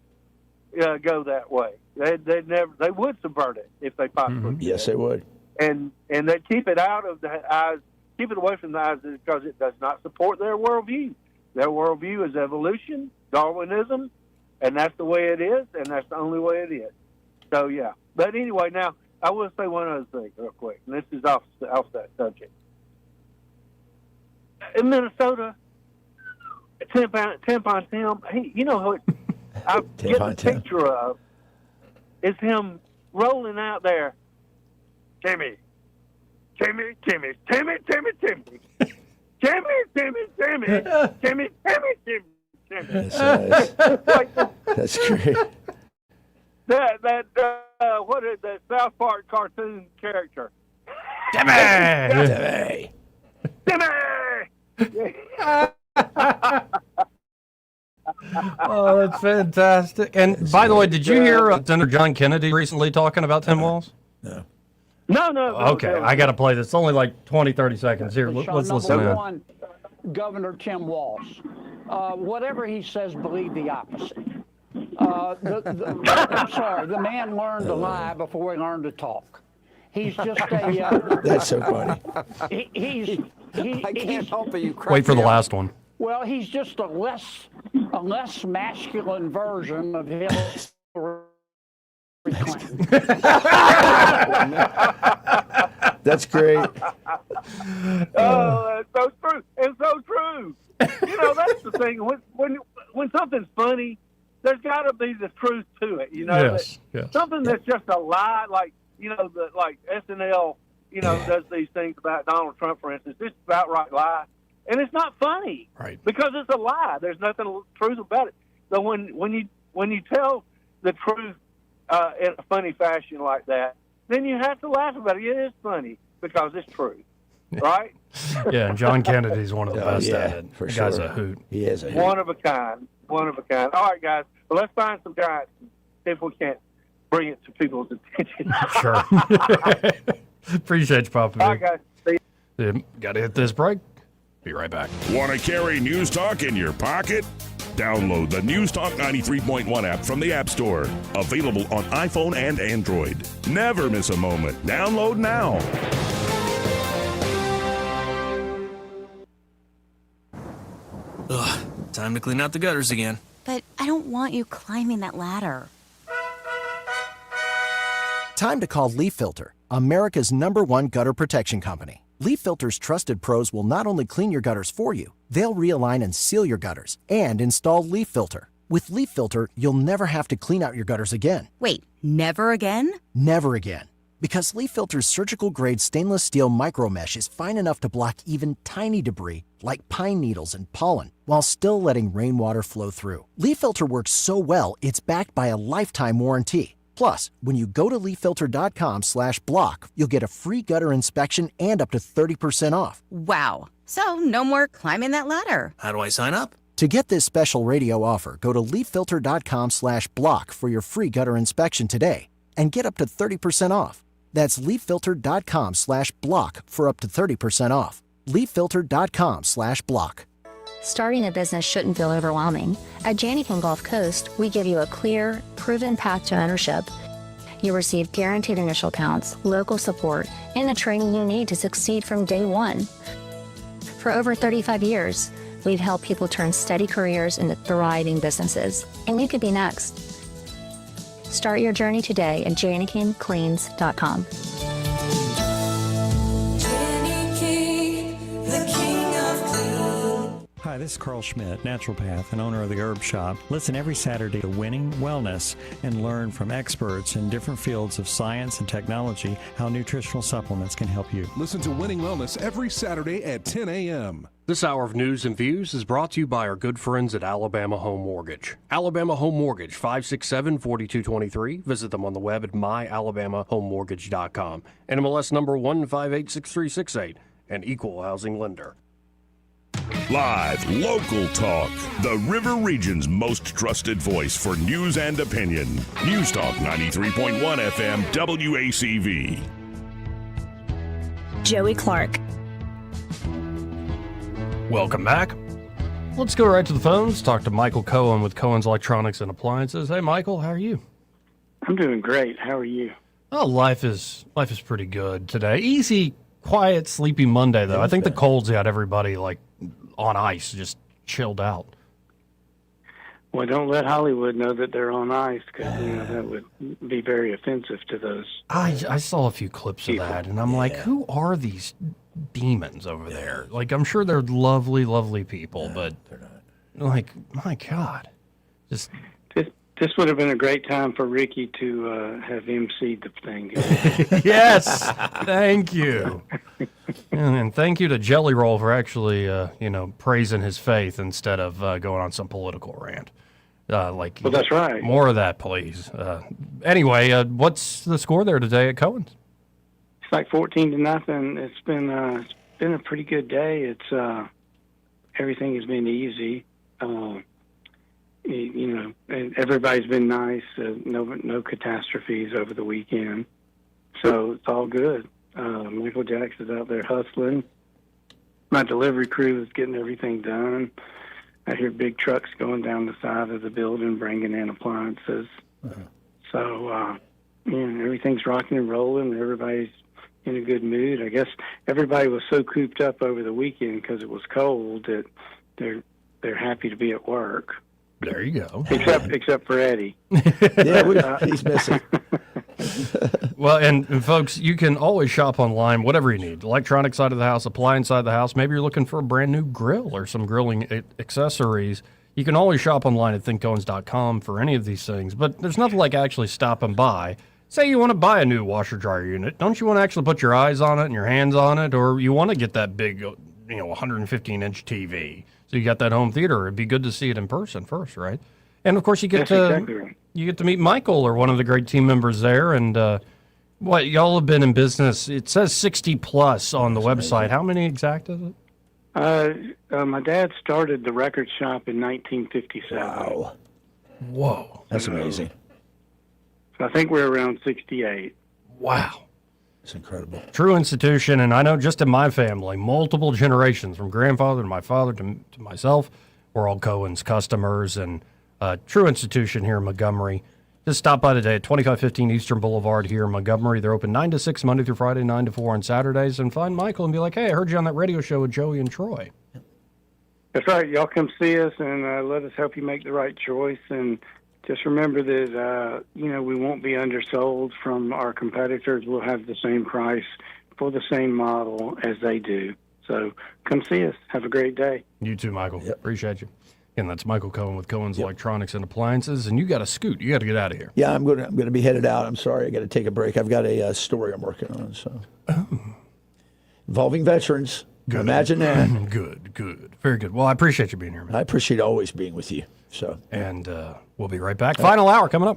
go that way. They would subvert it if they possibly could. Yes, they would. And they'd keep it out of the eyes, keep it away from the eyes because it does not support their worldview. Their worldview is evolution, Darwinism, and that's the way it is, and that's the only way it is. So, yeah. But anyway, now, I will say one other thing real quick, and this is off that subject. In Minnesota, Tim, you know who I get the picture of is him rolling out there, Timmy. That's great. What is that South Park cartoon character? Timmy. Oh, that's fantastic. And by the way, did you hear Senator John Kennedy recently talking about Tim Walz? No. No. Okay, I got to play this. It's only like 20, 30 seconds. Here, let's listen in. Number one, Governor Tim Walz. Whatever he says, believe the opposite. I'm sorry, the man learned to lie before he learned to talk. He's just a... That's so funny. I can't help it. Wait for the last one. Well, he's just a less masculine version of Hillary Clinton. That's great. Oh, that's so true. It's so true. You know, that's the thing. When something's funny, there's got to be the truth to it. You know, yes. Something that's just a lie, like like SNL, does these things about Donald Trump, for instance. It's about outright lie, and it's not funny, right? Because it's a lie. There's nothing truth about it. So when you tell the truth in a funny fashion like that, then you have to laugh about it. It is funny because it's true, right? Yeah, and John Kennedy's one of the best at it. For the sure. guy's a hoot. He is a hoot. One of a kind. All right, guys. Well, let's find some giants and see if we can't bring it to people's attention. Sure. Appreciate you, Papa. Bye, guys. See you. Got to hit this break. Be right back. Want to carry News Talk in your pocket? Download the News Talk 93.1 app from the App Store. Available on iPhone and Android. Never miss a moment. Download now. Ugh, time to clean out the gutters again. But I don't want you climbing that ladder. Time to call Leaf Filter, America's #1 gutter protection company. Leaf Filter's trusted pros will not only clean your gutters for you, they'll realign and seal your gutters and install Leaf Filter. With Leaf Filter, you'll never have to clean out your gutters again. Wait, never again? Never again. Because Leaf Filter's surgical-grade stainless steel micro mesh is fine enough to block even tiny debris like pine needles and pollen while still letting rainwater flow through. Leaf Filter works so well, it's backed by a lifetime warranty. Plus, when you go to leaffilter.com/block, you'll get a free gutter inspection and up to 30% off. Wow. So no more climbing that ladder. How do I sign up? To get this special radio offer, go to leaffilter.com/block for your free gutter inspection today and get up to 30% off. That's leaffilter.com/block for up to 30% off. leaffilter.com/block. Starting a business shouldn't feel overwhelming. At Janikin Gulf Coast, we give you a clear, proven path to ownership. You receive guaranteed initial accounts, local support, and the training you need to succeed from day one. For over 35 years, we've helped people turn steady careers into thriving businesses, and you could be next. Start your journey today at JanikinCleans.com. Hi, this is Carl Schmidt, naturopath and owner of the Herb Shop. Listen every Saturday to Winning Wellness and learn from experts in different fields of science and technology how nutritional supplements can help you. Listen to Winning Wellness every Saturday at 10 a.m. This hour of news and views is brought to you by our good friends at Alabama Home Mortgage. Alabama Home Mortgage, 567-4223. Visit them on the web at myalabamahomemortgage.com. NMLS number 1586368, an equal housing lender. Live, local talk. The River Region's most trusted voice for news and opinion. News Talk 93.1 FM WACV. Joey Clark. Welcome back. Let's go right to the phones. Talk to Michael Cohen with Cohen's Electronics and Appliances. Hey, Michael, how are you? I'm doing great. How are you? Oh, life is pretty good today. Easy, quiet, sleepy Monday, though. I think the cold's got everybody, like, on ice, just chilled out. Well, don't let Hollywood know that they're on ice, because that would be very offensive to those. I saw a few clips of that, and I'm like, who are these demons over there? Like, I'm sure they're lovely, lovely people, but they're not. Like, my God, just. This would have been a great time for Ricky to have emceed the thing. Yes, thank you. And thank you to Jelly Roll for actually, praising his faith instead of going on some political rant. Well, that's right. More of that, please. Anyway, what's the score there today at Cohen's? It's like 14-0. It's been a pretty good day. It's everything has been easy. And everybody's been nice. No catastrophes over the weekend, so it's all good. Michael Jackson's out there hustling. My delivery crew is getting everything done. I hear big trucks going down the side of the building bringing in appliances. So everything's rocking and rolling. Everybody's in a good mood. I guess everybody was so cooped up over the weekend because it was cold that they're happy to be at work. There you go. Except for Eddie. He's missing. Well, and folks, you can always shop online, whatever you need. Electronic side of the house, appliance side of the house. Maybe you're looking for a brand new grill or some grilling accessories. You can always shop online at thinkcohens.com for any of these things. But there's nothing like actually stopping by. Say you want to buy a new washer dryer unit. Don't you want to actually put your eyes on it and your hands on it? Or you want to get that big, 115-inch TV. So you got that home theater. It'd be good to see it in person first, right? And of course, you get to meet Michael or one of the great team members there. And y'all have been in business. It says 60 plus on the website. How many exact is it? My dad started the record shop in 1957. Wow. Whoa, that's amazing. So I think we're around 68. Wow. It's incredible. True institution, and I know just in my family, multiple generations, from grandfather to my father to myself, we're all Cohen's customers, and true institution here in Montgomery. Just stop by today at 2515 Eastern Boulevard here in Montgomery. They're open 9 to 6 Monday through Friday, 9 to 4 on Saturdays, and find Michael and be like, hey, I heard you on that radio show with Joey and Troy. That's right. Y'all come see us and let us help you make the right choice. And just remember that, we won't be undersold from our competitors. We'll have the same price for the same model as they do. So come see us. Have a great day. You too, Michael. Yep. Appreciate you. And that's Michael Cohen with Cohen's Electronics and Appliances. And you got to scoot. You got to get out of here. Yeah, I'm going to be headed out. I'm sorry. I got to take a break. I've got a story I'm working on. So involving veterans. Good. Imagine that. Good. Very good. Well, I appreciate you being here, man. I appreciate always being with you. So, and we'll be right back. Final hour coming up.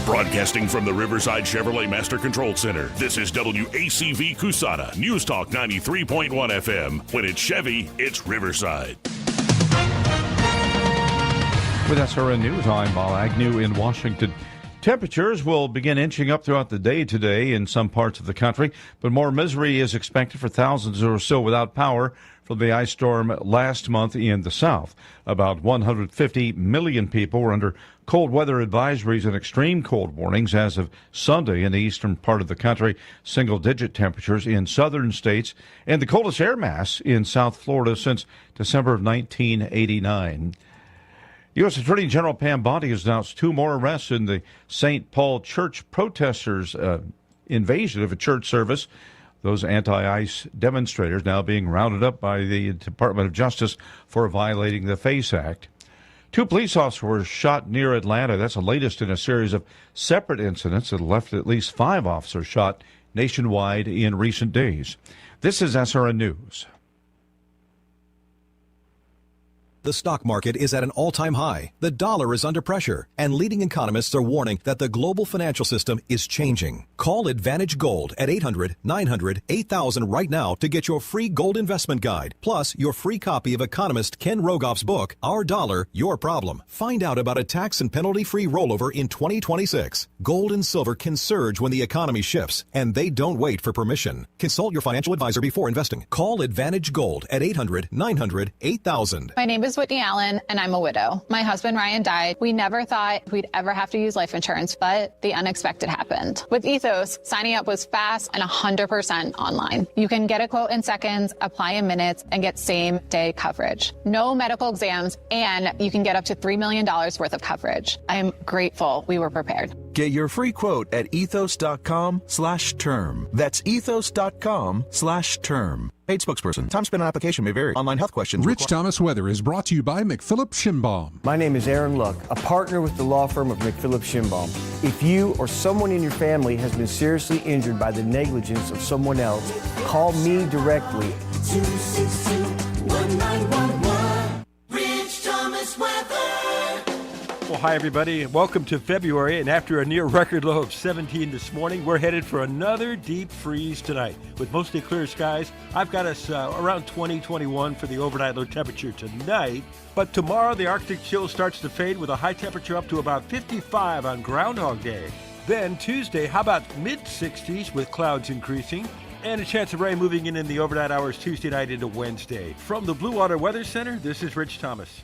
Broadcasting from the Riverside Chevrolet Master Control Center, this is WACV Cusana, News Talk 93.1 FM. When it's Chevy, it's Riverside. With SRN News, I'm Bob Agnew in Washington. Temperatures will begin inching up throughout the day today in some parts of the country, but more misery is expected for thousands or so without power from the ice storm last month in the south. About 150 million people were under cold weather advisories and extreme cold warnings as of Sunday in the eastern part of the country. Single-digit temperatures in southern states and the coldest air mass in South Florida since December of 1989. U.S. Attorney General Pam Bondi has announced 2 more arrests in the St. Paul church protesters' invasion of a church service. Those anti-ICE demonstrators now being rounded up by the Department of Justice for violating the FACE Act. 2 police officers were shot near Atlanta. That's the latest in a series of separate incidents that left at least 5 officers shot nationwide in recent days. This is SRN News. The stock market is at an all-time high. The dollar is under pressure, and leading economists are warning that the global financial system is changing. Call Advantage Gold at 800-900-8000 right now to get your free gold investment guide, plus your free copy of economist Ken Rogoff's book, Our Dollar, Your Problem. Find out about a tax and penalty-free rollover in 2026. Gold and silver can surge when the economy shifts, and they don't wait for permission. Consult your financial advisor before investing. Call Advantage Gold at 800-900-8000. My name is Whitney Allen, and I'm a widow. My husband Ryan died. We never thought we'd ever have to use life insurance, but the unexpected happened. With Ethos, signing up was fast and 100% online. You can get a quote in seconds, apply in minutes, and get same-day coverage. No medical exams, and you can get up to $3 million worth of coverage. I am grateful we were prepared. Get your free quote at ethos.com/term. That's ethos.com/term. Paid spokesperson. Time spent on application may vary. Online health questions. Rich Thomas Weather is brought to you by McPhillips Schimbaum. My name is Aaron Luck, a partner with the law firm of McPhillips Schimbaum. If you or someone in your family has been seriously injured by the negligence of someone else, call me directly. 262-1911. Rich Thomas Weather. Well, hi, everybody. Welcome to February. And after a near record low of 17 this morning, we're headed for another deep freeze tonight. With mostly clear skies, I've got us around 20-21 for the overnight low temperature tonight. But tomorrow, the Arctic chill starts to fade with a high temperature up to about 55 on Groundhog Day. Then Tuesday, how about mid-60s with clouds increasing? And a chance of rain moving in the overnight hours Tuesday night into Wednesday. From the Blue Water Weather Center, this is Rich Thomas.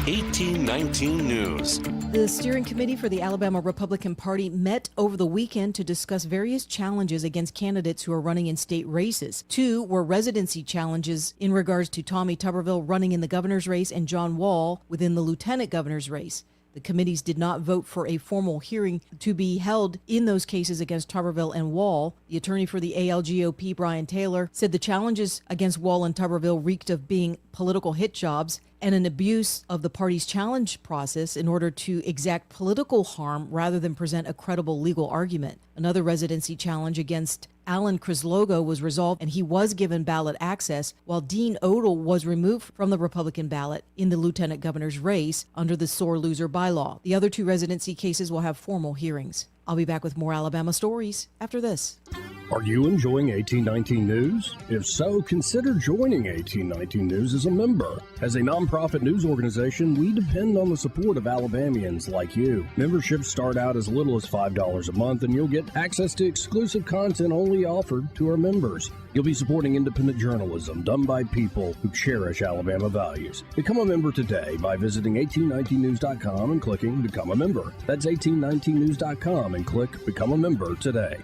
1819 News. The steering committee for the Alabama Republican Party met over the weekend to discuss various challenges against candidates who are running in state races. 2 were residency challenges in regards to Tommy Tuberville running in the governor's race and John Wall within the lieutenant governor's race. The committees did not vote for a formal hearing to be held in those cases against Tuberville and Wall. The attorney for the ALGOP, Brian Taylor, said the challenges against Wall and Tuberville reeked of being political hit jobs and an abuse of the party's challenge process in order to exact political harm rather than present a credible legal argument. Another residency challenge against Alan Crislogo was resolved, and he was given ballot access, while Dean Odle was removed from the Republican ballot in the lieutenant governor's race under the sore loser bylaw. The other 2 residency cases will have formal hearings. I'll be back with more Alabama stories after this. Are you enjoying 1819 News? If so, consider joining 1819 News as a member. As a nonprofit news organization, we depend on the support of Alabamians like you. Memberships start out as little as $5 a month, and you'll get access to exclusive content only offered to our members. You'll be supporting independent journalism done by people who cherish Alabama values. Become a member today by visiting 1819news.com and clicking Become a Member. That's 1819news.com and click Become a Member today.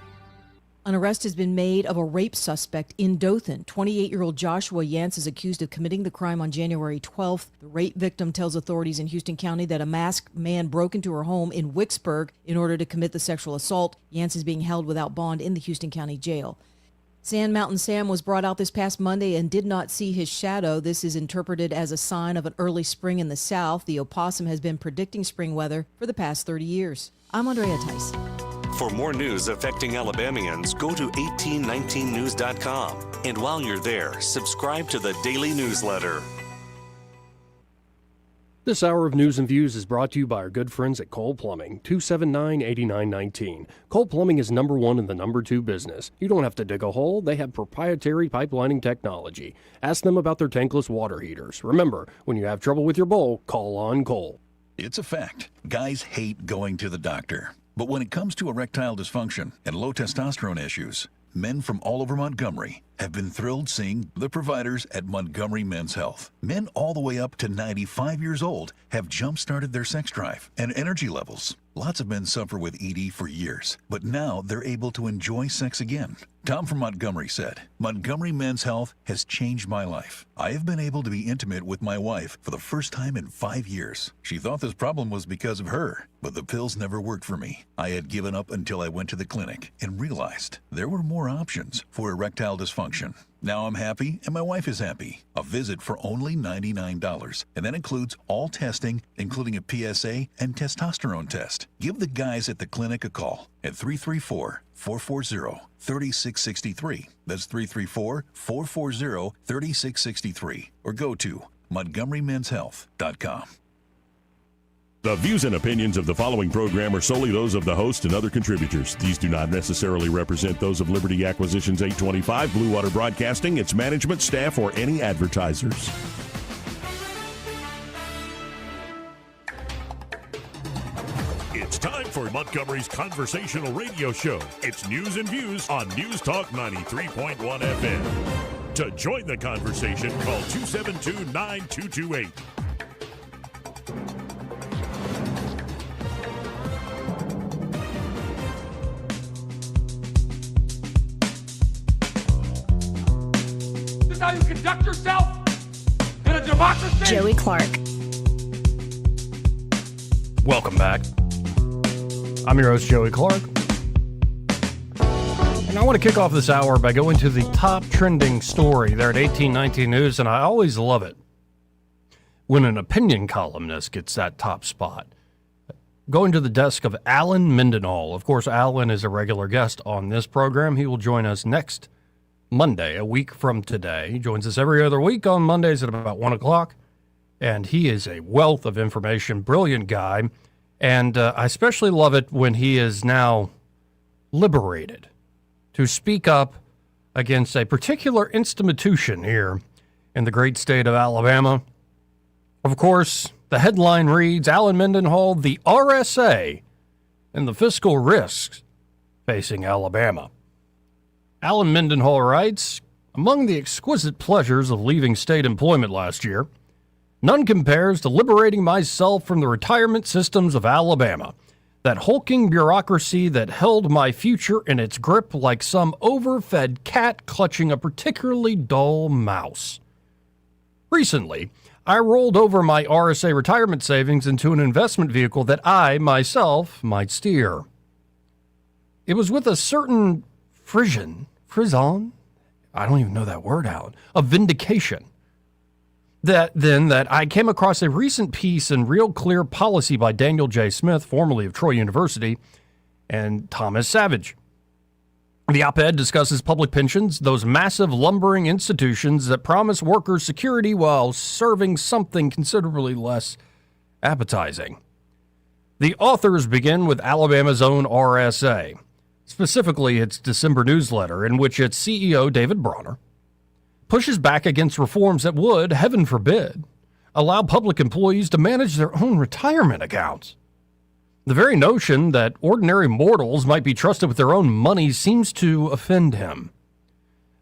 An arrest has been made of a rape suspect in Dothan. 28-year-old Joshua Vance is accused of committing the crime on January 12th. The rape victim tells authorities in Houston County that a masked man broke into her home in Wicksburg in order to commit the sexual assault. Vance is being held without bond in the Houston County Jail. Sand Mountain Sam was brought out this past Monday and did not see his shadow. This is interpreted as a sign of an early spring in the South. The opossum has been predicting spring weather for the past 30 years. I'm Andrea Tice. For more news affecting Alabamians, go to 1819news.com. And while you're there, subscribe to the daily newsletter. This hour of News and Views is brought to you by our good friends at Cole Plumbing, 279-8919. Cole Plumbing is number one in the number two business. You don't have to dig a hole. They have proprietary pipelining technology. Ask them about their tankless water heaters. Remember, when you have trouble with your bowl, call on Cole. It's a fact. Guys hate going to the doctor. But when it comes to erectile dysfunction and low testosterone issues, men from all over Montgomery have been thrilled seeing the providers at Montgomery Men's Health. Men all the way up to 95 years old have jump-started their sex drive and energy levels. Lots of men suffer with ED for years, but now they're able to enjoy sex again. Tom from Montgomery said, Montgomery Men's Health has changed my life. I have been able to be intimate with my wife for the first time in 5 years. She thought this problem was because of her, but the pills never worked for me. I had given up until I went to the clinic and realized there were more options for erectile dysfunction. Now I'm happy and my wife is happy. A visit for only $99, and that includes all testing, including a PSA and testosterone test. Give the guys at the clinic a call at 334-440-3663. That's 334-440-3663. Or go to MontgomeryMen'sHealth.com. The views and opinions of the following program are solely those of the host and other contributors. These do not necessarily represent those of Liberty Acquisitions 825, Blue Water Broadcasting, its management, staff, or any advertisers. It's time for Montgomery's conversational radio show. It's News and Views on News Talk 93.1 FM. To join the conversation, call 272-9228. How you conduct yourself in a democracy? Joey Clark. Welcome back. I'm your host, Joey Clark. And I want to kick off this hour by going to the top trending story there at 1819 News, and I always love it when an opinion columnist gets that top spot. Going to the desk of Alan Mendenhall. Of course, Alan is a regular guest on this program. He will join us next Monday, a week from today. He joins us every other week on Mondays at about 1 o'clock, and he is a wealth of information, brilliant guy, and I especially love it when he is now liberated to speak up against a particular institution here in the great state of Alabama. Of course, the headline reads, Alan Mendenhall, the RSA, and the fiscal risks facing Alabama. Alan Mendenhall writes, among the exquisite pleasures of leaving state employment last year, none compares to liberating myself from the retirement systems of Alabama, that hulking bureaucracy that held my future in its grip like some overfed cat clutching a particularly dull mouse. Recently, I rolled over my RSA retirement savings into an investment vehicle that I, myself, might steer. It was with a certain frisson, I don't even know that word, Alan, of vindication, that I came across a recent piece in Real Clear Policy by Daniel J. Smith, formerly of Troy University, and Thomas Savage. The op-ed discusses public pensions, those massive lumbering institutions that promise workers security while serving something considerably less appetizing. The authors begin with Alabama's own RSA, specifically its December newsletter, in which its CEO, David Bronner, pushes back against reforms that would, heaven forbid, allow public employees to manage their own retirement accounts. The very notion that ordinary mortals might be trusted with their own money seems to offend him.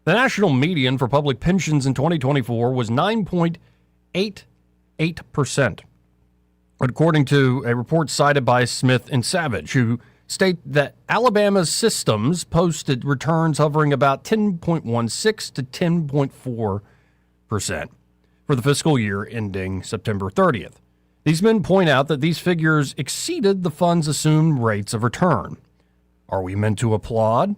The national median for public pensions in 2024 was 9.88%, according to a report cited by Smith and Savage, who state that Alabama's systems posted returns hovering about 10.16 to 10.4% for the fiscal year ending September 30th. These men point out that these figures exceeded the fund's assumed rates of return. Are we meant to applaud?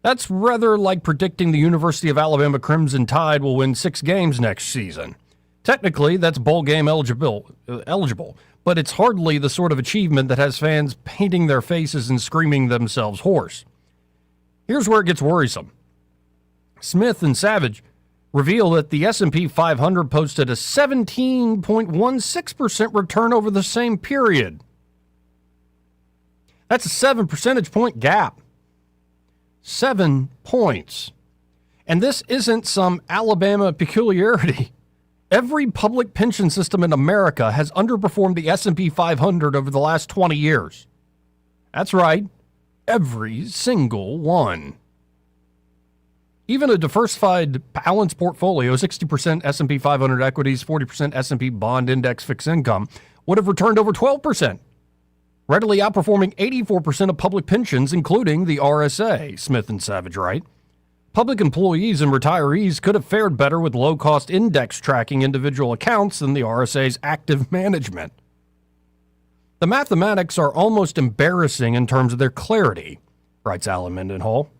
That's rather like predicting the University of Alabama Crimson Tide will win 6 games next season. Technically, that's bowl game eligible, but it's hardly the sort of achievement that has fans painting their faces and screaming themselves hoarse. Here's where it gets worrisome. Smith and Savage reveal that the S&P 500 posted a 17.16% return over the same period. That's a 7 percentage point gap. 7 points. And this isn't some Alabama peculiarity. Every public pension system in America has underperformed the S&P 500 over the last 20 years. That's right. Every single one. Even a diversified balanced portfolio, 60% S&P 500 equities, 40% S&P bond index fixed income, would have returned over 12%, readily outperforming 84% of public pensions, including the RSA, Smith and Savage write. Public employees and retirees could have fared better with low-cost index tracking individual accounts than the RSA's active management. The mathematics are almost embarrassing in terms of their clarity, writes Alan Mendenhall.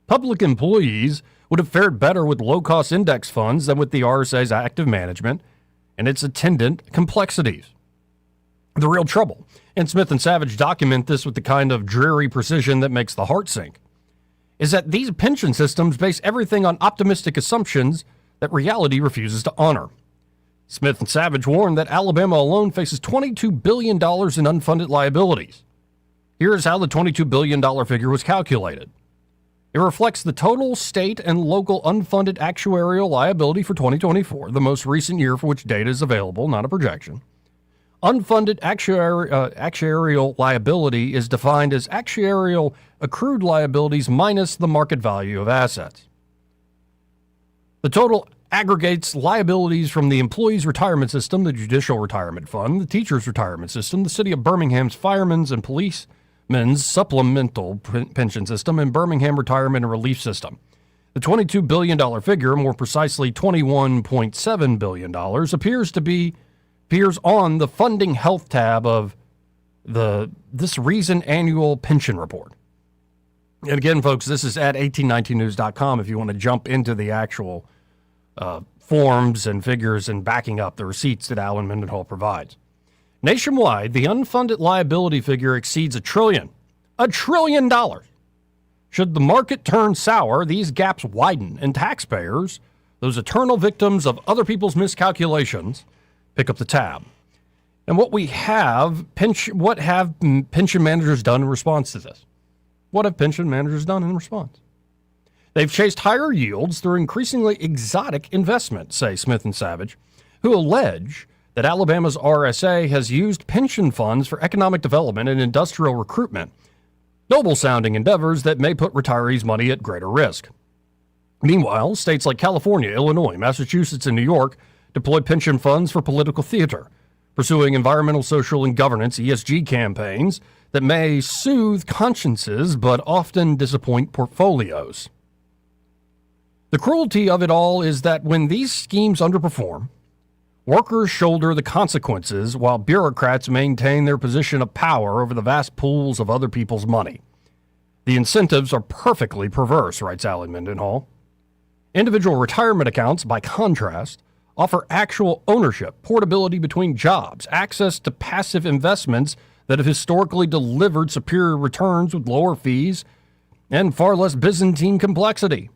Public employees would have fared better with low-cost index funds than with the RSA's active management and its attendant complexities. The real trouble, and Smith and Savage document this with the kind of dreary precision that makes the heart sink, is that these pension systems base everything on optimistic assumptions that reality refuses to honor. Smith and Savage warned that Alabama alone faces $22 billion in unfunded liabilities. Here's how the $22 billion figure was calculated. It reflects the total state and local unfunded actuarial liability for 2024, the most recent year for which data is available, not a projection. Unfunded actuarial liability is defined as actuarial accrued liabilities minus the market value of assets. The total aggregates liabilities from the employees' retirement system, the judicial retirement fund, the teachers' retirement system, the city of Birmingham's firemen's and policemen's supplemental pension system, and Birmingham retirement and relief system. The $22 billion figure, more precisely $21.7 billion, appears on the funding health tab of this recent annual pension report. And again, folks, this is at 1819news.com if you want to jump into the actual forms and figures and backing up the receipts that Alan Mendenhall provides. Nationwide, the unfunded liability figure exceeds $1 trillion. $1 trillion. Should the market turn sour, these gaps widen, and taxpayers, those eternal victims of other people's miscalculations, pick up the tab. And what have pension managers done in response to this? What have pension managers done in response? They've chased higher yields through increasingly exotic investments, say Smith and Savage, who allege that Alabama's RSA has used pension funds for economic development and industrial recruitment, noble-sounding endeavors that may put retirees' money at greater risk. Meanwhile, states like California, Illinois, Massachusetts, and New York deploy pension funds for political theater, pursuing environmental, social, and governance ESG campaigns that may soothe consciences but often disappoint portfolios. The cruelty of it all is that when these schemes underperform, workers shoulder the consequences while bureaucrats maintain their position of power over the vast pools of other people's money. The incentives are perfectly perverse, writes Alan Mendenhall. Individual retirement accounts, by contrast, offer actual ownership, portability between jobs, access to passive investments that have historically delivered superior returns with lower fees and far less Byzantine complexity.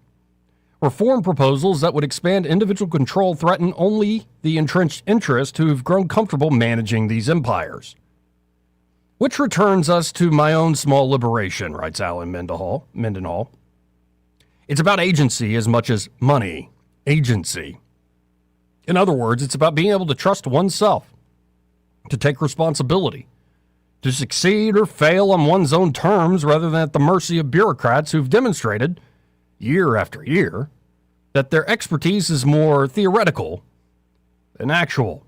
Reform proposals that would expand individual control threaten only the entrenched interests who've grown comfortable managing these empires. Which returns us to my own small liberation, writes Alan Mendenhall. It's about agency as much as money. Agency. In other words, it's about being able to trust oneself, to take responsibility, to succeed or fail on one's own terms rather than at the mercy of bureaucrats who've demonstrated, year after year, that their expertise is more theoretical than actual.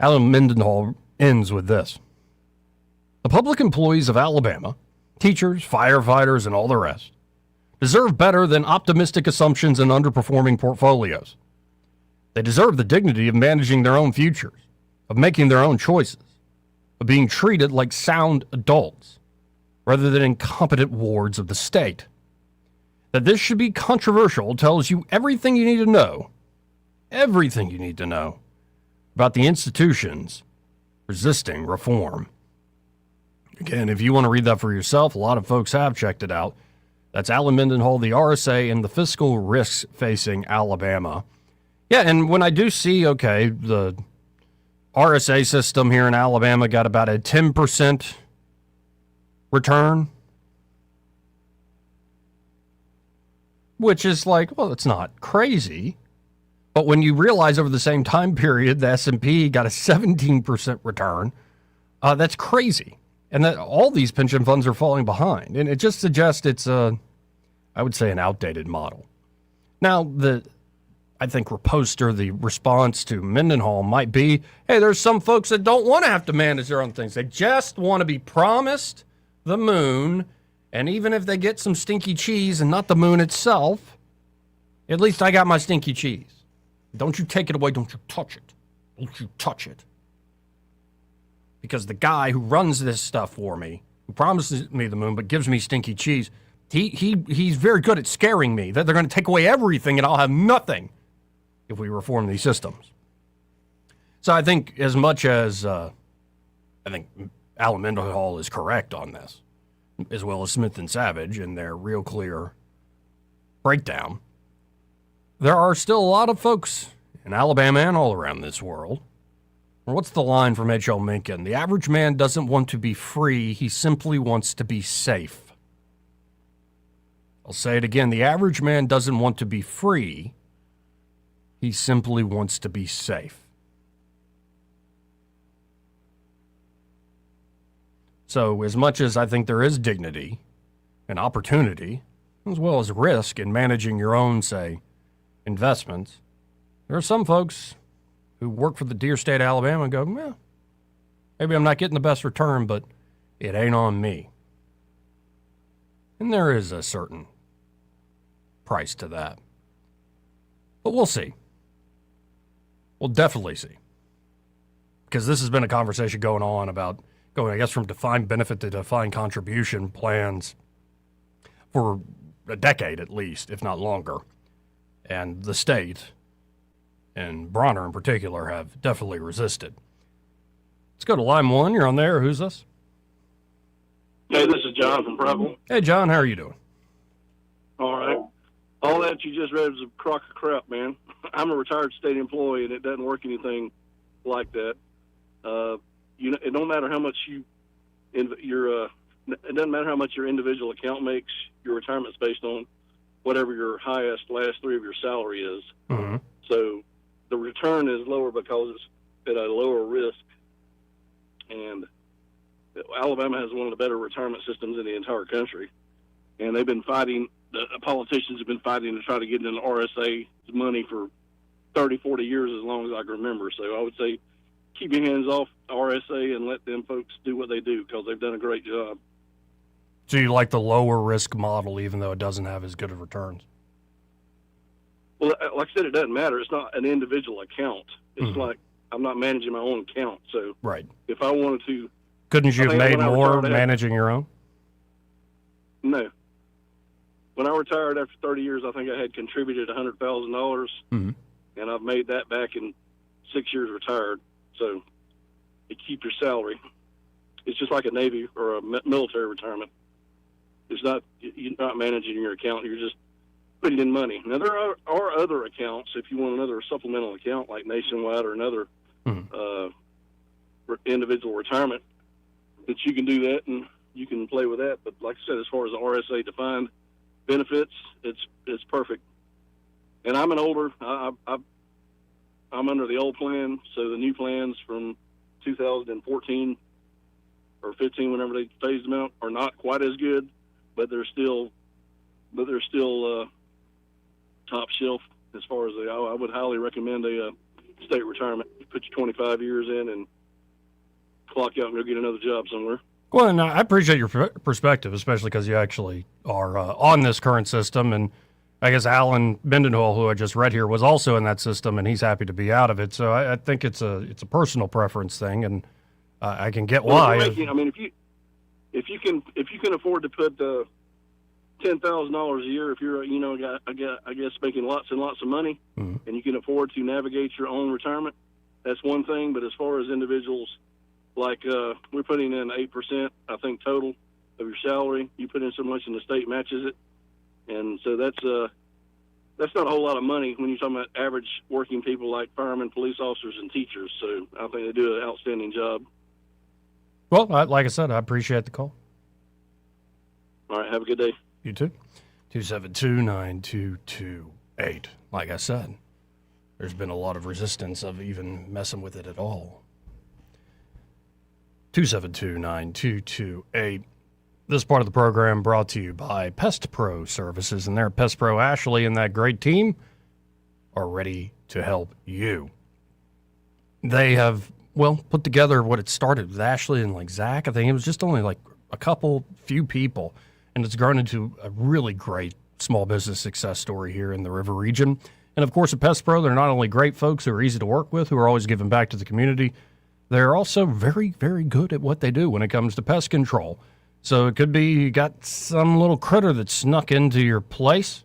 Alan Mendenhall ends with this. The public employees of Alabama, teachers, firefighters, and all the rest, deserve better than optimistic assumptions and underperforming portfolios. They deserve the dignity of managing their own futures, of making their own choices, of being treated like sound adults, rather than incompetent wards of the state. That this should be controversial tells you everything you need to know, about the institutions resisting reform. Again, if you want to read that for yourself, a lot of folks have checked it out. That's Alan Mendenhall, the RSA, and the fiscal risks facing Alabama. Yeah, and when I do see, the RSA system here in Alabama got about a 10% return, which is like, well, it's not crazy. But when you realize over the same time period, the S&P got a 17% return, that's crazy. And that all these pension funds are falling behind. And it just suggests it's, I would say, an outdated model. Now, I think the response to Mendenhall might be, hey, there's some folks that don't want to have to manage their own things. They just want to be promised the moon. And even if they get some stinky cheese and not the moon itself, at least I got my stinky cheese. Don't you take it away. Don't you touch it. Don't you touch it. Because the guy who runs this stuff for me, who promises me the moon but gives me stinky cheese, he's very good at scaring me that they're going to take away everything and I'll have nothing if we reform these systems. So I think as much as I think Alan Mendenhall is correct on this, as well as Smith and Savage in their real clear breakdown, there are still a lot of folks in Alabama and all around this world. What's the line from H.L. Mencken? The average man doesn't want to be free. He simply wants to be safe. I'll say it again. The average man doesn't want to be free. He simply wants to be safe. So as much as I think there is dignity and opportunity, as well as risk in managing your own, say, investments, there are some folks who work for the dear state of Alabama and go, well, maybe I'm not getting the best return, but it ain't on me. And there is a certain price to that. But we'll see. We'll definitely see. Because this has been a conversation going on about going, I guess, from defined benefit to defined contribution plans for a decade at least, if not longer. And the state, and Bronner in particular, have definitely resisted. Let's go to line one. You're on there. Who's this? Hey, this is John from Preble. Hey, John. How are you doing? All right. All that you just read was a crock of crap, man. I'm a retired state employee, and it doesn't work anything like that. It don't matter how much it doesn't matter how much your individual account makes. Your retirement's based on whatever your last three of your salary is. Mm-hmm. So the return is lower because it's at a lower risk. And Alabama has one of the better retirement systems in the entire country. And they've been fighting, the politicians have been fighting to try to get in the RSA money for 30, 40 years, as long as I can remember. So I would say keep your hands off RSA and let them folks do what they do, because they've done a great job. So you like the lower risk model, even though it doesn't have as good of returns? Well, like I said, it doesn't matter. It's not an individual account. It's like I'm not managing my own account. So right. If I wanted to... Couldn't you have made more managing your own? No. When I retired after 30 years, I think I had contributed $100,000, and I've made that back in 6 years retired. So you keep your salary. It's just like a Navy or a military retirement. You're not managing your account. You're just putting in money. Now, there are other accounts. If you want another supplemental account like Nationwide or another individual retirement, that you can do that and you can play with that. But like I said, as far as the RSA defined benefits, it's perfect. And I'm an older, I'm under the old plan, so the new plans from 2014 or 15, whenever they phased them out, are not quite as good, but they're still top shelf as far as I would highly recommend a state retirement. You put your 25 years in and clock out and go get another job somewhere. Well, and I appreciate your perspective, especially because you actually are on this current system. And I guess Alan Mendenhall, who I just read here, was also in that system, and he's happy to be out of it. So I think it's a personal preference thing, and I can get why. I mean, if you can afford to put $10,000 a year, if you're I guess making lots and lots of money, and you can afford to navigate your own retirement, that's one thing. But as far as individuals, like we're putting in 8%, I think, total of your salary. You put in so much, and the state matches it, and so that's not a whole lot of money when you're talking about average working people like firemen, police officers, and teachers. So I think they do an outstanding job. Well, like I said, I appreciate the call. All right, have a good day. You too. 272-9228. Like I said, there's been a lot of resistance of even messing with it at all. 272-9228. This part of the program brought to you by Pest Pro Services, and their Pest Pro Ashley and that great team are ready to help you. They have, put together what it started with Ashley and Zach. I think it was just only a few people, and it's grown into a really great small business success story here in the River region. And of course, at Pest Pro, they're not only great folks who are easy to work with, who are always giving back to the community, they're also very, very good at what they do when it comes to pest control. So it could be you got some little critter that snuck into your place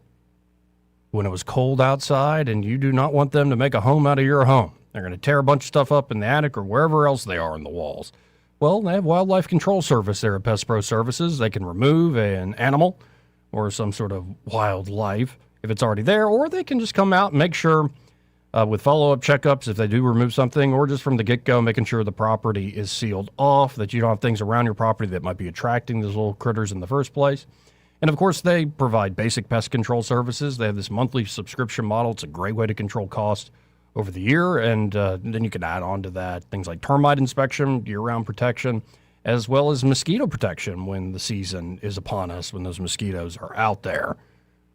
when it was cold outside, and you do not want them to make a home out of your home. They're going to tear a bunch of stuff up in the attic or wherever else they are in the walls. Well, they have wildlife control service there at Pest Pro Services. They can remove an animal or some sort of wildlife if it's already there, or they can just come out and make sure with follow-up checkups if they do remove something, or just from the get-go making sure the property is sealed off, that you don't have things around your property that might be attracting those little critters in the first place. And, of course, they provide basic pest control services. They have this monthly subscription model. It's a great way to control costs over the year, and then you can add on to that things like termite inspection, year-round protection, as well as mosquito protection when the season is upon us, when those mosquitoes are out there.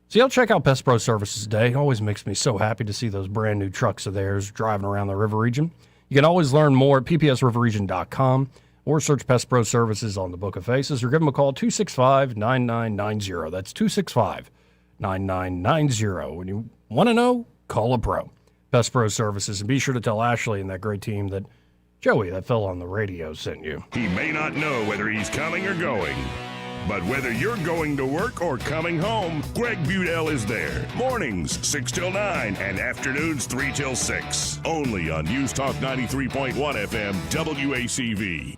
So y'all check out Pest Pro Services today. It always makes me so happy to see those brand new trucks of theirs driving around the River region. You can always learn more at ppsriverregion.com or search Pest Pro Services on the Book of Faces, or give them a call, 265-9990. That's 265-9990. When you want to know, call a pro. Pest Pro Services. And be sure to tell Ashley and that great team that Joey, that fella on the radio, sent you. He may not know whether he's coming or going, but whether you're going to work or coming home, Greg Budell is there. Mornings, 6 till 9, and afternoons, 3 till 6. Only on News Talk 93.1 FM, WACV.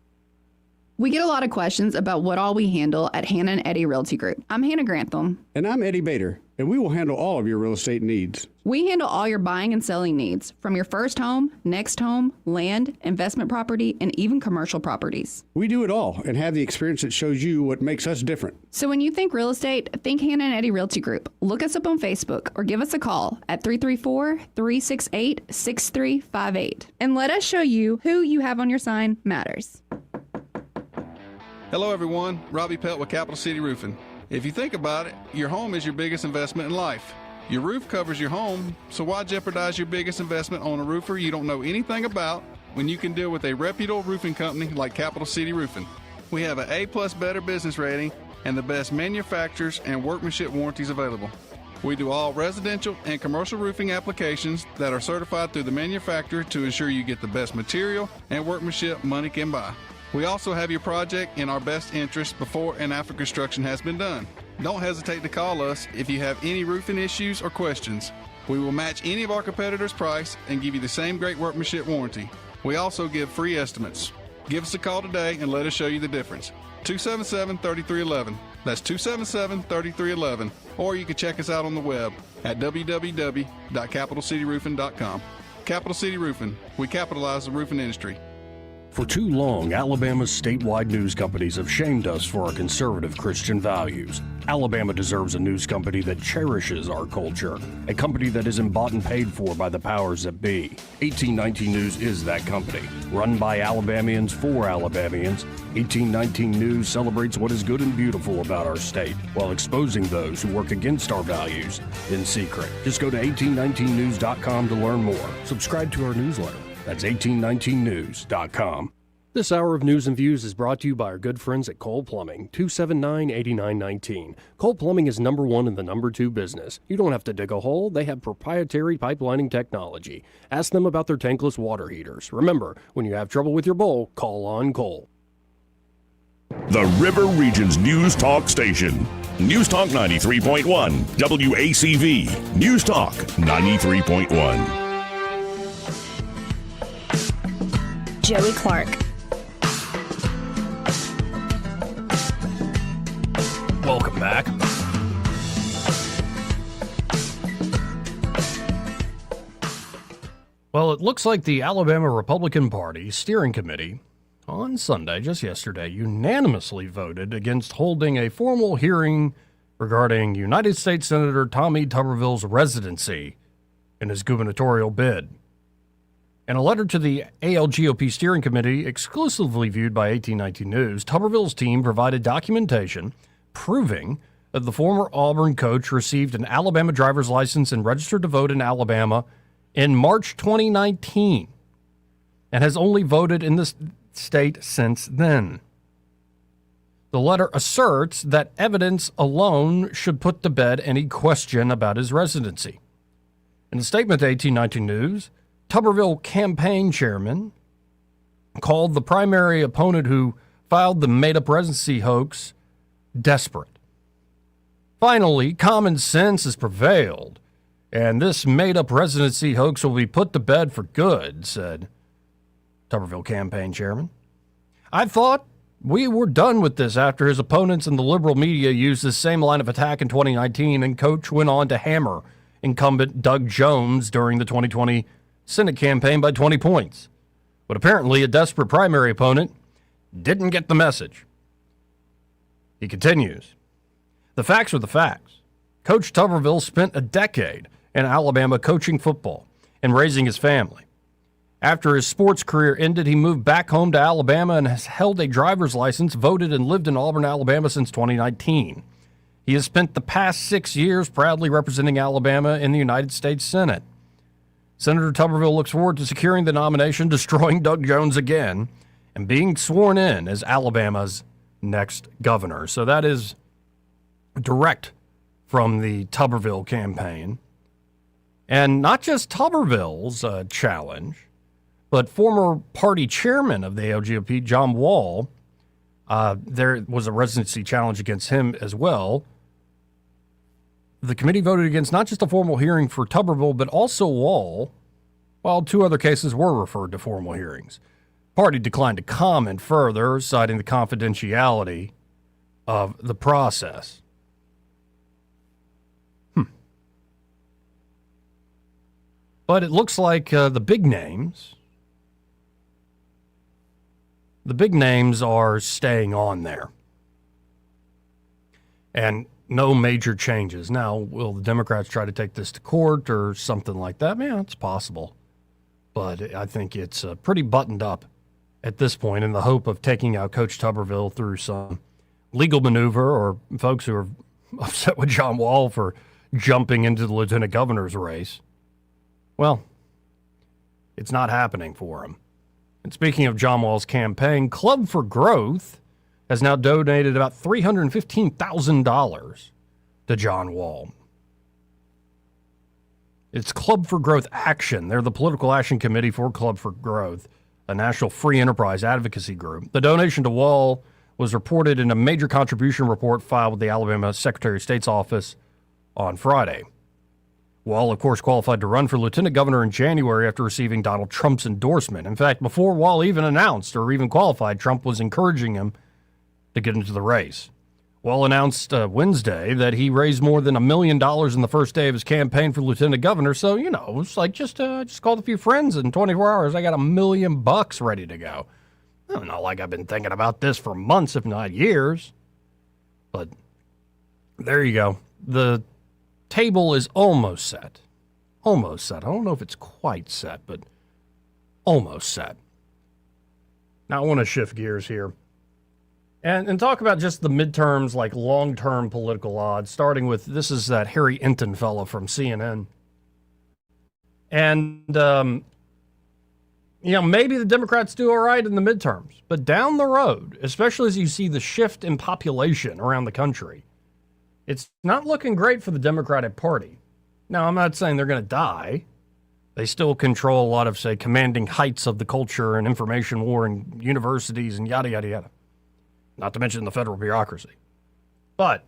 We get a lot of questions about what all we handle at Hannah and Eddie Realty Group. I'm Hannah Grantham. And I'm Eddie Bader, and we will handle all of your real estate needs. We handle all your buying and selling needs, from your first home, next home, land, investment property, and even commercial properties. We do it all and have the experience that shows you what makes us different. So when you think real estate, think Hannah and Eddie Realty Group. Look us up on Facebook or give us a call at 334-368-6358. And let us show you who you have on your sign matters. Hello everyone, Robbie Pelt with Capital City Roofing. If you think about it, your home is your biggest investment in life. Your roof covers your home, so why jeopardize your biggest investment on a roofer you don't know anything about when you can deal with a reputable roofing company like Capital City Roofing? We have an A+ Better Business rating and the best manufacturers and workmanship warranties available. We do all residential and commercial roofing applications that are certified through the manufacturer to ensure you get the best material and workmanship money can buy. We also have your project in our best interest before and after construction has been done. Don't hesitate to call us if you have any roofing issues or questions. We will match any of our competitors' price and give you the same great workmanship warranty. We also give free estimates. Give us a call today and let us show you the difference. 277-3311. That's 277-3311. Or you can check us out on the web at www.capitalcityroofing.com. Capital City Roofing. We capitalize the roofing industry. For too long, Alabama's statewide news companies have shamed us for our conservative Christian values. Alabama deserves a news company that cherishes our culture, a company that isn't bought and paid for by the powers that be. 1819 News is that company. Run by Alabamians for Alabamians, 1819 News celebrates what is good and beautiful about our state, while exposing those who work against our values in secret. Just go to 1819news.com to learn more. Subscribe to our newsletter. That's 1819news.com. This hour of News and Views is brought to you by our good friends at Cole Plumbing, 279-8919. Cole Plumbing is number one in the number two business. You don't have to dig a hole. They have proprietary pipelining technology. Ask them about their tankless water heaters. Remember, when you have trouble with your bowl, call on Cole. The River Region's News Talk Station. News Talk 93.1, WACV. News Talk 93.1. Joey Clark. Welcome back. Well, it looks like the Alabama Republican Party Steering Committee on Sunday, just yesterday, unanimously voted against holding a formal hearing regarding United States Senator Tommy Tuberville's residency in his gubernatorial bid. In a letter to the ALGOP Steering Committee, exclusively viewed by 1819 News, Tuberville's team provided documentation proving that the former Auburn coach received an Alabama driver's license and registered to vote in Alabama in March 2019 and has only voted in the state since then. The letter asserts that evidence alone should put to bed any question about his residency. In a statement to 1819 News, Tuberville campaign chairman called the primary opponent who filed the made-up residency hoax desperate. Finally, common sense has prevailed, and this made-up residency hoax will be put to bed for good, said Tuberville campaign chairman. I thought we were done with this after his opponents in the liberal media used this same line of attack in 2019, and coach went on to hammer incumbent Doug Jones during the 2020 Senate campaign by 20 points. But apparently a desperate primary opponent didn't get the message. He continues, the facts are the facts. Coach Tuberville spent a decade in Alabama coaching football and raising his family. After his sports career ended, he moved back home to Alabama and has held a driver's license, voted, and lived in Auburn, Alabama since 2019. He has spent the past 6 years proudly representing Alabama in the United States Senate. Senator Tuberville looks forward to securing the nomination, destroying Doug Jones again, and being sworn in as Alabama's next governor. So that is direct from the Tuberville campaign. And not just Tuberville's challenge, but former party chairman of the ALGOP, John Wall, there was a residency challenge against him as well. The committee voted against not just a formal hearing for Tuberville, but also Wall, while two other cases were referred to formal hearings. Party declined to comment further, citing the confidentiality of the process. But it looks like the big names are staying on there. And no major changes. Now, will the Democrats try to take this to court or something like that? Yeah, it's possible. But I think it's pretty buttoned up at this point in the hope of taking out Coach Tuberville through some legal maneuver, or folks who are upset with John Wall for jumping into the lieutenant governor's race. Well, it's not happening for him. And speaking of John Wall's campaign, Club for Growth has now donated about $315,000 to John Wall. It's Club for Growth Action. They're the political action committee for Club for Growth, a national free enterprise advocacy group. The donation to Wall was reported in a major contribution report filed with the Alabama Secretary of State's office on Friday. Wall, of course, qualified to run for lieutenant governor in January after receiving Donald Trump's endorsement. In fact, before Wall even announced or even qualified, Trump was encouraging him to get into the race. Wall announced Wednesday that he raised more than $1 million in the first day of his campaign for lieutenant governor. So, you know, it's like just called a few friends in 24 hours. I got $1 million ready to go. Not like I've been thinking about this for months, if not years. But there you go. The table is almost set. Almost set. I don't know if it's quite set, but almost set. Now I want to shift gears here and talk about just the midterms, like long-term political odds, starting with, this is that Harry Enton fellow from CNN. And, maybe the Democrats do all right in the midterms, but down the road, especially as you see the shift in population around the country, it's not looking great for the Democratic Party. Now, I'm not saying they're going to die. They still control a lot of, say, commanding heights of the culture and information war and universities and yada, yada, yada. Not to mention the federal bureaucracy. But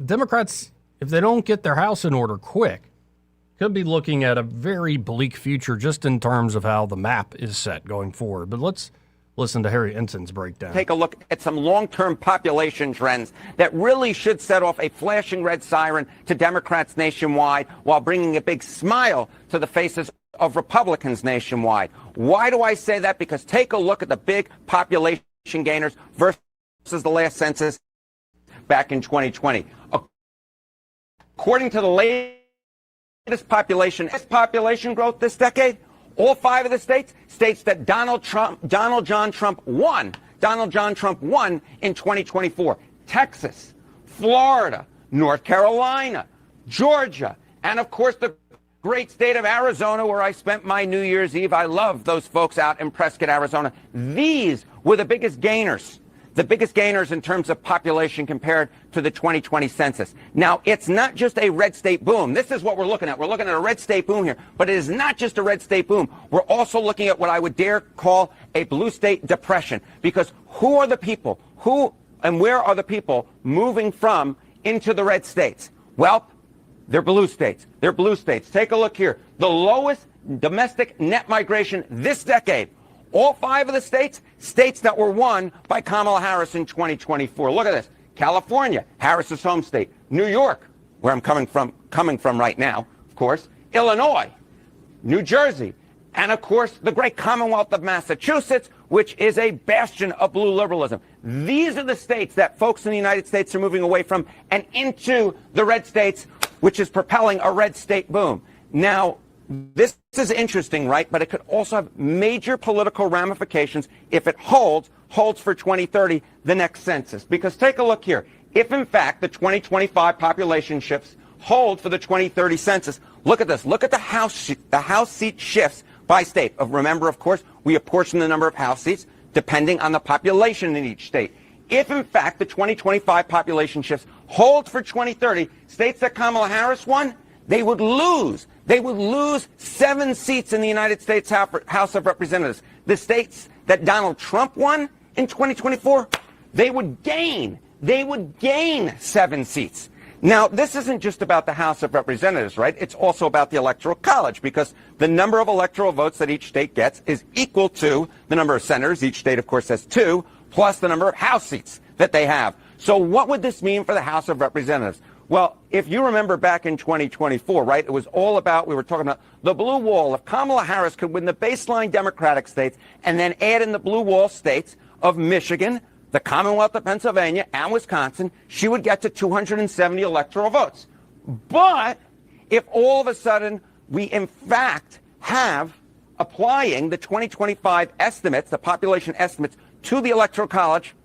Democrats, if they don't get their house in order quick, could be looking at a very bleak future just in terms of how the map is set going forward. But let's listen to Harry Enton's breakdown. Take a look at some long-term population trends that really should set off a flashing red siren to Democrats nationwide while bringing a big smile to the faces of Republicans nationwide. Why do I say that? Because take a look at the big population gainers versus the last census back in 2020. According to the latest population growth this decade, all 5 of the states that Donald John Trump won in 2024. Texas, Florida, North Carolina, Georgia, and of course the great state of Arizona, where I spent my New Year's Eve. I love those folks out in Prescott, Arizona. These were the biggest gainers in terms of population compared to the 2020 census. Now, it's not just a red state boom. This is what we're looking at. We're looking at a red state boom here, but it is not just a red state boom. We're also looking at what I would dare call a blue state depression, because who are the people? Who and where are the people moving from into the red states? Well, they're blue states. They're blue states. Take a look here. The lowest domestic net migration this decade. All 5 of the states that were won by Kamala Harris in 2024. Look at this. California, Harris's home state. New York, where I'm coming from right now, of course. Illinois, New Jersey, and of course the great Commonwealth of Massachusetts, which is a bastion of blue liberalism. These are the states that folks in the United States are moving away from and into the red states, which is propelling a red state boom. Now, this is interesting, right? But it could also have major political ramifications if it holds for 2030, the next census. Because take a look here. If, in fact, the 2025 population shifts hold for the 2030 census, look at this. Look at the House seat shifts by state. Remember, of course, we apportion the number of House seats depending on the population in each state. If, in fact, the 2025 population shifts hold for 2030, states that Kamala Harris won, they would lose. They would lose 7 seats in the United States House of Representatives. The states that Donald Trump won in 2024, they would gain 7 seats. Now, this isn't just about the House of Representatives, right? It's also about the Electoral College, because the number of electoral votes that each state gets is equal to the number of senators. Each state, of course, has 2, plus the number of House seats that they have. So what would this mean for the House of Representatives? Well, if you remember back in 2024, right, it was all about, we were talking about the blue wall. If Kamala Harris could win the baseline Democratic states and then add in the blue wall states of Michigan, the Commonwealth of Pennsylvania, and Wisconsin, she would get to 270 electoral votes. But if all of a sudden we, in fact, have applying the 2025 estimates, the population estimates, to the Electoral College,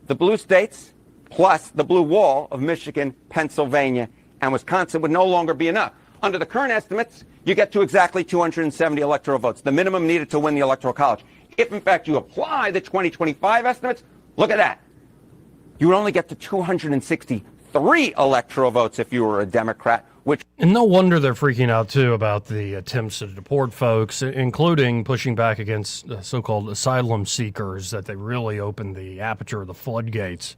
the blue states plus the blue wall of Michigan, Pennsylvania, and Wisconsin would no longer be enough. Under the current estimates, you get to exactly 270 electoral votes, the minimum needed to win the Electoral College. If, in fact, you apply the 2025 estimates, look at that. You would only get to 263 electoral votes if you were a Democrat, And no wonder they're freaking out, too, about the attempts to deport folks, including pushing back against so-called asylum seekers, that they really opened the aperture, the floodgates,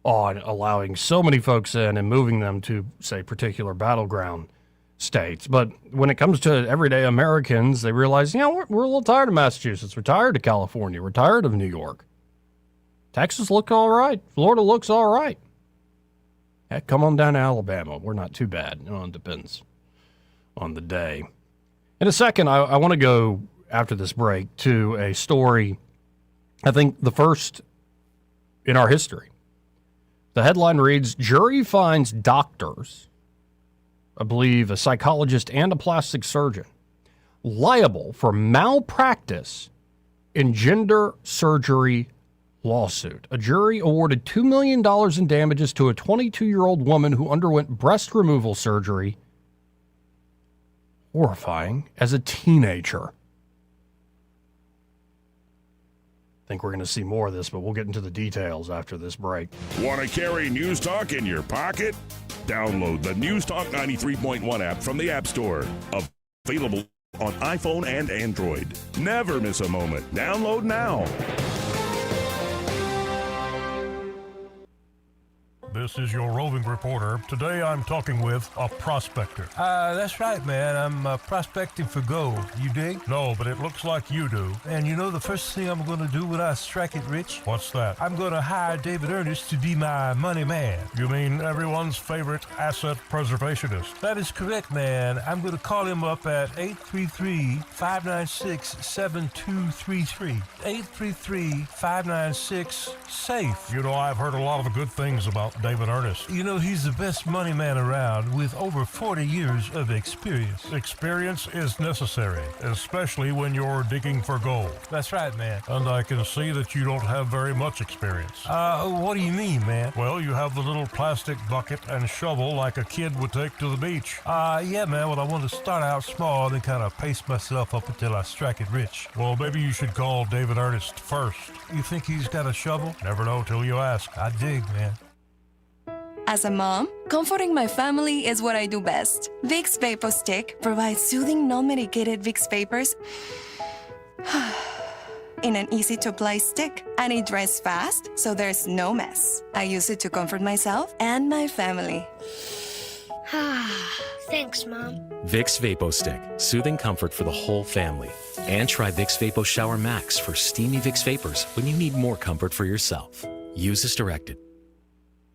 on allowing so many folks in and moving them to, say, particular battleground states. But when it comes to everyday Americans, they realize, we're a little tired of Massachusetts. We're tired of California. We're tired of New York. Texas looks all right. Florida looks all right. Heck, come on down to Alabama. We're not too bad. It depends on the day. In a second, I want to go after this break to a story, I think the first in our history. The headline reads, jury finds doctors, I believe a psychologist and a plastic surgeon, liable for malpractice in gender surgery lawsuit. A jury awarded $2 million in damages to a 22-year-old woman who underwent breast removal surgery, horrifying, as a teenager. I think we're going to see more of this, but we'll get into the details after this break. Want to carry News Talk in your pocket? Download the News Talk 93.1 app from the App Store. Available on iPhone and Android. Never miss a moment. Download now. This is your roving reporter. Today I'm talking with a prospector. That's right, man. I'm prospecting for gold. You dig? No, but it looks like you do. And you know the first thing I'm going to do when I strike it rich? What's that? I'm going to hire David Ernest to be my money man. You mean everyone's favorite asset preservationist? That is correct, man. I'm going to call him up at 833-596-7233. 833-596-SAFE. You know, I've heard a lot of good things about David Ernest. You know, he's the best money man around with over 40 years of experience. Experience is necessary, especially when you're digging for gold. That's right, man. And I can see that you don't have very much experience. What do you mean, man? Well, you have the little plastic bucket and shovel like a kid would take to the beach. Yeah, man. Well, I want to start out small and then kind of pace myself up until I strike it rich. Well, maybe you should call David Ernest first. You think he's got a shovel? Never know till you ask. I dig, man. As a mom, comforting my family is what I do best. Vicks Vapor Stick provides soothing, non-medicated Vicks vapors in an easy-to-apply stick, and it dries fast, so there's no mess. I use it to comfort myself and my family. Thanks, Mom. Vicks Vapo Stick, soothing comfort for the whole family. And try Vicks Vapo Shower Max for steamy Vicks Vapors when you need more comfort for yourself. Use as directed.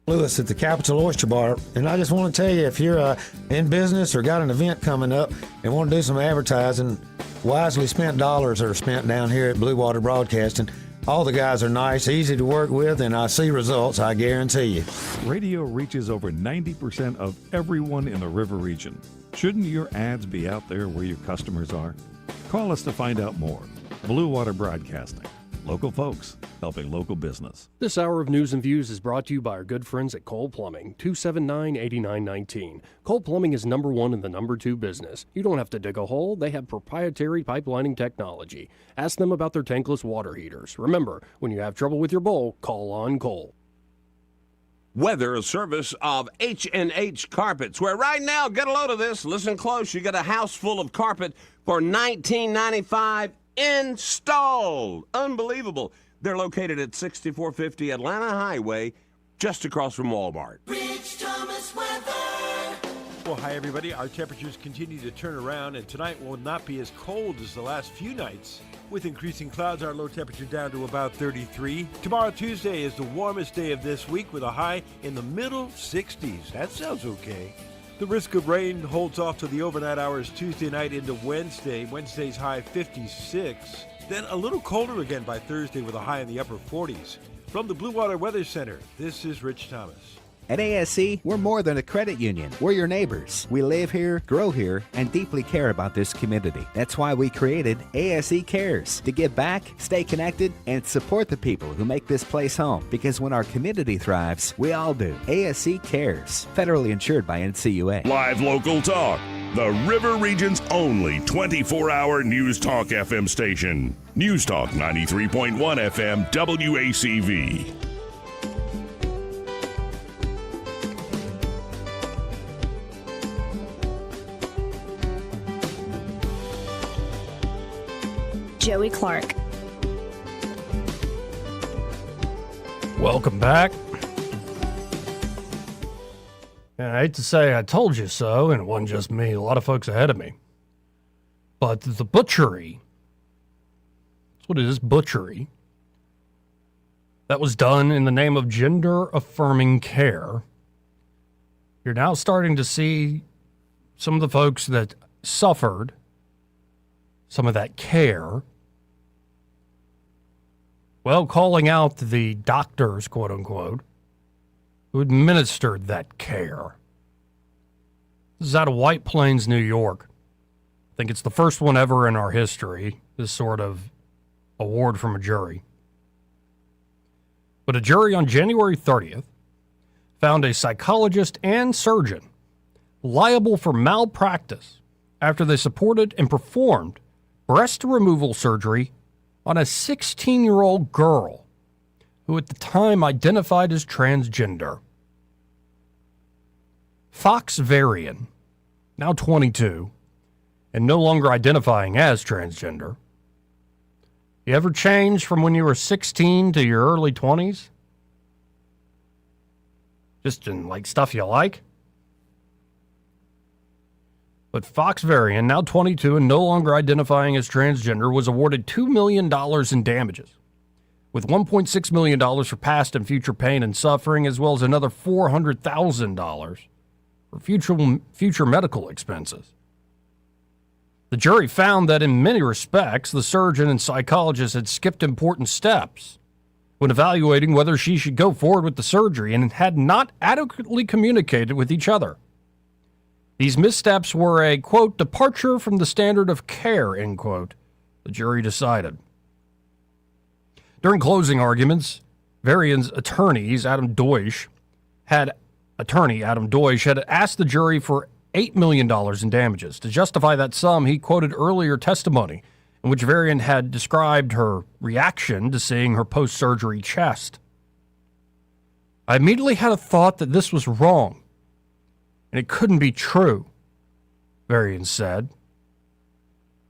Lewis at the Capital Oyster Bar, and I just want to tell you, if you're in business or got an event coming up and want to do some advertising, wisely spent dollars are spent down here at Blue Water Broadcasting. All the guys are nice, easy to work with, and I see results, I guarantee you. Radio reaches over 90% of everyone in the river region. Shouldn't your ads be out there where your customers are? Call us to find out more. Blue Water Broadcasting. Local folks helping local business. This hour of News and Views is brought to you by our good friends at Cole Plumbing, 279-8919. Cole Plumbing is number one in the number two business. You don't have to dig a hole. They have proprietary pipelining technology. Ask them about their tankless water heaters. Remember, when you have trouble with your bowl, call on Cole. Weather, a service of H&H Carpets, where right now, get a load of this, listen close, you get a house full of carpet for $19.95 installed. Unbelievable. They're located at 6450 Atlanta Highway, just across from Walmart. Rich Thomas weather. Well, hi, everybody. Our temperatures continue to turn around, and tonight will not be as cold as the last few nights. With increasing clouds, our low temperature down to about 33. Tomorrow, Tuesday, is the warmest day of this week with a high in the middle 60s. That sounds okay. The risk of rain holds off to the overnight hours Tuesday night into Wednesday. Wednesday's high 56. Then a little colder again by Thursday with a high in the upper 40s. From the Blue Water Weather Center, this is Rich Thomas. At ASC, we're more than a credit union. We're your neighbors. We live here, grow here, and deeply care about this community. That's why we created ASC Cares, to give back, stay connected, and support the people who make this place home. Because when our community thrives, we all do. ASC Cares, federally insured by NCUA. Live local talk, the River Region's only 24-hour News Talk FM station. News Talk 93.1 FM WACV. Joey Clark. Welcome back. And I hate to say I told you so, and it wasn't just me, a lot of folks ahead of me. But the butchery, that's what it is, butchery, that was done in the name of gender-affirming care. You're now starting to see some of the folks that suffered some of that care, well, calling out the doctors, quote unquote, who administered that care. This is out of White Plains, New York. I think it's the first one ever in our history, this sort of award from a jury. But a jury on January 30th found a psychologist and surgeon liable for malpractice after they supported and performed breast removal surgery on a 16-year-old girl who at the time identified as transgender. Fox Varian, now 22, and no longer identifying as transgender. You ever change from when you were 16 to your early 20s? Just in, like, stuff you like? But Fox Varian, now 22 and no longer identifying as transgender, was awarded $2 million in damages, with $1.6 million for past and future pain and suffering, as well as another $400,000 for future medical expenses. The jury found that in many respects, the surgeon and psychologist had skipped important steps when evaluating whether she should go forward with the surgery and had not adequately communicated with each other. These missteps were a, quote, departure from the standard of care, end quote, the jury decided. During closing arguments, Varian's attorney, Adam Deutsch, had asked the jury for $8 million in damages. To justify that sum, he quoted earlier testimony in which Varian had described her reaction to seeing her post-surgery chest. I immediately had a thought that this was wrong, and it couldn't be true, Varian said.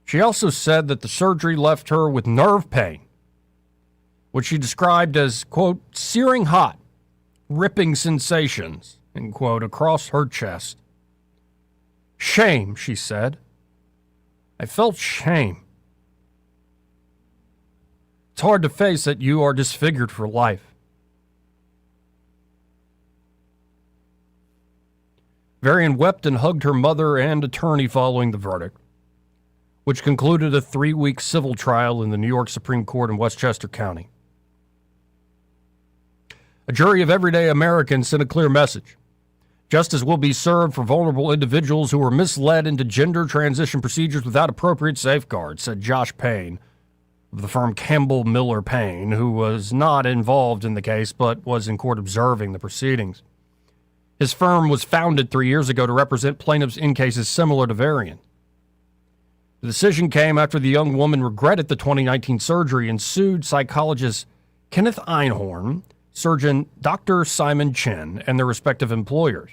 She also said that the surgery left her with nerve pain, which she described as, quote, searing hot, ripping sensations, end quote, across her chest. Shame, she said. I felt shame. It's hard to face that you are disfigured for life. Varian wept and hugged her mother and attorney following the verdict, which concluded a 3-week civil trial in the New York Supreme Court in Westchester County. A jury of everyday Americans sent a clear message. Justice will be served for vulnerable individuals who were misled into gender transition procedures without appropriate safeguards, said Josh Payne of the firm Campbell Miller Payne, who was not involved in the case but was in court observing the proceedings. His firm was founded 3 years ago to represent plaintiffs in cases similar to Varian. The decision came after the young woman regretted the 2019 surgery and sued psychologist Kenneth Einhorn, surgeon Dr. Simon Chen, and their respective employers.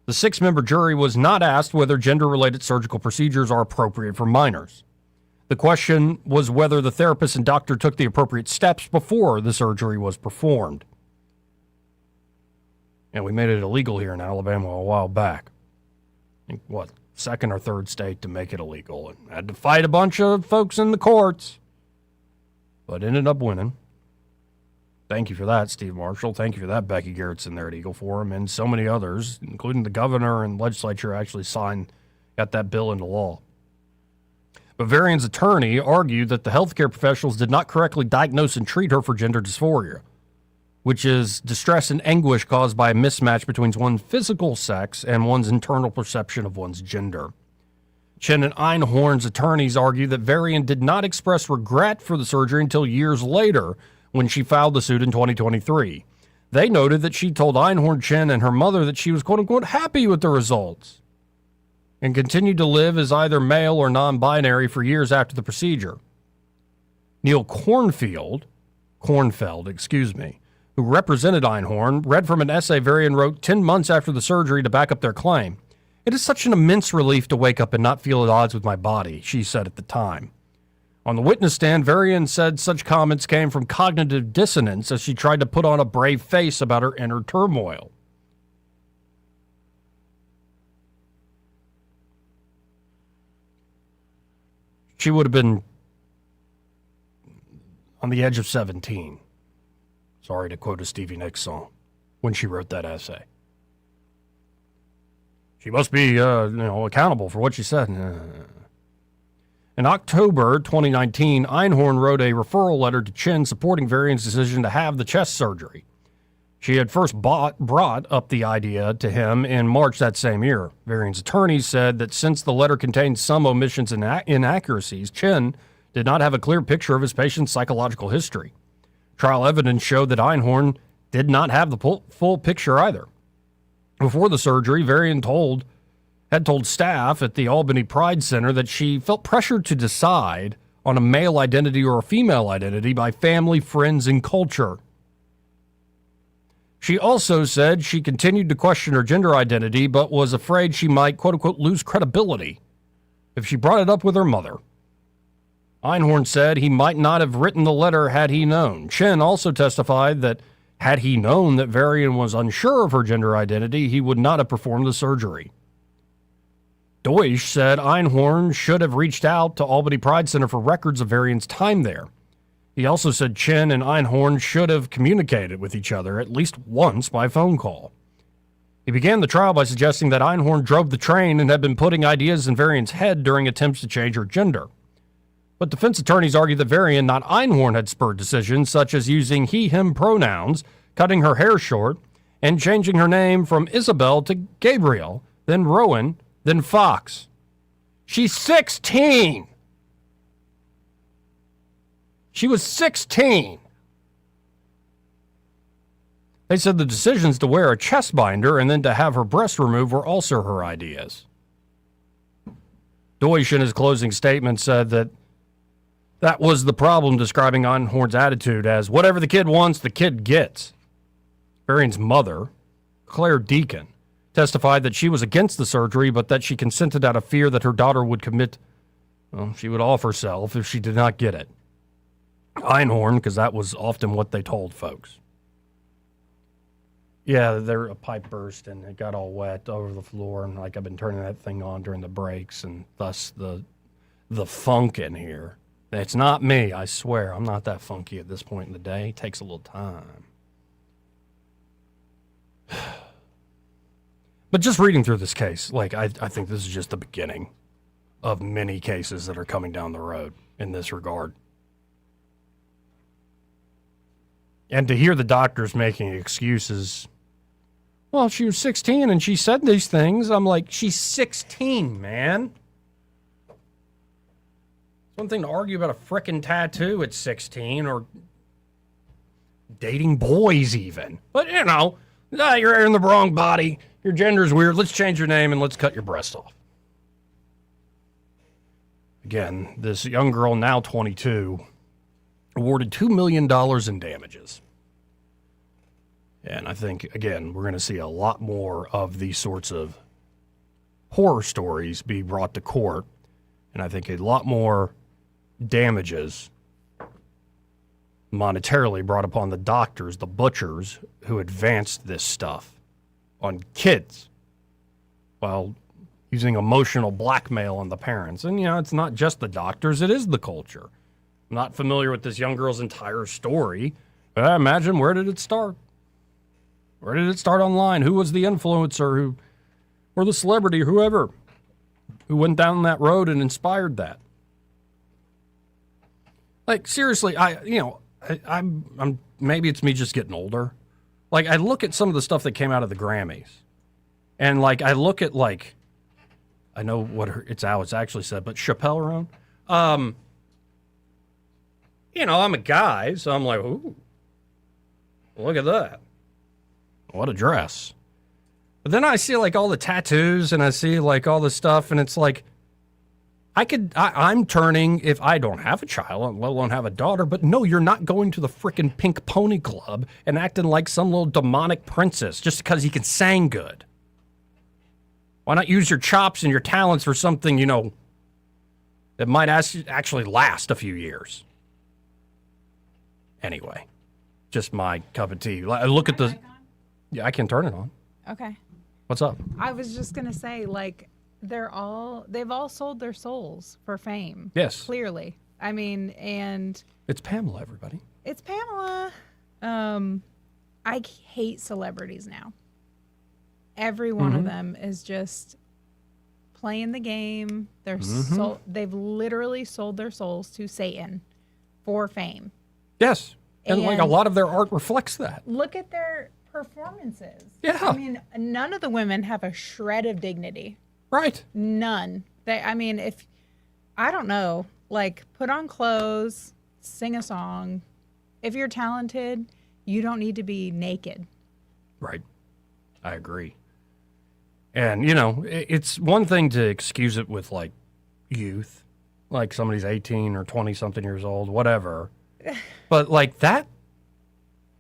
The 6-member jury was not asked whether gender-related surgical procedures are appropriate for minors. The question was whether the therapist and doctor took the appropriate steps before the surgery was performed. And we made it illegal here in Alabama a while back. Second or third state to make it illegal. And had to fight a bunch of folks in the courts, but ended up winning. Thank you for that, Steve Marshall. Thank you for that, Becky Garrettson there at Eagle Forum, and so many others, including the governor and legislature, actually got that bill into law. But Varian's attorney argued that the healthcare professionals did not correctly diagnose and treat her for gender dysphoria, which is distress and anguish caused by a mismatch between one's physical sex and one's internal perception of one's gender. Chen and Einhorn's attorneys argue that Varian did not express regret for the surgery until years later, when she filed the suit in 2023. They noted that she told Einhorn, Chen, and her mother that she was, quote-unquote, happy with the results and continued to live as either male or non-binary for years after the procedure. Neil Kornfeld, who represented Einhorn, read from an essay Varian wrote 10 months after the surgery to back up their claim. It is such an immense relief to wake up and not feel at odds with my body, she said at the time. On the witness stand, Varian said such comments came from cognitive dissonance as she tried to put on a brave face about her inner turmoil. She would have been on the edge of 17. Sorry to quote a Stevie Nicks song when she wrote that essay. She must be, accountable for what she said. And In October 2019, Einhorn wrote a referral letter to Chin supporting Varian's decision to have the chest surgery. She had first brought up the idea to him in March that same year. Varian's attorneys said that since the letter contained some omissions and inaccuracies, Chin did not have a clear picture of his patient's psychological history. Trial evidence showed that Einhorn did not have the full picture either. Before the surgery, Varian had told staff at the Albany Pride Center that she felt pressured to decide on a male identity or a female identity by family, friends, and culture. She also said she continued to question her gender identity, but was afraid she might, quote-unquote, lose credibility if she brought it up with her mother. Einhorn said he might not have written the letter had he known. Chin also testified that had he known that Varian was unsure of her gender identity, he would not have performed the surgery. Deutsch said Einhorn should have reached out to Albany Pride Center for records of Varian's time there. He also said Chin and Einhorn should have communicated with each other at least once by phone call. He began the trial by suggesting that Einhorn drove the train and had been putting ideas in Varian's head during attempts to change her gender. But defense attorneys argued that Varian, not Einhorn, had spurred decisions such as using he-him pronouns, cutting her hair short, and changing her name from Isabel to Gabriel, then Rowan, then Fox. She's 16! She was 16. They said the decisions to wear a chest binder and then to have her breast removed were also her ideas. Deutsch, in his closing statement, said that was the problem, describing Einhorn's attitude as whatever the kid wants, the kid gets. Varian's mother, Claire Deacon, testified that she was against the surgery, but that she consented out of fear that her daughter would she would off herself if she did not get it. Einhorn, because that was often what they told folks. Yeah, a pipe burst and it got all wet over the floor, and I've been turning that thing on during the breaks, and thus the funk in here. It's not me, I swear. I'm not that funky at this point in the day. It takes a little time. But just reading through this case, I think this is just the beginning of many cases that are coming down the road in this regard. And to hear the doctors making excuses, well, she was 16 and she said these things. I'm like, she's 16, man. It's one thing to argue about a frickin' tattoo at 16 or dating boys even. But, you're in the wrong body. Your gender's weird. Let's change your name and let's cut your breast off. Again, this young girl, now 22, awarded $2 million in damages. And I think, again, we're going to see a lot more of these sorts of horror stories be brought to court. And I think a lot more damages monetarily brought upon the doctors, the butchers, who advanced this stuff on kids while using emotional blackmail on the parents. And, it's not just the doctors, it is the culture. I'm not familiar with this young girl's entire story, but I imagine, where did it start? Where did it start online? Who was the influencer or the celebrity, whoever, who went down that road and inspired that? Seriously, I'm maybe it's me just getting older. I look at some of the stuff that came out of the Grammys, and I look at I know what it's actually said, but Chappelle Roan. I'm a guy, so I'm like, ooh, look at that. What a dress. But then I see all the tattoos and I see all this stuff, and it's I'm turning, if I don't have a child, let alone have a daughter, but no, you're not going to the frickin' Pink Pony Club and acting like some little demonic princess just because you can sing good. Why not use your chops and your talents for something, that might actually last a few years? Anyway, just my cup of tea. I look at the... Yeah, I can turn it on. Okay. What's up? I was just going to say, they've all sold their souls for fame. Yes. Clearly. And... It's Pamela, everybody. It's Pamela. I hate celebrities now. Every one of them is just playing the game. They're they've literally sold their souls to Satan for fame. Yes. And like a lot of their art reflects that. Look at their performances. Yeah. I mean, none of the women have a shred of dignity. Right. None. If I don't know, like put on clothes, sing a song. If you're talented, you don't need to be naked. Right. I agree. And, you know, it's one thing to excuse it with, like, youth. Like somebody's 18 or 20-something years old, whatever. But, like, that,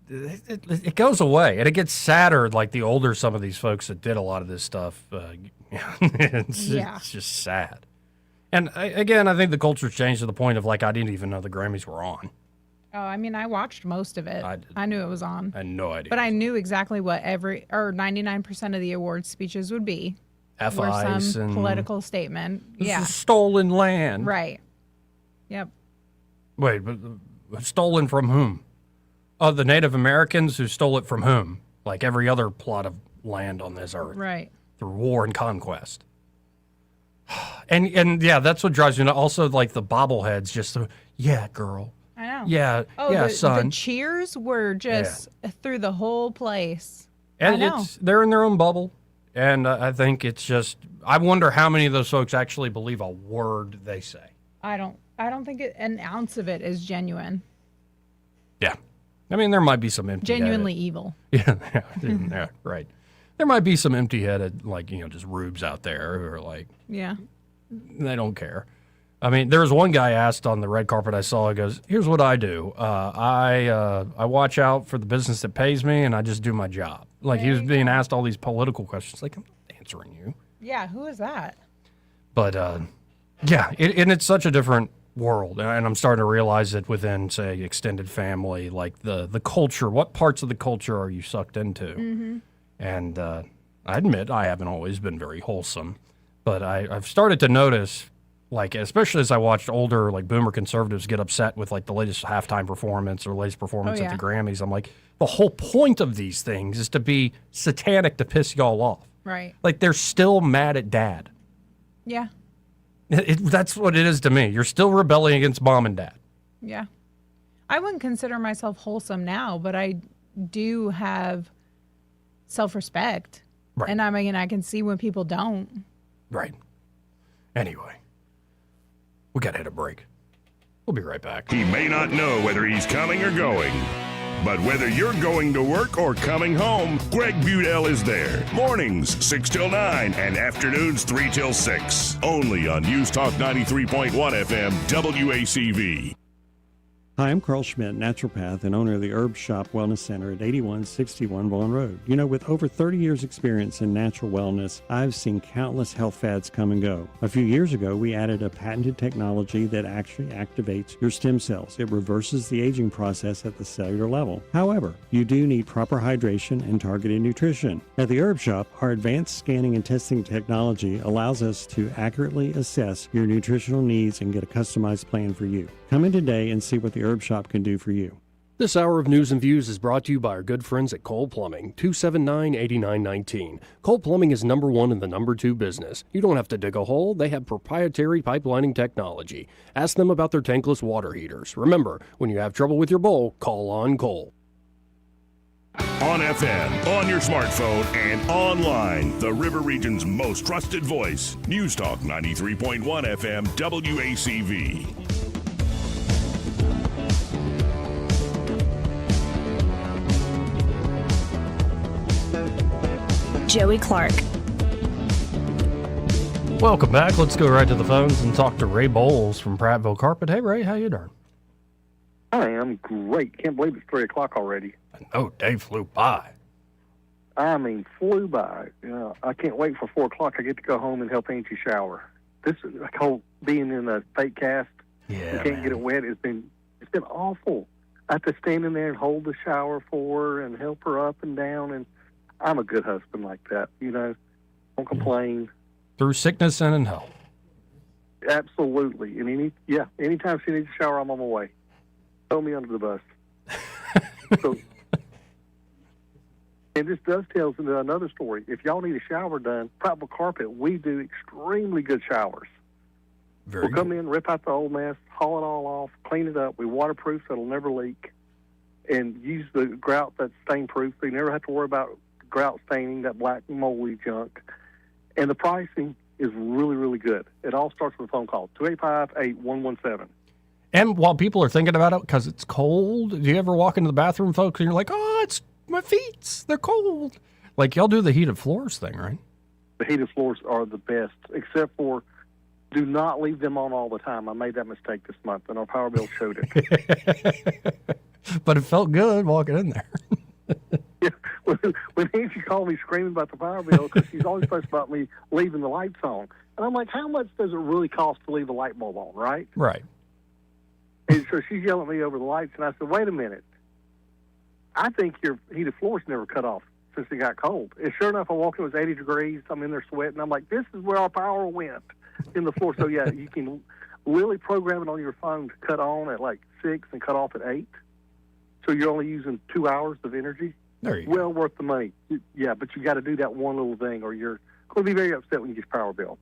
it goes away. And it gets sadder, like, the older some of these folks that did a lot of this stuff. It's just sad. And, again, I think the culture's changed to the point of, like, I didn't even know the Grammys were on. Oh, I mean, I watched most of it. I knew it was on. I had no idea. But I knew exactly what 99% of the awards speeches would be. F-ice some and political statement. This is stolen land. Right. Yep. Wait, but stolen from whom? Oh, the Native Americans who stole it from whom? Like every other plot of land on this earth. Right. Through war and conquest. And yeah, that's what drives me nuts. Also, like the bobbleheads, just yeah, girl. I know. Yeah, son. The cheers were just through the whole place. And they're in their own bubble. And I think it's just, I wonder how many of those folks actually believe a word they say. I don't think an ounce of it is genuine. Yeah. I mean, there might be some genuinely evil. Yeah, right. There might be some empty-headed, like, just rubes out there who are like, they don't care. I mean, there was one guy asked on the red carpet I saw, he goes, here's what I do. I watch out for the business that pays me, and I just do my job. Like, he was being asked all these political questions. Like, I'm not answering you. Yeah, who is that? But, and it's such a different world. And I'm starting to realize that within, say, extended family, like the culture, what parts of the culture are you sucked into? Mm-hmm. And I admit I haven't always been very wholesome. But I've started to notice, like, especially as I watched older, like, boomer conservatives get upset with, like, the latest halftime performance or latest performance at the Grammys. I'm like, the whole point of these things is to be satanic to piss y'all off. Right. Like, they're still mad at dad. Yeah. That's what it is to me. You're still rebelling against mom and dad. Yeah. I wouldn't consider myself wholesome now, but I do have self-respect. Right. And I mean, I can see when people don't. Right. Anyway, we got to hit a break. We'll be right back. He may not know whether he's coming or going, but whether you're going to work or coming home, Greg Budell is there. Mornings, 6 till 9, and afternoons, 3 till 6. Only on News Talk 93.1 FM, WACV. Hi, I'm Carl Schmidt, naturopath and owner of the Herb Shop Wellness Center at 8161 Vaughan Road. You know, with over 30 years experience in natural wellness, I've seen countless health fads come and go. A few years ago, we added a patented technology that actually activates your stem cells. It reverses the aging process at the cellular level. However, you do need proper hydration and targeted nutrition. At the Herb Shop, our advanced scanning and testing technology allows us to accurately assess your nutritional needs and get a customized plan for you. Come in today and see what the Herb Shop can do for you. This hour of News and Views is brought to you by our good friends at Cole Plumbing, 279-8919. Cole Plumbing is number one in the number two business. You don't have to dig a hole. They have proprietary pipelining technology. Ask them about their tankless water heaters. Remember, when you have trouble with your bowl, call on Cole. On FM, on your smartphone, and online, the River Region's most trusted voice, News Talk 93.1 FM, WACV. Joey Clark. Welcome back. Let's go right to the phones and talk to Ray Bowles from Prattville Carpet. Hey, Ray, how you doing? I am great. Can't believe it's 3 o'clock already. Oh, day flew by. I mean, flew by. I can't wait for 4 o'clock. I get to go home and help Angie shower. This is whole being in a fake cast. Yeah, you can't get it wet. It's been awful. I have to stand in there and hold the shower for her and help her up and down. And I'm a good husband like that. Don't complain. Through sickness and in health. Absolutely. And anytime she needs a shower, I'm on my way. Throw me under the bus. So, And this dovetails into another story. If y'all need a shower done, Practical Carpet, we do extremely good showers. We'll come in, rip out the old mess, haul it all off, clean it up. We waterproof so it'll never leak, and use the grout that's stain-proof. So you never have to worry about grout staining, that black moldy junk. And the pricing is really, really good. It all starts with a phone call, 285-8117. And while people are thinking about it, because it's cold, do you ever walk into the bathroom, folks, and you're like, oh, it's my feet, they're cold. Like, y'all do the heated floors thing, right? The heated floors are the best, except for do not leave them on all the time. I made that mistake this month, and our power bill showed it. But it felt good walking in there. Yeah, when Angie called me screaming about the power bill, because she's always fussed about me leaving the lights on. And I'm like, how much does it really cost to leave a light bulb on, right? Right. And so she's yelling at me over the lights, and I said, wait a minute. I think your heated floors never cut off since it got cold. And sure enough, I walk in, it was 80 degrees. I'm in there sweating. I'm like, this is where our power went in the floor. So, yeah, you can really program it on your phone to cut on at like 6 and cut off at 8. So you're only using 2 hours of energy. There you go. Well worth the money. Yeah, but you got to do that one little thing, or you're going to be very upset when you get your power bill.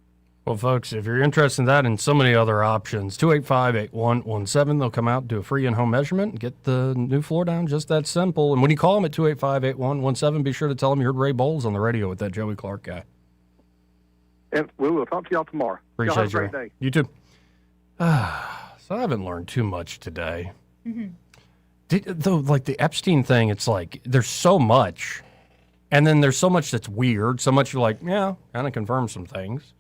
Well, folks, if you're interested in that and so many other options, 285-8117, they'll come out, do a free in-home measurement, and get the new floor down. Just that simple. And when you call them at 285-8117, be sure to tell them you heard Ray Bowles on the radio with that Joey Clark guy. And we will talk to y'all tomorrow. Appreciate y'all have a great day. You too. So I haven't learned too much today. Though, like the Epstein thing, it's like there's so much, and then there's so much that's weird, so much you're like, yeah, kind of confirms some things.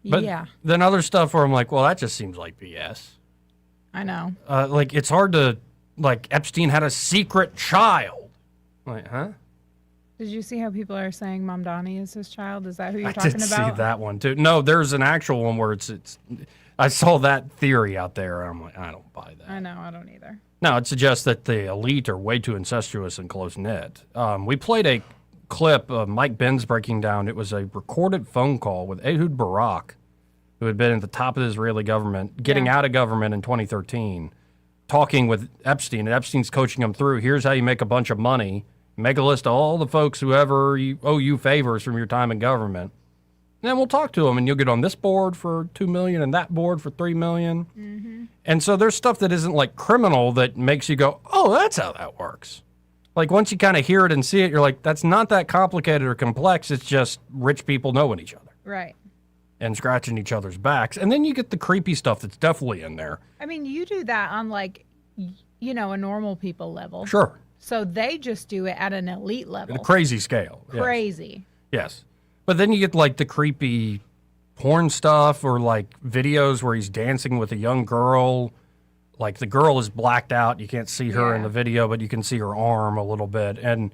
But yeah. Then other stuff where I'm like, well, that just seems like BS. I know. Like, it's hard to, like, Epstein had a secret child. Like, huh? Did you see how people are saying Mom Donnie is his child? Is that who you're talking about? I did see that one, too. No, there's an actual one where it's I saw that theory out there, and I'm like, I don't buy that. I know, I don't either. No, it suggests that the elite are way too incestuous and close-knit. We played a clip of Mike Benz breaking down. It was a recorded phone call with Ehud Barak, who had been at the top of the Israeli government, getting out of government in 2013, talking with Epstein, and Epstein's coaching him through, here's how you make a bunch of money, make a list of all the folks who ever owe you favors from your time in government, and then we'll talk to them, and you'll get on this board for $2 million and that board for $3 million. Mm-hmm. And so there's stuff that isn't like criminal that makes you go, oh, that's how that works. Like, once you kind of hear it and see it, you're like, that's not that complicated or complex. It's just rich people knowing each other. Right. And scratching each other's backs. And then you get the creepy stuff that's definitely in there. I mean, you do that on, like, you know, a normal people level. Sure. So they just do it at an elite level. At a crazy scale. Crazy. Yes. But then you get, like, the creepy porn stuff or, like, videos where he's dancing with a young girl. Like, the girl is blacked out. You can't see her in the video, but you can see her arm a little bit. And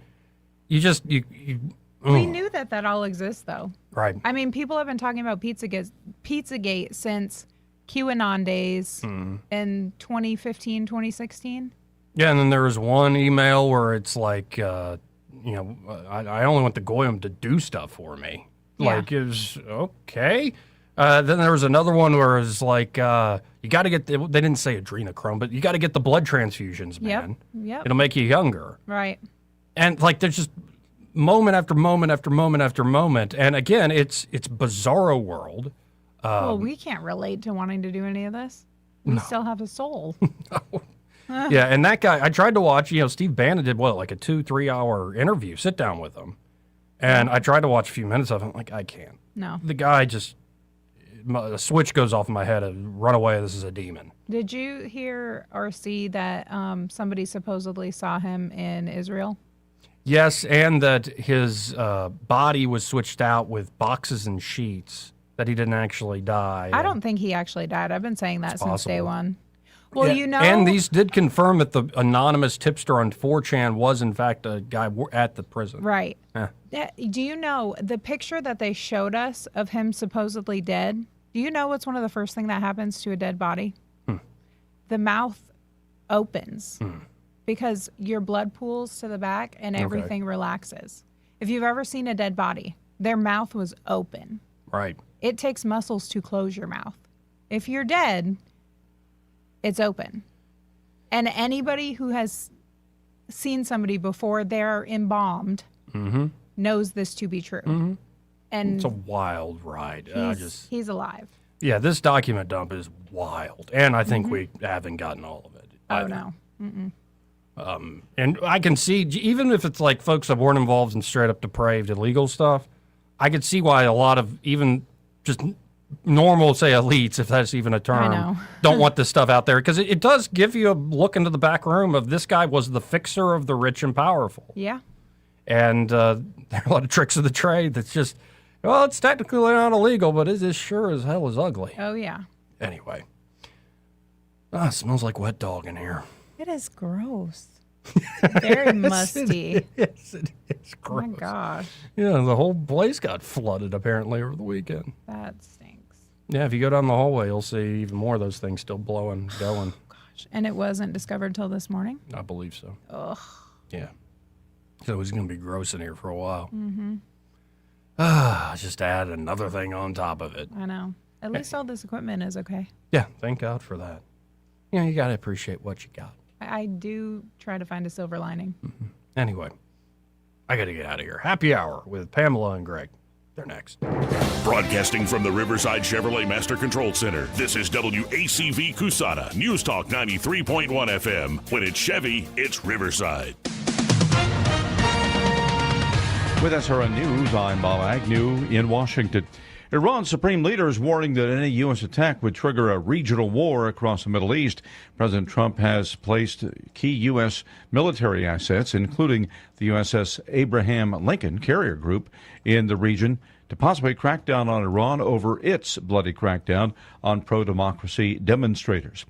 you just, We knew that all exists, though. Right. I mean, people have been talking about Pizzagate since QAnon days in 2015, 2016. Yeah, and then there was one email where it's like, I only want the Goyim to do stuff for me. Yeah. Like, it was, okay. Then there was another one where it was like, you got to get, they didn't say adrenochrome, but you got to get the blood transfusions, man. Yep. It'll make you younger. Right. And, like, there's just moment after moment after moment after moment. And, again, it's bizarro world. Well, we can't relate to wanting to do any of this. We still have a soul. Yeah, and that guy, I tried to watch, Steve Bannon did like a 2-3 hour interview, sit down with him. And I tried to watch a few minutes of it. I'm like, I can't. No. The guy just, a switch goes off in my head and run away, this is a demon. Did you hear or see that somebody supposedly saw him in Israel? Yes, and that his body was switched out with boxes and sheets, that he didn't actually die. I don't think he actually died. I've been saying that since day one. Well, yeah, and these did confirm that the anonymous tipster on 4chan was, in fact, a guy at the prison. Right. Do you know the picture that they showed us of him supposedly dead? Do you know what's one of the first thing that happens to a dead body? The mouth opens because your blood pools to the back and everything relaxes. If you've ever seen a dead body, their mouth was open. Right. It takes muscles to close your mouth. If you're dead, it's open. And anybody who has seen somebody before they're embalmed knows this to be true. And it's a wild ride. He's alive. Yeah, this document dump is wild. And I think we haven't gotten all of it. No. And I can see, even if it's like folks that weren't involved in straight up depraved illegal stuff, I could see why a lot of even just normal, say, elites, if that's even a term, don't want this stuff out there. Because it does give you a look into the back room of this guy was the fixer of the rich and powerful. Yeah. And there are a lot of tricks of the trade that's just, well, it's technically not illegal, but it is sure as hell is ugly. Oh, yeah. Anyway. It smells like wet dog in here. It is gross. Very musty. Yes, it is gross. Oh, my gosh. Yeah, the whole place got flooded, apparently, over the weekend. That stinks. Yeah, if you go down the hallway, you'll see even more of those things still blowing, going. Oh, gosh. And it wasn't discovered till this morning? I believe so. Ugh. Yeah. So it was going to be gross in here for a while. Just add another thing on top of it. I know. At least all this equipment is okay. Yeah, thank God for that. You know, you got to appreciate what you got. I do try to find a silver lining. Anyway, I got to get out of here. Happy Hour with Pamela and Greg. They're next. Broadcasting from the Riverside Chevrolet Master Control Center, this is WACV Cusana, News Talk 93.1 FM. When it's Chevy, it's Riverside. With SRN News, I'm Bob Agnew in Washington. Iran's supreme leader is warning that any U.S. attack would trigger a regional war across the Middle East. President Trump has placed key U.S. military assets, including the USS Abraham Lincoln carrier group, in the region to possibly crack down on Iran over its bloody crackdown on pro-democracy demonstrators.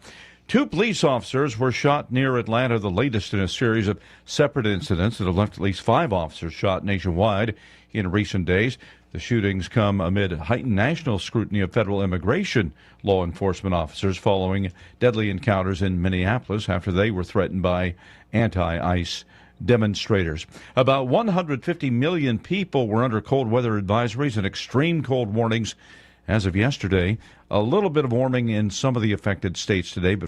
2 police officers were shot near Atlanta, the latest in a series of separate incidents that have left at least 5 officers shot nationwide in recent days. The shootings come amid heightened national scrutiny of federal immigration law enforcement officers following deadly encounters in Minneapolis after they were threatened by anti-ICE demonstrators. About 150 million people were under cold weather advisories and extreme cold warnings as of yesterday. A little bit of warming in some of the affected states today, but